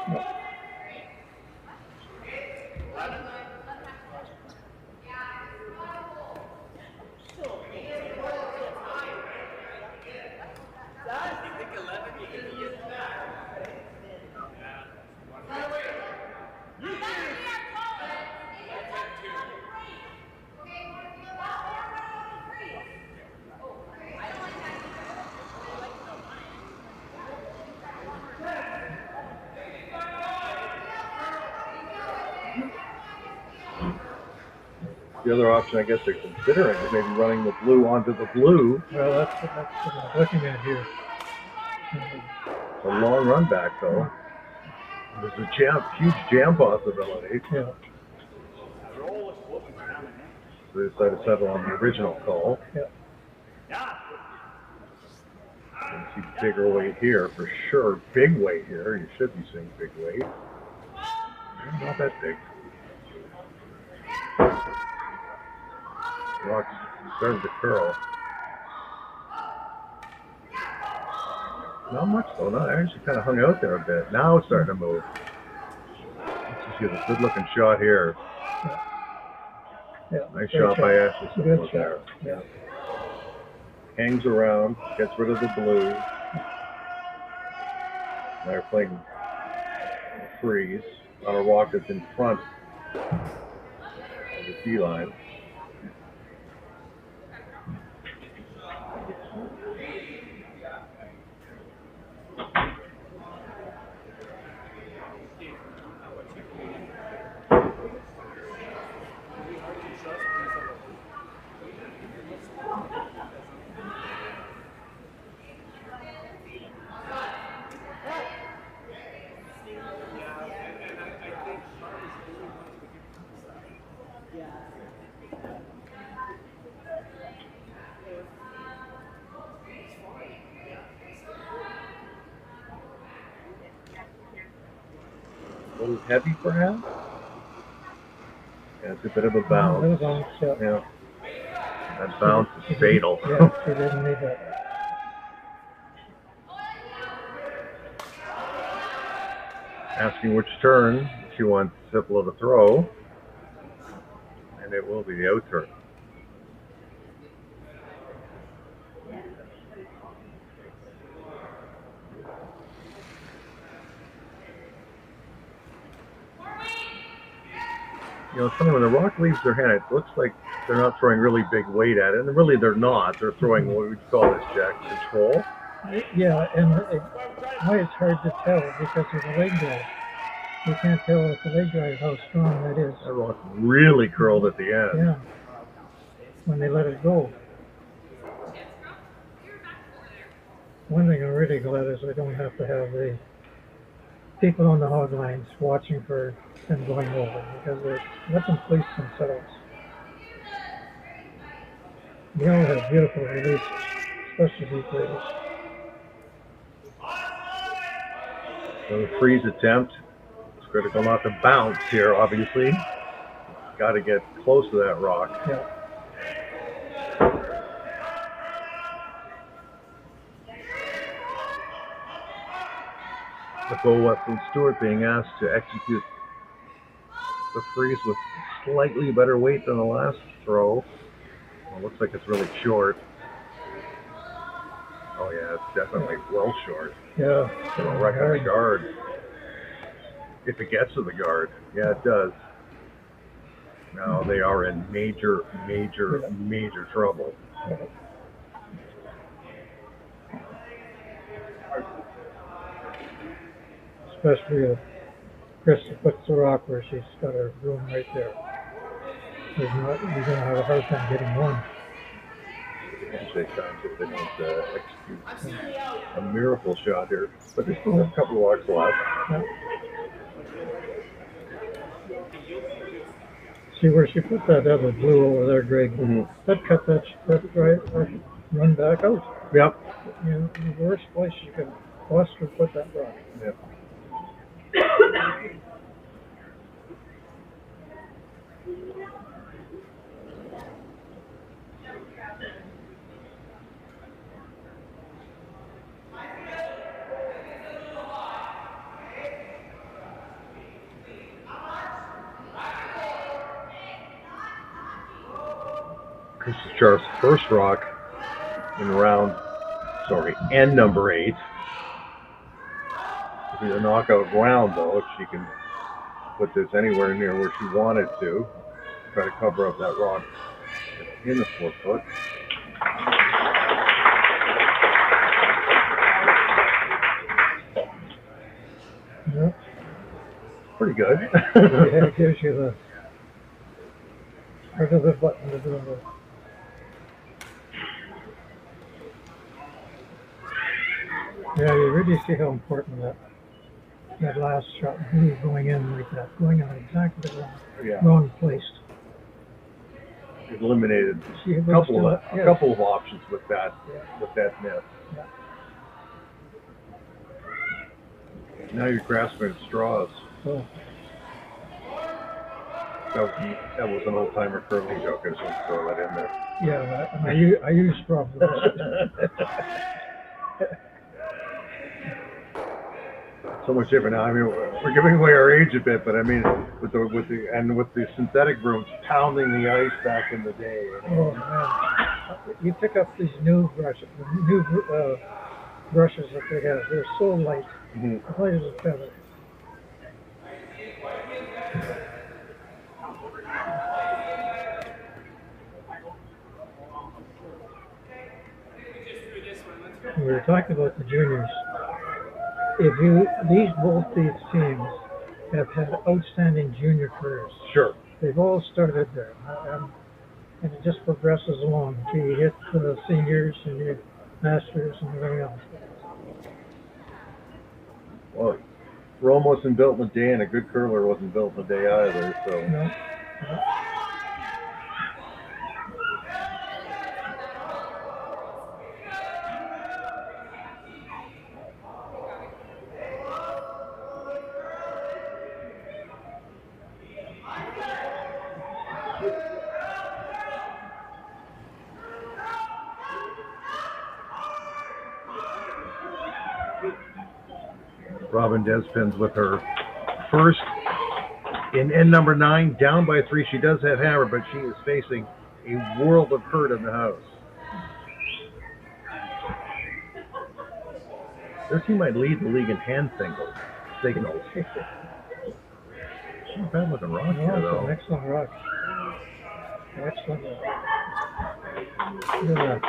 The other option I guess they're considering is maybe running the blue onto the blue. Well, that's what I'm looking at here. It's a long run back though. There's a huge jam possibility. Yeah. So they decided to settle on the original call. Yeah. You see bigger weight here for sure. Big weight here. You should be seeing big weight. Not that big. Rock's started to curl. Not much though. Not actually kind of hung out there a bit. Now it's starting to move. Let's just get a good looking shot here. Yeah. Nice shot by Ashley. Good shot. There. Yeah. Hangs around, gets rid of the blue. Now they're playing freeze on a rock that's in front of the tee line. A little heavy perhaps? Yeah, it's a bit of a bounce. Yeah. That bounce is fatal. Yeah, she didn't need that. Asking which turn she wants Sipla to throw. And it will be the out turn. You know, it's funny, when the rock leaves their hand, it looks like they're not throwing really big weight at it. And really, they're not. They're throwing what we call this, Jack, control. Yeah, and why it's hard to tell because of the leg drive. You can't tell with the leg drive how strong that is. That rock really curled at the end. Yeah, when they let it go. One thing I'm really glad is I don't have to have the people on the hog lines watching for them going over because they let them police themselves. They all have beautiful releases, especially deep release. So the freeze attempt. It's critical not to bounce here, obviously. Got to get close to that rock. Yeah. The Bo Weston Stewart being asked to execute the freeze with slightly better weight than the last throw. Well, it looks like it's really short. Oh yeah, it's definitely well short. Yeah. It'll wreck on the guard. If it gets to the guard. Yeah, it does. Now they are in major trouble. Especially if Krista puts the rock where she's got her room right there. You're going to have a hard time getting one. Handshake times if they don't execute a miracle shot here. But they still have a couple of walks left. Yeah. See where she put that other blue over there, Greg? Mm-hmm. That cut that right, run back out. Yep. You know, the worst place you could possibly put that rock. Yep. Krista Scharf's first rock in N number 8. It'll be a knockout round though, if she can put this anywhere near where she wanted to. Try to cover up that rock in the 4-foot. Yep. Pretty good. Yeah, it gives you the Part of the button to do it. Yeah, you really see how important that last shot, really going in like that, going in exactly the wrong place. It eliminated See, a couple of options with that miss. Yeah. Now you're grasping at straws. Oh. That was an old timer curling joke. I just want to throw that in there. Yeah, I use straws. So much different now. I mean, we're giving away our age a bit, but I mean, with the synthetic brooms pounding the ice back in the day. Oh man, you pick up these new brushes, brushes that they have. They're so light, light as a feather. We were talking about the juniors. Both these teams have had outstanding junior careers. Sure. They've all started there, and it just progresses along until you hit the seniors and your masters and everything else. Well, Rome wasn't built in a day, and a good curler wasn't built in a day either. So. No. Robyn Despins with her first in end number 9, down by 3. She does have hammer, but she is facing a world of hurt in the house. This team might lead the league in hand signals. Not bad looking rock here, though. Excellent rock. Excellent. Yeah.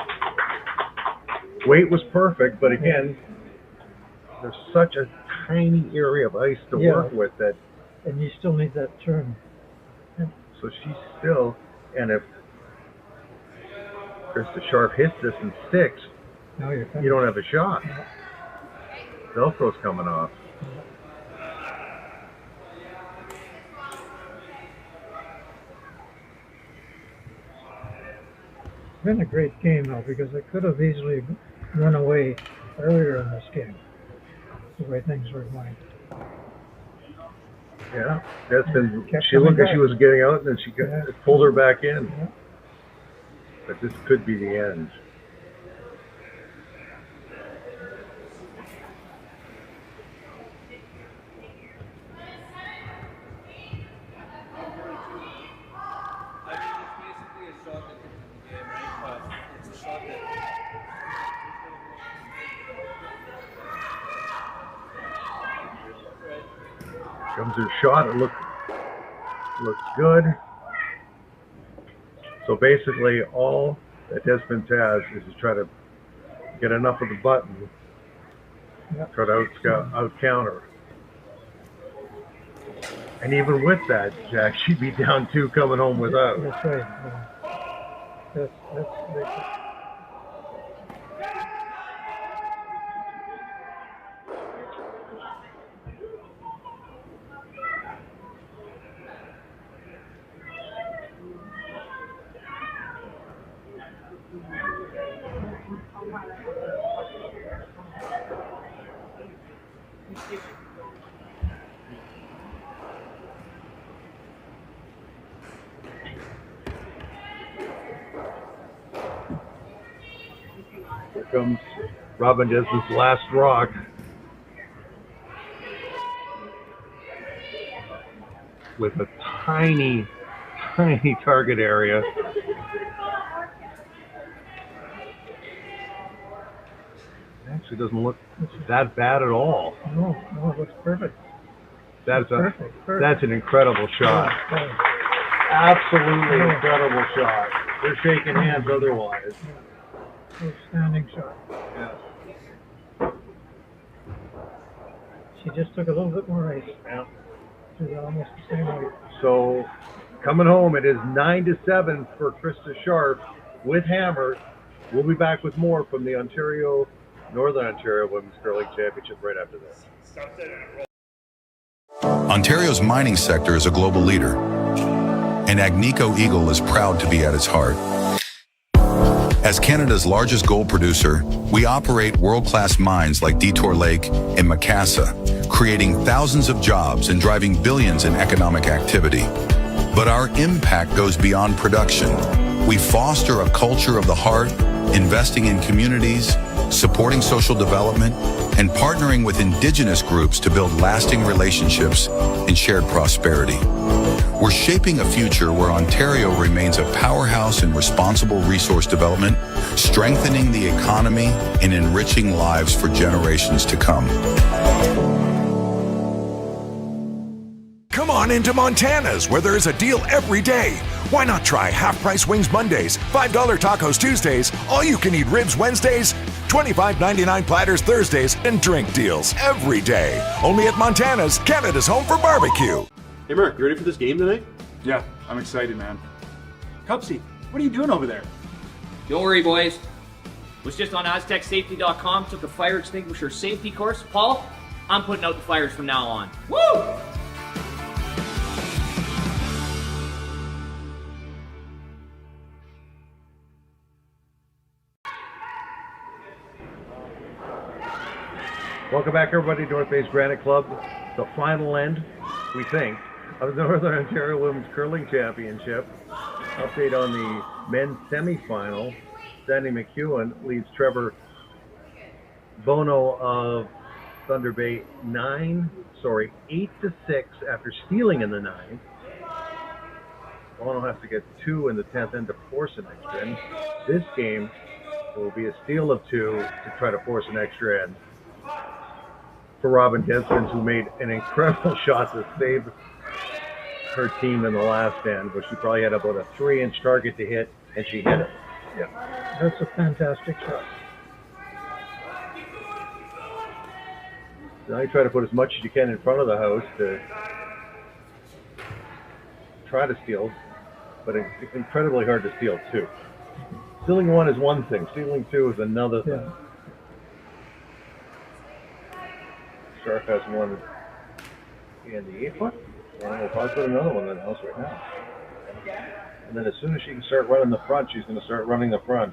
Weight was perfect, but again, there's such a tiny area of ice to work with that. And you still need that turn. So she's still, and if Krista Scharf hits this and sticks, you don't have a shot. Velcro's coming off. It's been a great game, though, because it could have easily run away earlier in this game, the way things were going. Yeah, she looked like she was getting out, and then she pulled her back in. Yeah. But this could be the end. Comes her shot. It looks good. So basically, all that Despins has is to try to get enough of the button, try to out counter. And even with that, Jack, she'd be down 2 coming home without. That's right. That's Here comes Robyn Despins' last rock. With a tiny, tiny target area. Actually doesn't look that bad at all. No, it looks perfect. That's perfect. That's an incredible shot. Absolutely incredible shot. They're shaking hands otherwise. Outstanding shot. Yeah. She just took a little bit more ice. Yeah. She's almost the same weight. So Coming home, it is 9-7 for Krista Scharf with Hammer. We'll be back with more from the Northern Ontario Women's Curling Championship right after this. Ontario's mining sector is a global leader, and Agnico Eagle is proud to be at its heart. As Canada's largest gold producer, we operate world-class mines like Detour Lake and Macassa, creating thousands of jobs and driving billions in economic activity. But our impact goes beyond production. We foster a culture of the heart, investing in communities, supporting social development, and partnering with Indigenous groups to build lasting relationships and shared prosperity. We're shaping a future where Ontario remains a powerhouse in responsible resource development, strengthening the economy and enriching lives for generations to come. Come on into Montana's, where there is a deal every day. Why not try half-price wings Mondays, $5 tacos Tuesdays, all-you-can-eat ribs Wednesdays, $25.99 platters Thursdays, and drink deals every day. Only at Montana's, Canada's home for barbecue. Hey Mark, you ready for this game tonight? Yeah, I'm excited, man. Cupsy, what are you doing over there? Don't worry, boys. Was just on AztecSafety.com, took a fire extinguisher safety course. Paul, I'm putting out the fires from now on. Woo! Welcome back, everybody, to North Bay's Granite Club. The final end, we think, of the Northern Ontario Women's Curling Championship. Update on the men's semifinal. Sandy McEwen leads Trevor Bono of Thunder Bay 8-6 after stealing in the 9th. Bono has to get 2 in the 10th end to force an extra end. This game will be a steal of 2 to try to force an extra end for Robyn Despins, who made an incredible shot to save her team in the last end, but she probably had about a 3-inch target to hit, and she hit it. Yeah. That's a fantastic shot. Now you try to put as much as you can in front of the house to try to steal, but it's incredibly hard to steal 2. Stealing 1 is one thing, stealing 2 is another thing. Yeah. Scharf has one in the 8-foot, and we'll probably put another one in the house right now. And then as soon as she can start running the front, she's going to start running the front.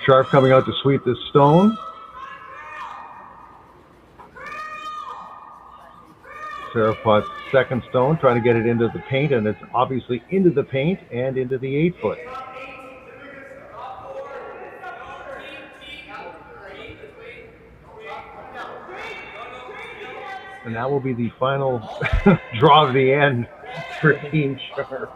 Scharf coming out to sweep this stone. Sarah Potts' second stone, trying to get it into the paint, and it's obviously into the paint and into the 8-foot. And that will be the final draw of the end for Team Scharf.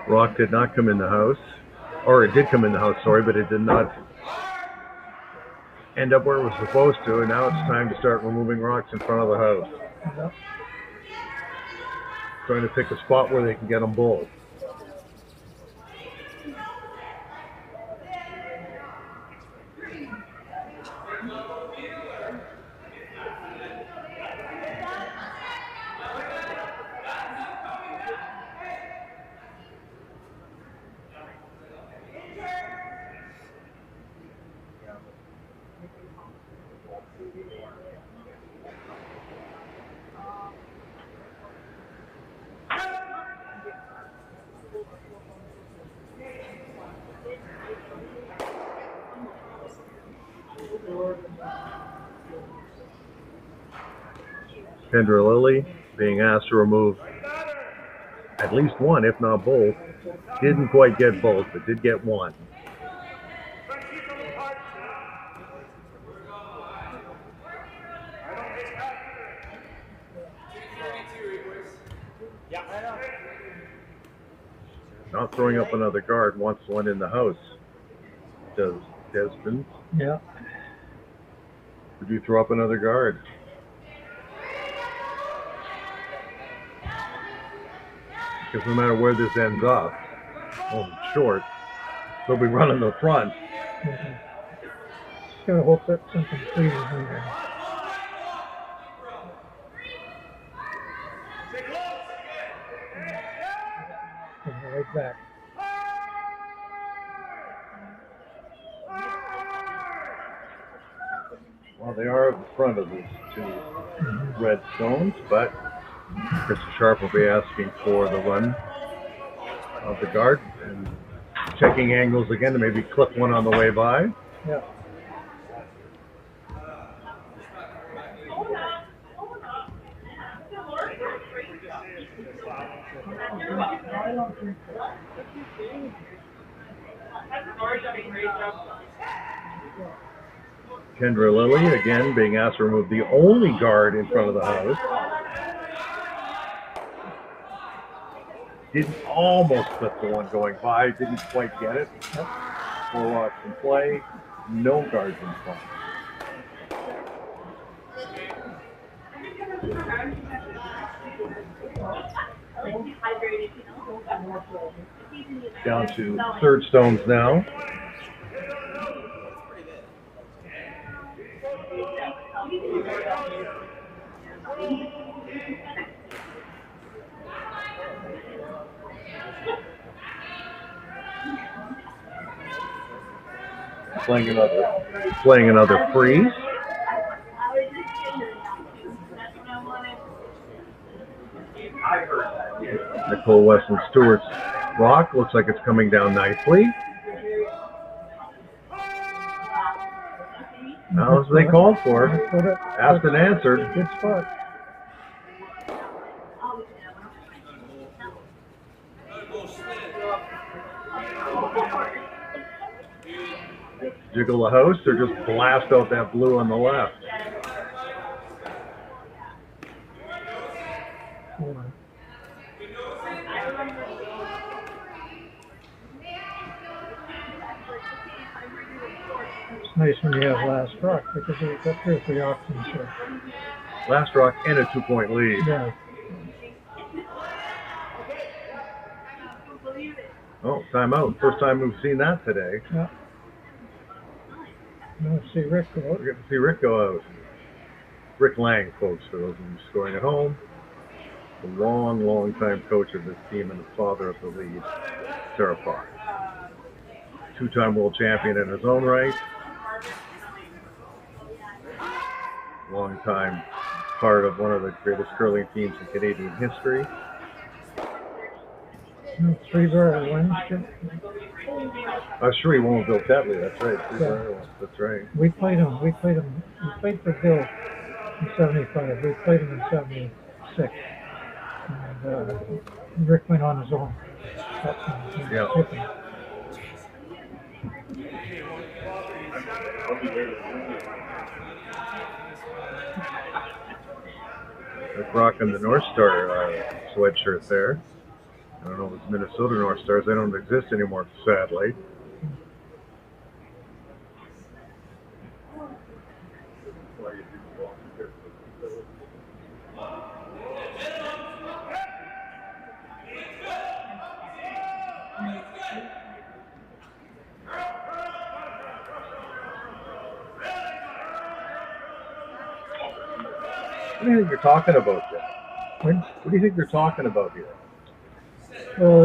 Rock did not come in the house, or it did come in the house, sorry, but it did not end up where it was supposed to, and now it's time to start removing rocks in front of the house. Trying to pick a spot where they can get them both. Kendra Lilly being asked to remove at least one, if not both. Didn't quite get both, but did get one. Not throwing up another guard, wants one in the house. Does Despins? Yeah. Would you throw up another guard? Because no matter where this ends up, short, they'll be running the front. Just gotta hope that something freezes in there. Right back. Well, they are at the front of these two red stones, but Krista Scharf will be asking for the run of the guard and checking angles again to maybe clip one on the way by. Yeah. Kendra Lilly again being asked to remove the only guard in front of the house. Didn't almost clip the one going by, didn't quite get it. 4 rocks in play, no guards in front. Down to third stones now. Playing another freeze. Nicole Weston Stewart's rock looks like it's coming down nicely. Now, as they called for, asked and answered. Good spot. Jiggle the host or just blast out that blue on the left. It's nice when you have last rock because you've got 2 or 3 options here. Last rock and a 2-point lead. Yeah. Oh, timeout. First time we've seen that today. Yeah. Let's see Rick go out. We're going to see Rick go out. Rick Lang, folks, for those of you scoring at home. The long time coach of this team and the father of the lead, Sarah Fox. 2-time world champion in his own right. Long time part of one of the greatest curling teams in Canadian history. 3-bar wins. Sure, he won with Bill Tetley. That's right. That's right. We played him. We played for Bill in 75. We played him in 76. And Rick went on his own. Yeah. Rick rocking the North Star sweatshirt there. I don't know if it's Minnesota North Stars. They don't exist anymore, sadly. What do you think you're talking about, Jeff? What do you think they're talking about here? Well,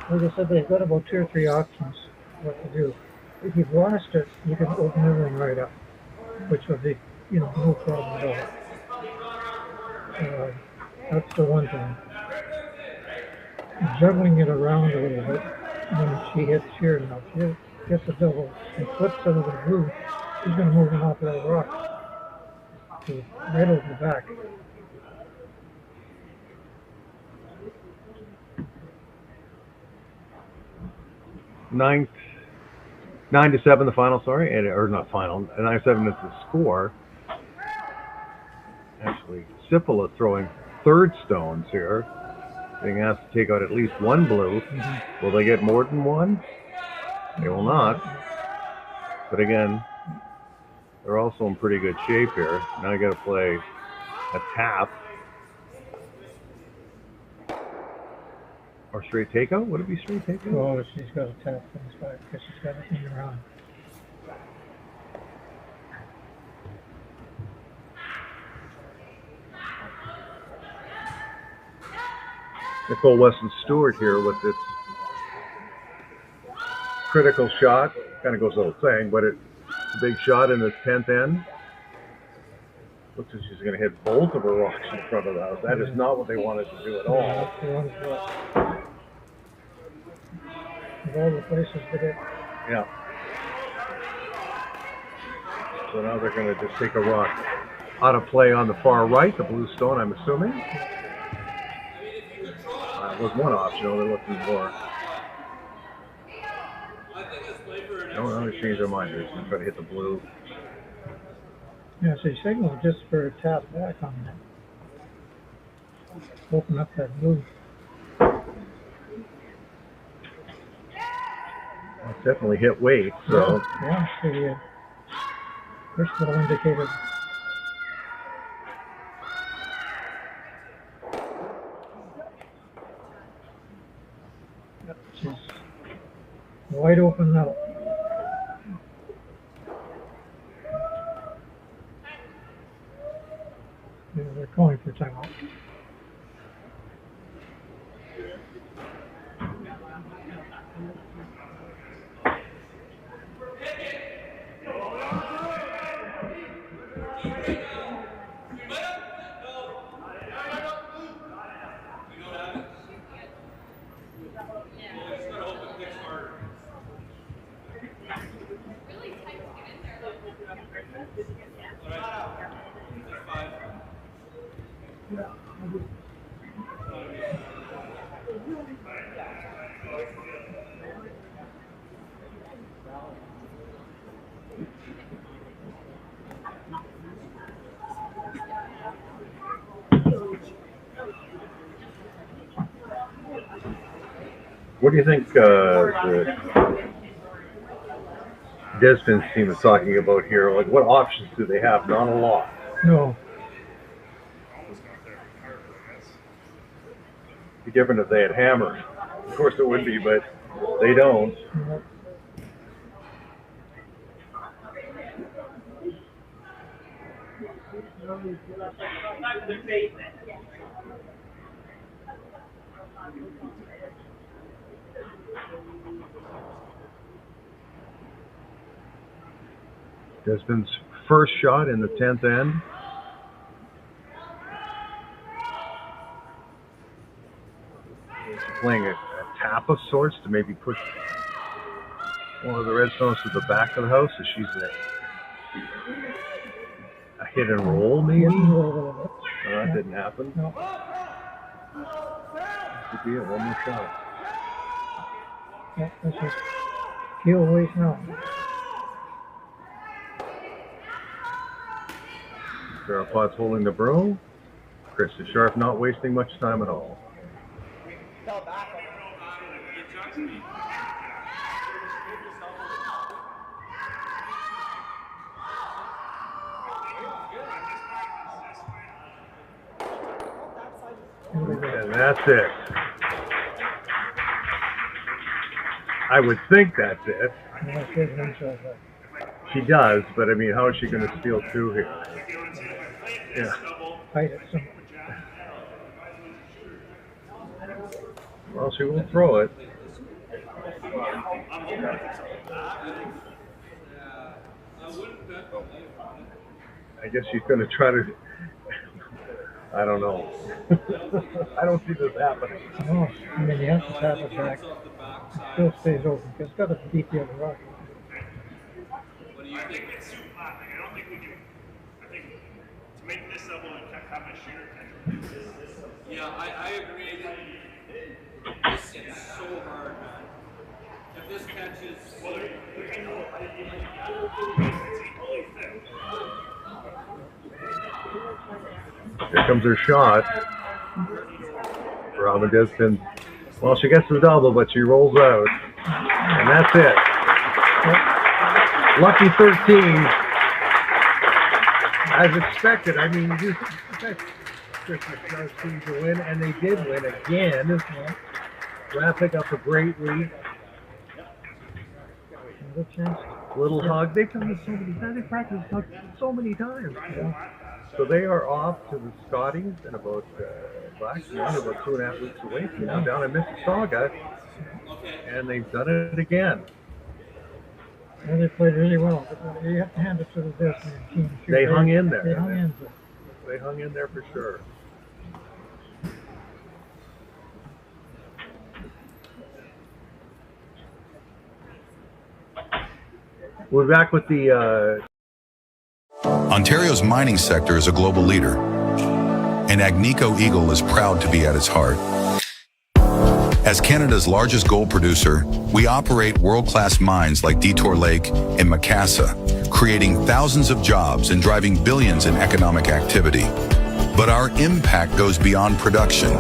like I said, they've got about 2 or 3 options what to do. If you've lost it, you can open everything right up, which would be, no problem at all. That's the one thing. Juggling it around a little bit when she hits here now. She gets a double and flips out of the blue. He's going to move him off that rock to right over the back. Nine to 7, the final. Sorry, or not final. 9-7 is the score. Actually, Syphila throwing third stones here, being asked to take out at least one blue. Will they get more than one? They will not. But again, they're also in pretty good shape here. Now I got to play a tap. Or straight takeout? Would it be straight takeout? Oh, she's got a tap from his back because she's got it in her arm. Nicole Weston-Stewart here with this critical shot. Kind of goes without saying, but it's a big shot in the 10th end. Looks like she's going to hit both of her rocks in front of the house. That is not what they wanted to do at all. Of all the places to get. Yeah. So now they're going to just take a rock out of play on the far right, the blue stone, I'm assuming. Was one option, they're looking more. No, they changed their mind. They're just going to try to hit the blue. Yeah, so he signaled just for a tap back on that. Open up that blue. It's definitely hit weight, so. Yeah, the first little indicator. She's wide open now. Yeah, they're calling for timeout. What do you think the Despins team is talking about here? Like, what options do they have? Not a lot. No. It'd be different if they had hammers. Of course it would be, but they don't. Despins' first shot in the 10th end. She's playing a tap of sorts to maybe push one of the red stones to the back of the house. So she's a hit and roll, maybe? No, that didn't happen. No. Could be it. One more shot. Yeah, this is heel waste now. Potts holding the broom. Krista Scharf not wasting much time at all. And that's it. I would think that's it. She does, but I mean, how is she going to steal two here? Yeah. Well, she will throw it. I guess she's going to try to. I don't know. I don't see this happening. No, I mean, you have to tap it back. It still stays open. It's got to beat the other rock. What do you think? happening. I don't think we can. I think to make this level and have a shooter. Yeah, I agree. This is so hard, man. If this catches. Here comes her shot. Robyn Despins. Well, she gets the double, but she rolls out. And that's it. Lucky 13. As expected. I mean, you expect Krista Scharf team to win, and they did win again. Wrapping up a great lead. Little hug. They've done this so many times. They practiced hug so many times. Yeah. So they are off to the Scotties in about about 2.5 weeks away from now, down in Mississauga, and they've done it again. Well, they played really well. You have to hand it to the Despins team. They hung in there. They hung in. They hung in there for sure. We're back with the Ontario's mining sector is a global leader, and Agnico Eagle is proud to be at its heart. As Canada's largest gold producer, we operate world-class mines like Detour Lake and Macassa, creating thousands of jobs and driving billions in economic activity. But our impact goes beyond production.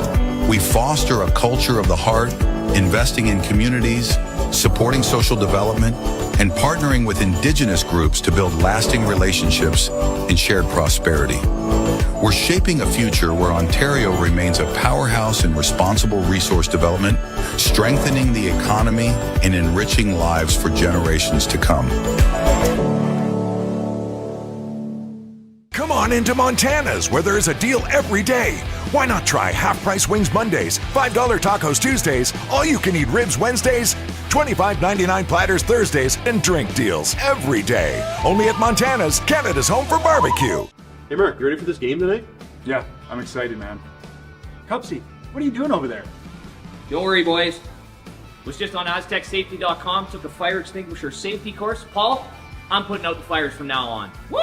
We foster a culture of the heart, investing in communities, supporting social development, and partnering with Indigenous groups to build lasting relationships and shared prosperity. We're shaping a future where Ontario remains a powerhouse in responsible resource development, strengthening the economy and enriching lives for generations to come. Come on into Montana's, where there's a deal every day. Why not try half-price wings Mondays, $5 tacos Tuesdays, all-you-can-eat ribs Wednesdays, $25.99 platters Thursdays, and drink deals every day. Only at Montana's, Canada's home for barbecue. Hey Mark, you ready for this game tonight? Yeah, I'm excited, man. Cupsy, what are you doing over there? Don't worry, boys. Was just on AztecSafety.com, took a fire extinguisher safety course. Paul, I'm putting out the fires from now on. Woo!